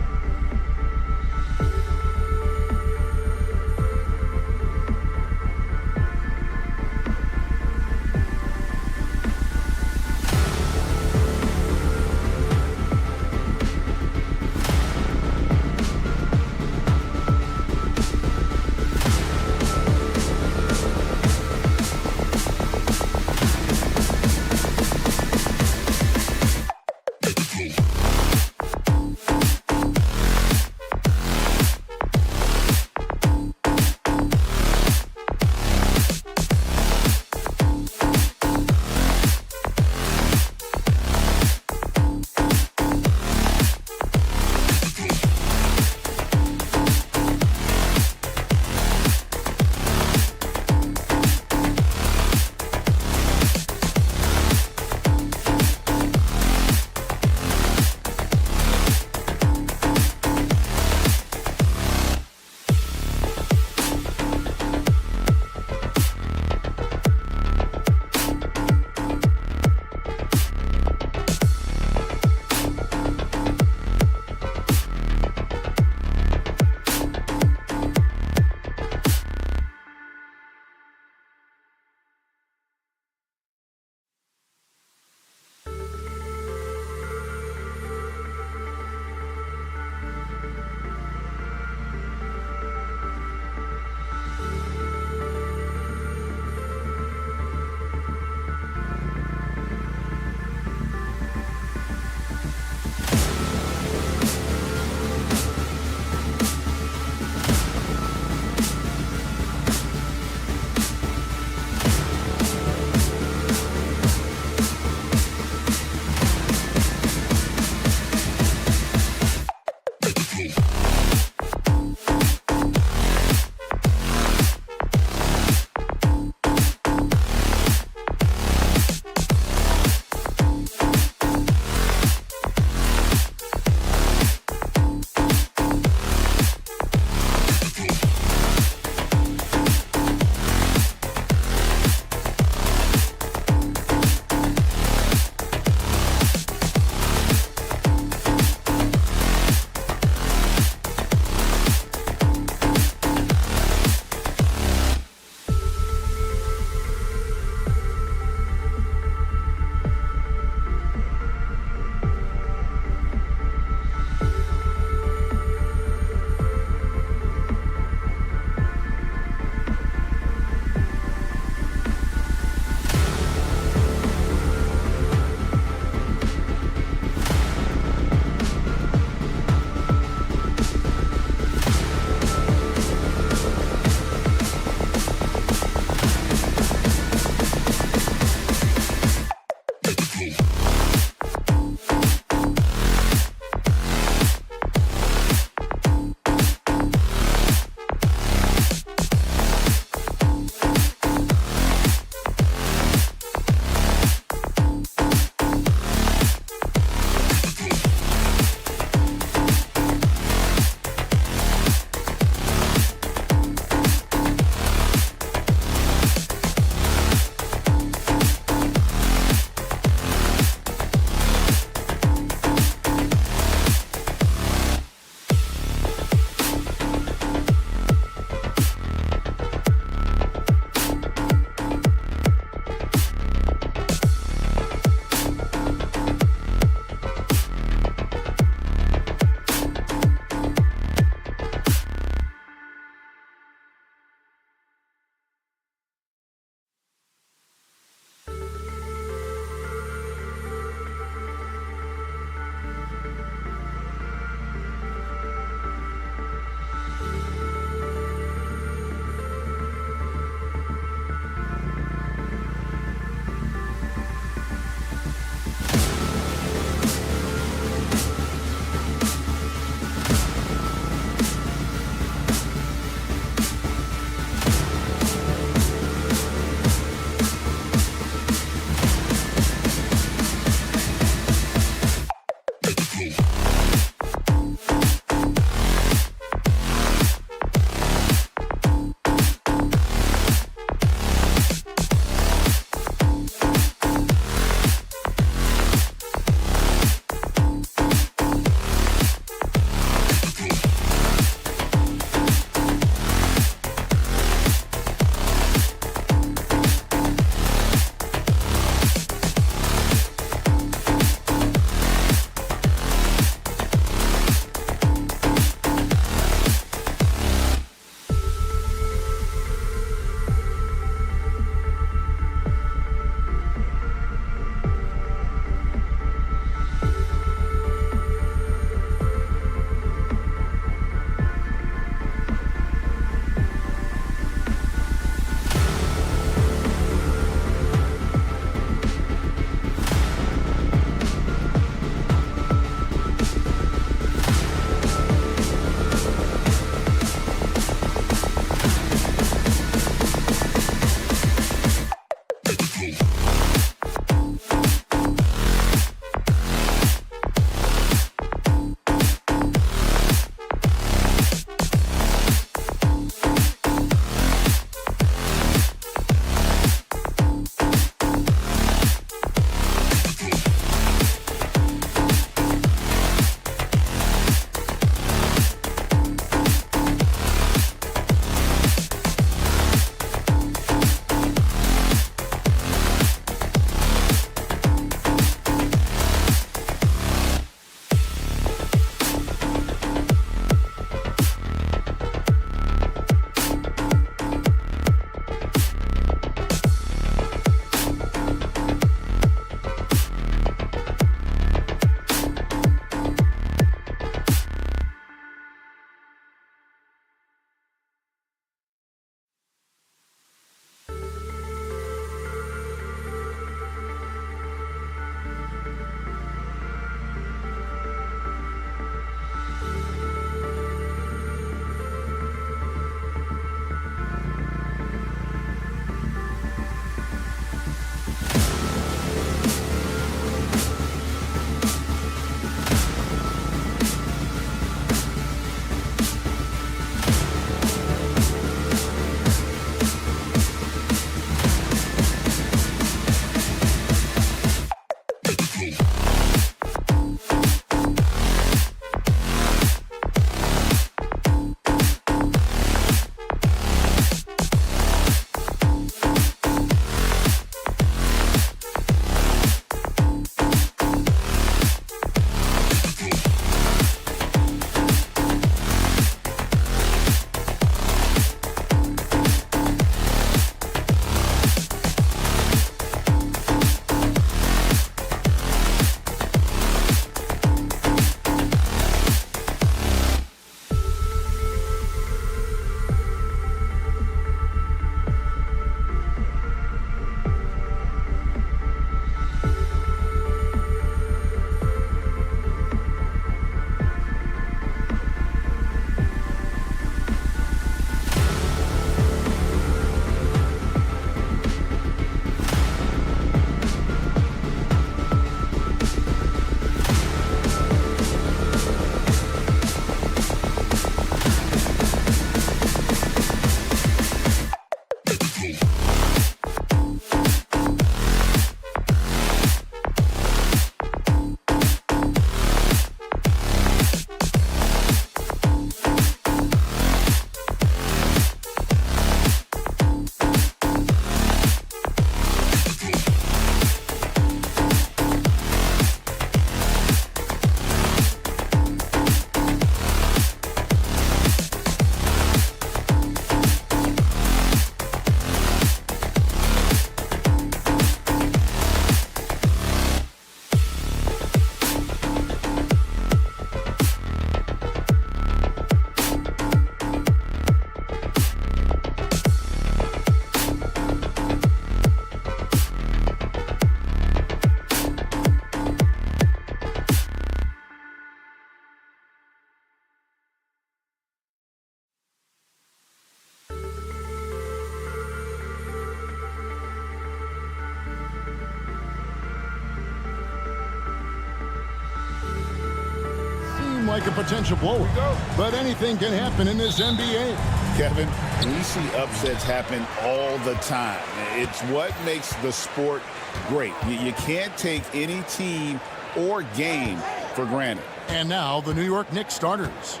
like a potential blower. But anything can happen in this NBA. Kevin, we see upsets happen all the time. It's what makes the sport great. You can't take any team or game for granted. And now the New York Knicks starters.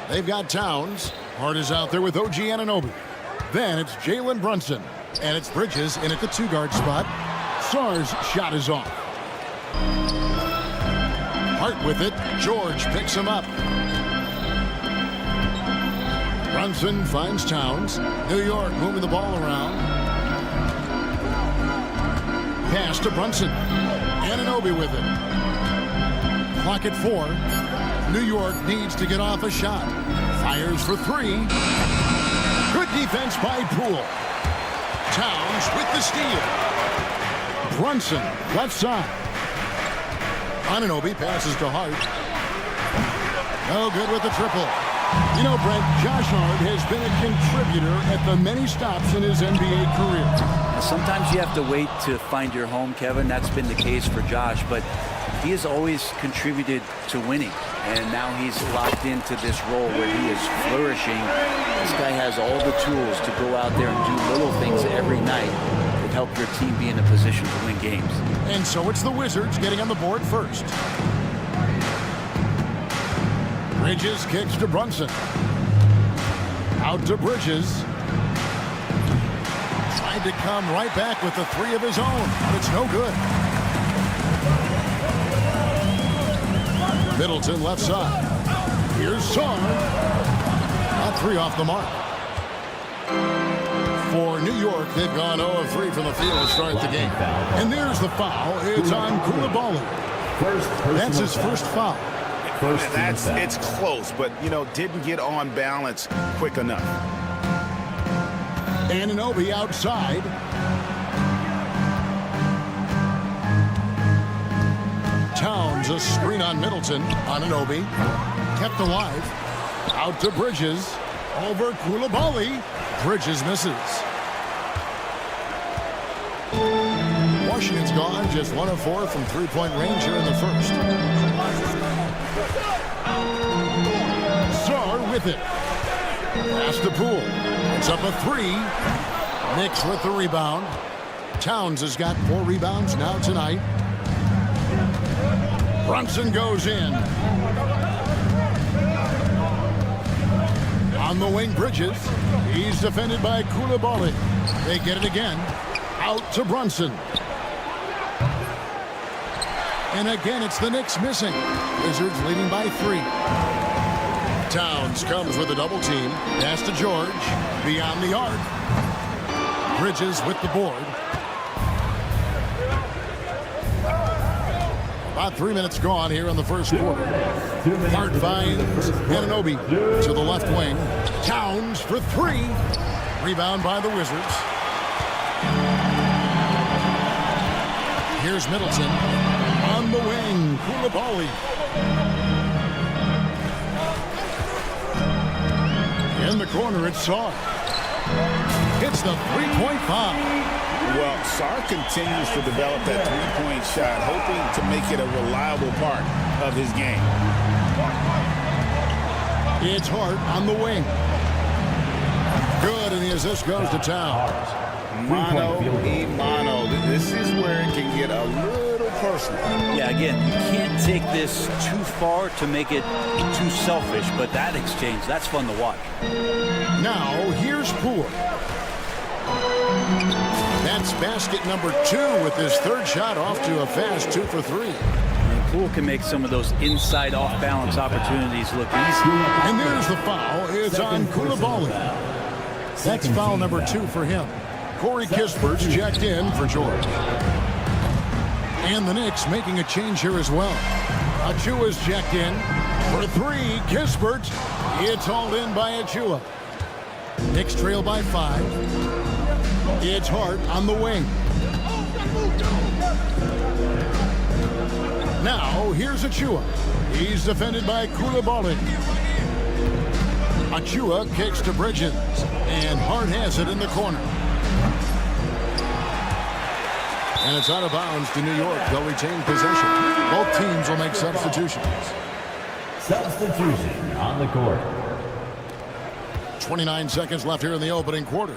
They've got Towns. Hart is out there with OG Anunoby. Then it's Jalen Brunson. And it's Bridges in at the 2-guard spot. Sarr's shot is off. Hart with it. George picks him up. Brunson finds Towns. New York moving the ball around. Pass to Brunson. Anunoby with it. Clock at 4. New York needs to get off a shot. Fires for 3. Good defense by Poole. Towns with the steal. Brunson, left side. Anunoby passes to Hart. No good with the triple. You know, Brent, Josh Hart has been a contributor at the many stops in his NBA career. Sometimes you have to wait to find your home, Kevin. That's been the case for Josh, but he has always contributed to winning, and now he's locked into this role where he is flourishing. This guy has all the tools to go out there and do little things every night that help your team be in a position to win games. And so it's the Wizards getting on the board first. Bridges kicks to Brunson. Out to Bridges. Tried to come right back with the 3 of his own, but it's no good. Middleton left side. Here's Sarr. Not 3 off the mark. For New York, they've gone 0 of 3 from the field to start the game. And there's the foul. It's on Koulibaly. That's his first foul. It's close, but, didn't get on balance quick enough. Anunoby outside. Towns, a screen on Middleton. Anunoby kept alive. Out to Bridges. Over Koulibaly. Bridges misses. Washington's gone just 1 of 4 from 3-point range here in the first. Sarr with it. Pass to Poole. It's up a 3. Knicks with the rebound. Towns has got 4 rebounds now tonight. Brunson goes in. On the wing, Bridges. He's defended by Koulibaly. They get it again. Out to Brunson. And again, it's the Knicks missing. Wizards leading by 3. Towns comes with a double team. Pass to George. Beyond the arc. Bridges with the board. About 3 minutes gone here in the first quarter. Hart finds Anunoby to the left wing. Towns for 3. Rebound by the Wizards. Here's Middleton. On the wing, Koulibaly. In the corner, it's Sarr. It's the 3-point foul. Well, Sarr continues to develop that 3-point shot, hoping to make it a reliable part of his game. It's Hart on the wing. Good, and the assist goes to Towns. Mano y mano. This is where it can get a little personal. Yeah, again, you can't take this too far to make it too selfish, but that exchange, that's fun to watch. Now, here's Poole. That's basket number 2 with his 3rd shot off to a fast 2 for 3. And Poole can make some of those inside off-balance opportunities look easy. And there's the foul. It's on Koulibaly. That's foul number 2 for him. Corey Kispert's checked in for George. And the Knicks making a change here as well. Achua's checked in for 3. Kispert. It's hauled in by Achua. Knicks trail by 5. It's Hart on the wing. Now, here's Achua. He's defended by Koulibaly. Achua kicks to Bridges. And Hart has it in the corner. And it's out of bounds to New York. They'll retain possession. Both teams will make substitutions. Substitution on the court. 29 seconds left here in the opening quarter.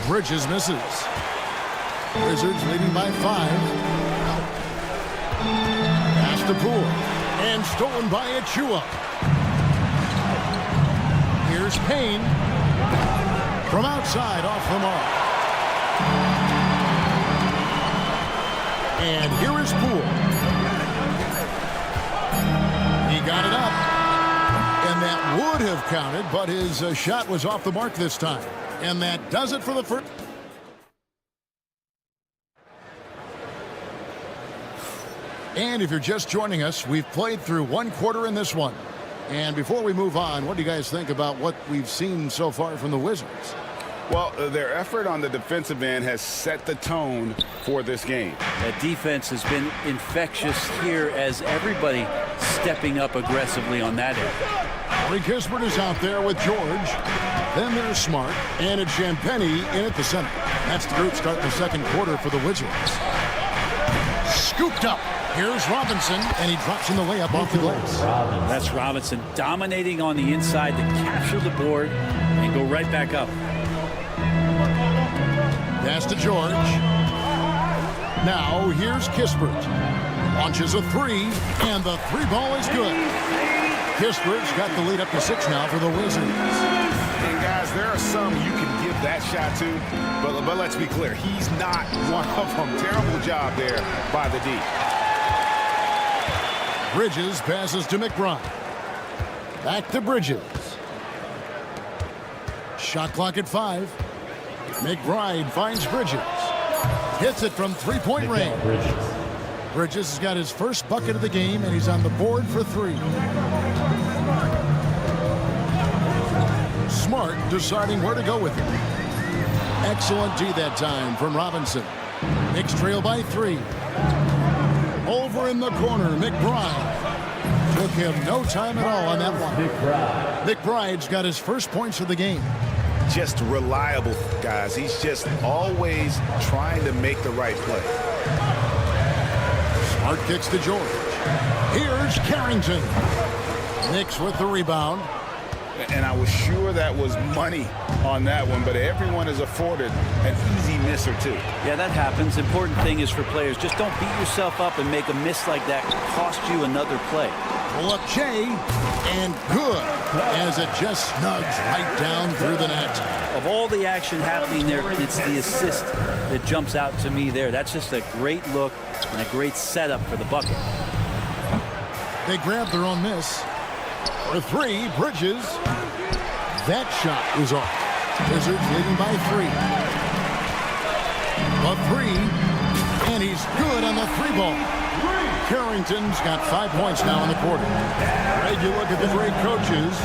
Bridges misses. Wizards leading by 5. Pass to Poole. And stolen by Achua. Here's Payne. From outside, off the mark. And here is Poole. He got it up. And that would have counted, but his shot was off the mark this time. And that does it for the first. And if you're just joining us, we've played through one quarter in this one. And before we move on, what do you guys think about what we've seen so far from the Wizards? Well, their effort on the defensive end has set the tone for this game. That defense has been infectious here as everybody stepping up aggressively on that end. Lee Kispert is out there with George. Then there's Smart. And it's Champagnie in at the center. That's the group starting the second quarter for the Wizards. Scooped up. Here's Robinson, and he drops in the layup off the glass. That's Robinson dominating on the inside to capture the board and go right back up. Pass to George. Now here's Kispert. Launches a 3, and the 3 ball is good. Kispert's got the lead up to 6 now for the Wizards. And guys, there are some you can give that shot to, but let's be clear, he's not one of them. Terrible job there by the D. Bridges passes to McBride. Back to Bridges. Shot clock at 5. McBride finds Bridges. Hits it from three-point range. Bridges has got his first bucket of the game, and he's on the board for 3. Smart deciding where to go with it. Excellent D that time from Robinson. Knicks trail by 3. Over in the corner, McBride. Took him no time at all on that one. McBride's got his first points of the game. Just reliable, guys. He's just always trying to make the right play. Smart kicks to George. Here's Carrington. Knicks with the rebound. And I was sure that was money on that one, but everyone is afforded an easy miss or 2. Yeah, that happens. Important thing is for players, just don't beat yourself up and make a miss like that cost you another play. Pull up Jay, and good, as it just snugs right down through the net. Of all the action happening there, it's the assist that jumps out to me there. That's just a great look and a great setup for the bucket. They grab their own miss. For 3, Bridges. That shot is off. Wizards leading by 3. A 3, and he's good on the 3 ball. Carrington's got 5 points now in the quarter. Greg, you look at the great coaches.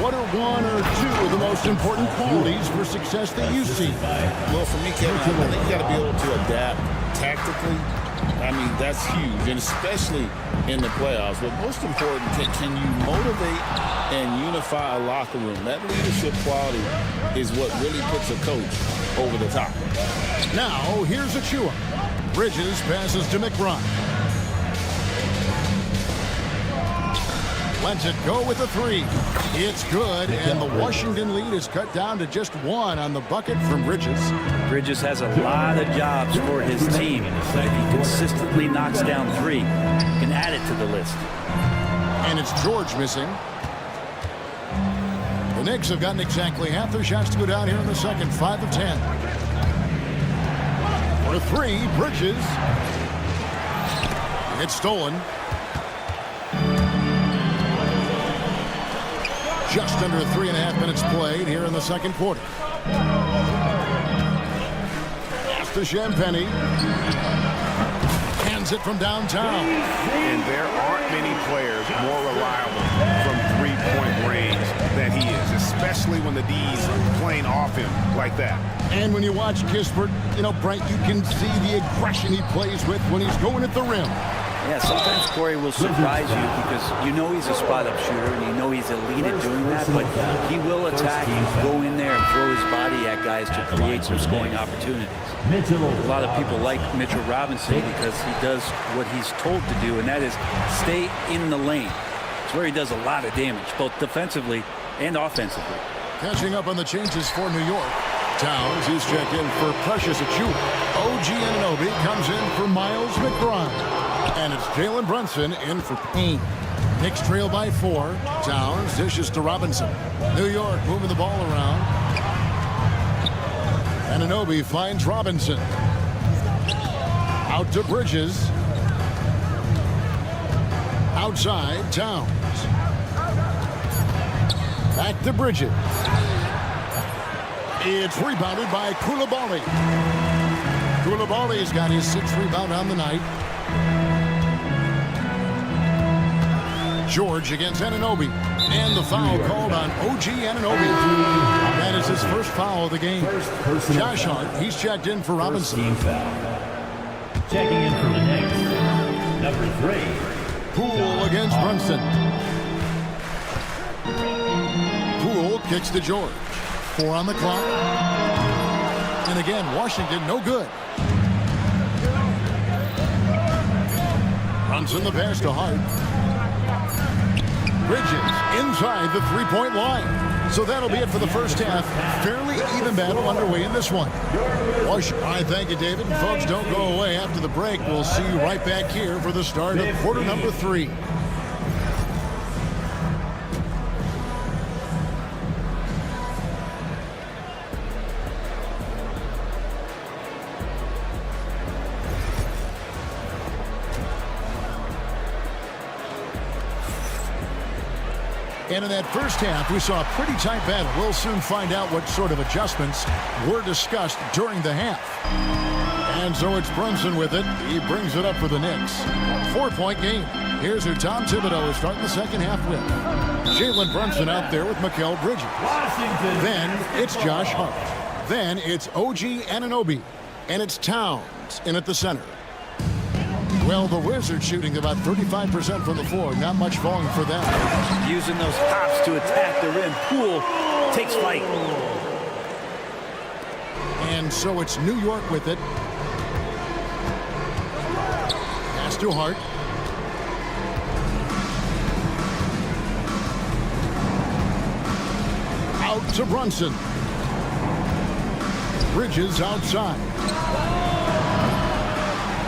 What are 1 or 2 of the most important qualities for success that you see? Well, for me, Kevin, I think you got to be able to adapt tactically. I mean, that's huge, and especially in the playoffs. But most important, can you motivate and unify a locker room? That leadership quality is what really puts a coach over the top. Now, here's Achua. Bridges passes to McBride. Lets it go with a 3. It's good, and the Washington lead is cut down to just 1 on the bucket from Bridges. Bridges has a lot of jobs for his team. If he consistently knocks down 3, he can add it to the list. And it's George missing. The Knicks have gotten exactly half their shots to go down here in the second, 5 of 10. For 3, Bridges. It's stolen. Just under 3.5 minutes played here in the second quarter. Pass to Champagnie. Hands it from downtown. And there aren't many players more reliable from three-point range than he is, especially when the D's playing off him like that. And when you watch Kispert, you know, Bright, you can see the aggression he plays with when he's going at the rim. Yeah, sometimes Corey will surprise you because you know he's a spot-up shooter and you know he's elite at doing that, but he will attack, go in there and throw his body at guys to create some scoring opportunities. A lot of people like Mitchell Robinson because he does what he's told to do, and that is stay in the lane. It's where he does a lot of damage, both defensively and offensively. Catching up on the changes for New York. Towns is checked in for Precious Achiuwa. OG Anunoby comes in for Miles McBride. And it's Jalen Brunson in for Payne. Knicks trail by 4. Towns dishes to Robinson. New York moving the ball around. Anunoby finds Robinson. Out to Bridges. Outside, Towns. Back to Bridges. It's rebounded by Koulibaly. Koulibaly's got his 6th rebound on the night. George against Anunoby. And the foul called on OG Anunoby. That is his first foul of the game. Josh Hart, he's checked in for Robinson. Checking in for the Knicks, number 3. Poole against Brunson. Poole kicks to George. 4 on the clock. And again, Washington no good. Brunson the pass to Hart. Bridges inside the 3-point line. So that'll be it for the first half. Fairly even battle underway in this one. All right, thank you, David. And folks, don't go away after the break. We'll see you right back here for the start of quarter number 3. And in that first half, we saw a pretty tight battle. We'll soon find out what sort of adjustments were discussed during the half. And so it's Brunson with it. He brings it up for the Knicks. 4-point game. Here's who Tom Thibodeau is starting the second half with. Jalen Brunson out there with Mikal Bridges. Then it's Josh Hart. Then it's OG Anunoby. And it's Towns in at the center. Well, the Wizards shooting about 35% from the floor. Not much falling for them. Using those hops to attack the rim. Poole takes flight. And so it's New York with it. Pass to Hart. Out to Brunson. Bridges outside.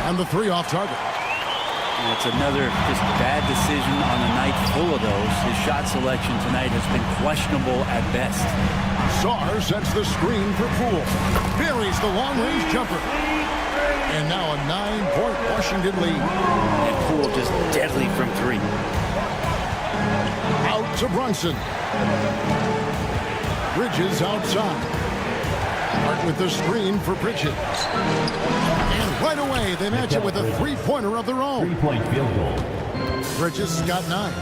And the 3 off target. It's another just bad decision on a night full of those. His shot selection tonight has been questionable at best. Sarr sets the screen for Poole. Buries the long-range jumper. And now a 9-point Washington lead. And Poole just deadly from 3. Out to Brunson. Bridges outside. Hart with the screen for Bridges. And right away, they match it with a 3-pointer of their own. 3-point field goal. Bridges got 9.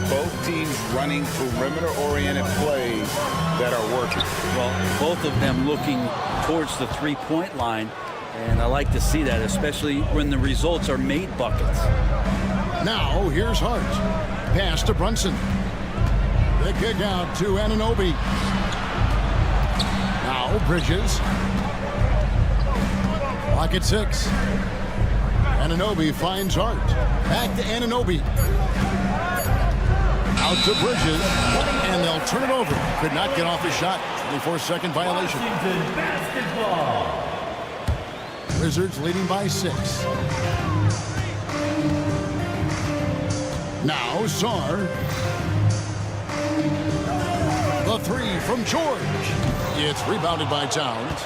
Both teams running perimeter-oriented plays that are working. Well, both of them looking towards the 3-point line. And I like to see that, especially when the results are made buckets. Now, here's Hart. Pass to Brunson. The kick out to Anunoby. Now Bridges. Clock at 6. Anunoby finds Hart. Back to Anunoby. Out to Bridges. And they'll turn it over. Could not get off his shot. 24-second violation. Washington basketball. Wizards leading by 6. Now Sarr. The 3 from George. It's rebounded by Towns.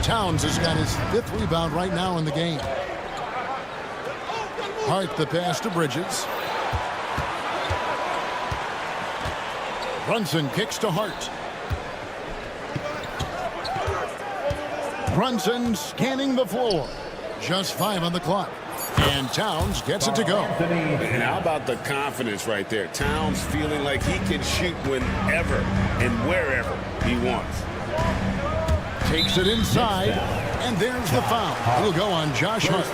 Towns has got his 5th rebound right now in the game. Hart the pass to Bridges. Brunson kicks to Hart. Brunson scanning the floor. Just 5 on the clock. And Towns gets it to go. And how about the confidence right there? Towns feeling like he can shoot whenever and wherever he wants. Takes it inside. And there's the foul. It'll go on Josh Hart.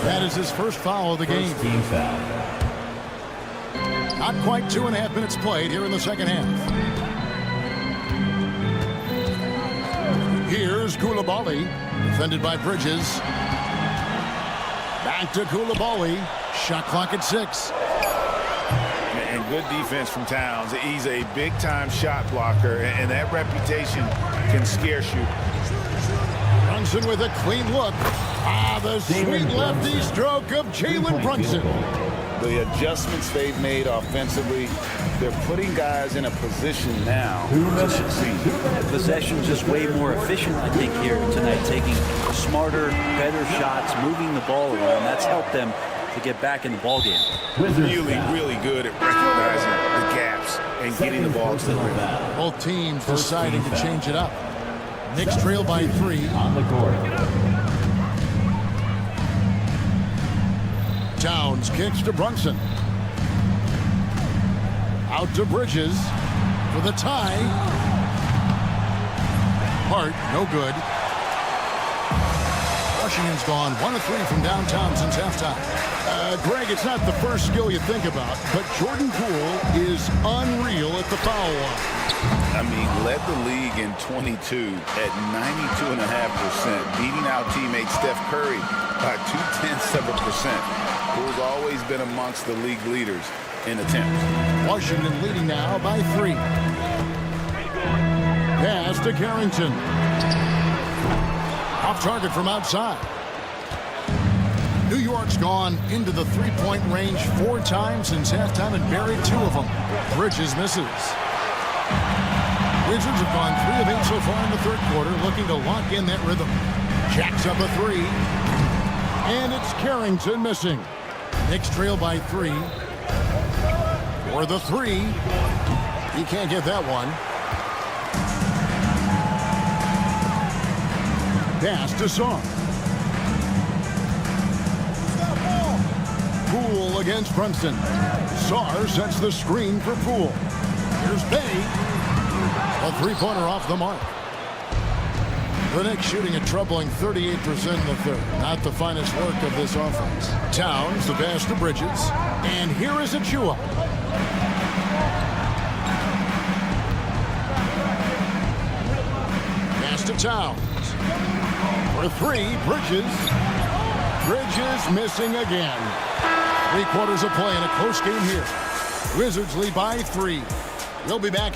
That is his first foul of the game. Team foul. Not quite 2.5 minutes played here in the second half. Here's Koulibaly, defended by Bridges. Back to Koulibaly. Shot clock at 6. And good defense from Towns. He's a big-time shot blocker, and that reputation can scare shooters. Brunson with a clean look. The sweet lefty stroke of Jalen Brunson. The adjustments they've made offensively, they're putting guys in a position now to succeed. Possession just way more efficient, I think, here tonight, taking smarter, better shots, moving the ball around. That's helped them to get back in the ball game. Really good at recognizing the gaps and getting the ball to the rim. Both teams deciding to change it up. Knicks trail by 3. On the court. Towns kicks to Brunson. Out to Bridges for the tie. Hart, no good. Washington's gone 1 of 3 from downtown since halftime. Greg, it's not the first skill you think about, but Jordan Poole is unreal at the foul line. I mean, led the league in 22 at 92.5%, beating out teammate Steph Curry by 0.2%. Poole's always been amongst the league leaders in attempts. Washington leading now by 3. Pass to Carrington. Off target from outside. New York's gone into the three-point range 4 times since halftime and buried 2 of them. Bridges misses. Wizards have gone 3 of 8 so far in the third quarter, looking to lock in that rhythm. Jacks up a 3. And it's Carrington missing. Knicks trail by 3. For the 3. He can't get that one. Pass to Saar. Poole against Brunson. Saar sets the screen for Poole. Here's Bay. A 3-pointer off the mark. The Knicks shooting a troubling 38% in the third. Not the finest work of this offense. Towns, the pass to Bridges. And here is Achua. Pass to Towns. For 3, Bridges. Bridges missing again. 3 quarters of play in a close game here. Wizards lead by 3. We'll be back.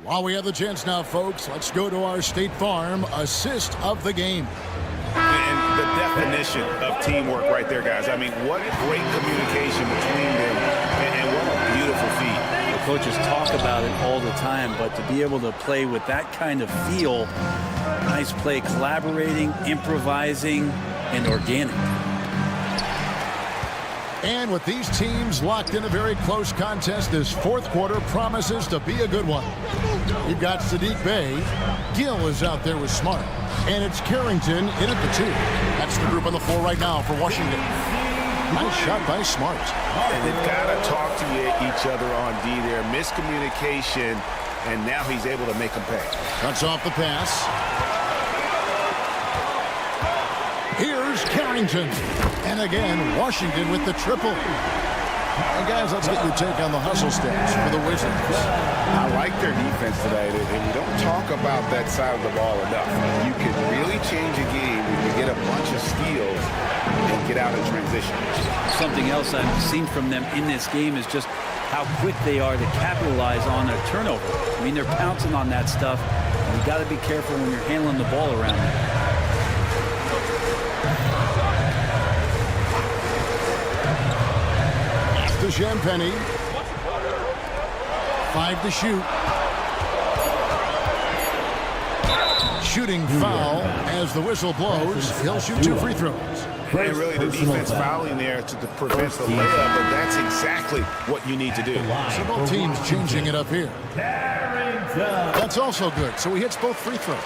While we have the chance now, folks, let's go to our State Farm assist of the game. And the definition of teamwork right there, guys. I mean, what great communication between them, and what a beautiful feat. The coaches talk about it all the time, but to be able to play with that kind of feel, nice play, collaborating, improvising, and organic. And with these teams locked in a very close contest, this fourth quarter promises to be a good one. You've got Sadiq Bey. Gill is out there with Smart. And it's Carrington in at the 2. That's the group on the floor right now for Washington. Nice shot by Smart. And they've got to talk to each other on D there. Miscommunication, and now he's able to make them pay. Cuts off the pass. Here's Carrington. And again, Washington with the triple. And guys, let's get your take on the hustle stats for the Wizards. I like their defense tonight, and we don't talk about that side of the ball enough. You can really change a game when you get a bunch of steals and get out in transition. Something else I've seen from them in this game is just how quick they are to capitalize on their turnover. I mean, they're pouncing on that stuff. And you got to be careful when you're handling the ball around. To Champagny. 5 to shoot. Shooting foul as the whistle blows. He'll shoot 2 free throws. And really the defense fouling there to prevent the layup, but that's exactly what you need to do. So both teams changing it up here. That's also good. So he hits both free throws.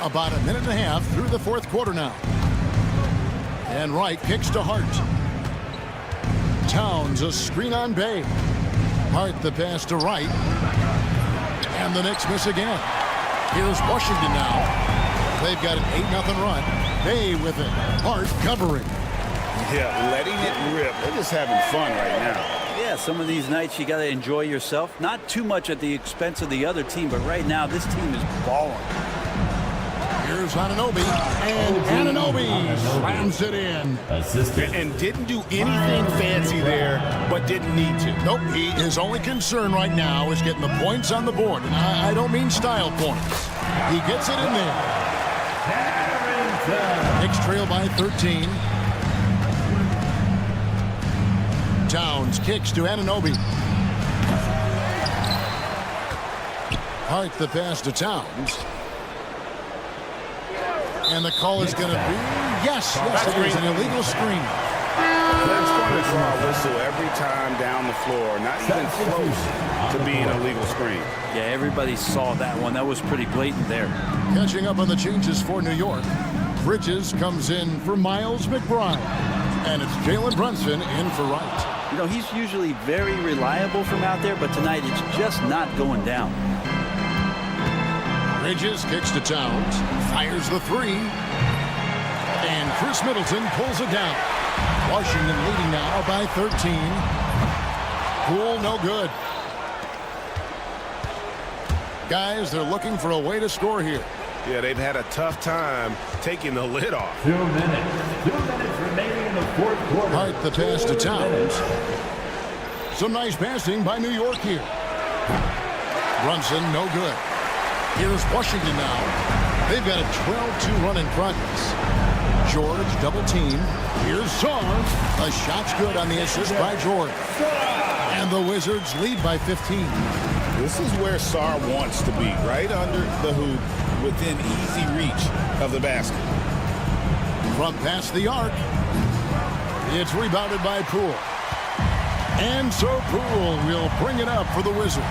About a minute and a half through the fourth quarter now. And Wright kicks to Hart. Towns a screen on Bay. Hart the pass to Wright. And the Knicks miss again. Here's Washington now. They've got an 8-0 run. They with it. Hart covering. Yeah, letting it rip. They're just having fun right now. Yeah, some of these nights you got to enjoy yourself. Not too much at the expense of the other team, but right now this team is balling. Here's Anunoby, and Anunoby slams it in. And didn't do anything fancy there, but didn't need to. Nope, his only concern right now is getting the points on the board. And I don't mean style points. He gets it in there. Knicks trail by 13. Towns kicks to Anunoby. Hart the pass to Towns. And the call is going to be, yes, it is an illegal screen. That's going to draw a whistle every time down the floor. Not even close to being a legal screen. Yeah, everybody saw that one. That was pretty blatant there. Catching up on the changes for New York. Bridges comes in for Miles McBride. And it's Jalen Brunson in for Wright. You know, he's usually very reliable from out there, but tonight it's just not going down. Bridges kicks to Towns, fires the three, and Chris Middleton pulls it down. Washington leading now by 13. Poole no good. Guys, they're looking for a way to score here. Yeah, they've had a tough time taking the lid off. 2 minutes. 2 minutes remaining in the fourth quarter. Hart the pass to Towns. Some nice passing by New York here. Brunson no good. Here's Washington now. They've got a 12-2 run in progress. George double team. Here's Sarr. A shot's good on the assist by George. And the Wizards lead by 15. This is where Sarr wants to be, right under the hoop, within easy reach of the basket. From past the arc. It's rebounded by Poole. And so Poole will bring it up for the Wizards.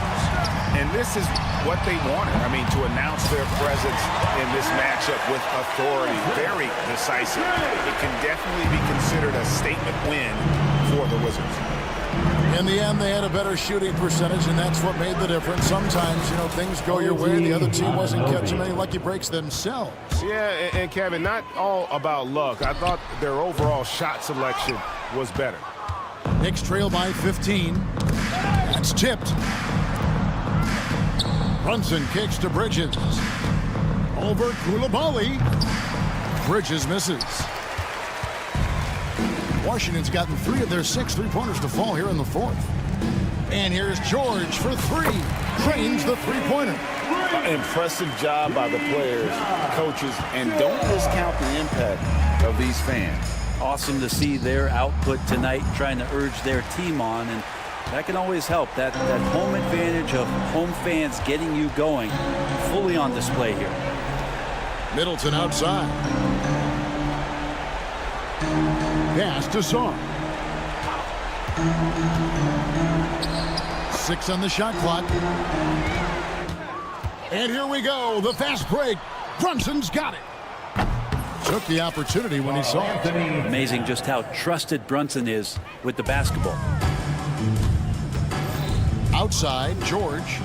And this is what they wanted. I mean, to announce their presence in this matchup with authority. Very decisive. It can definitely be considered a statement win for the Wizards. In the end, they had a better shooting percentage, and that's what made the difference. Sometimes, you know, things go your way. The other team wasn't catching any lucky breaks themselves. Yeah, and Kevin, not all about luck. I thought their overall shot selection was better. Knicks trail by 15. That's tipped. Brunson kicks to Bridges. Over Koulibaly. Bridges misses. Washington's gotten 3 of their 6 three-pointers to fall here in the fourth. And here's George for 3. Drains the three-pointer. Impressive job by the players, coaches, and don't discount the impact of these fans. Awesome to see their output tonight, trying to urge their team on, and that can always help. That home advantage of home fans getting you going, fully on display here. Middleton outside. Pass to Sarr. 6 on the shot clock. And here we go, the fast break. Brunson's got it. Took the opportunity when he saw it. Amazing just how trusted Brunson is with the basketball. Outside, George.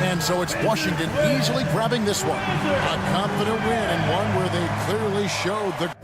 And so it's Washington easily grabbing this one. A confident win, and one where they clearly showed the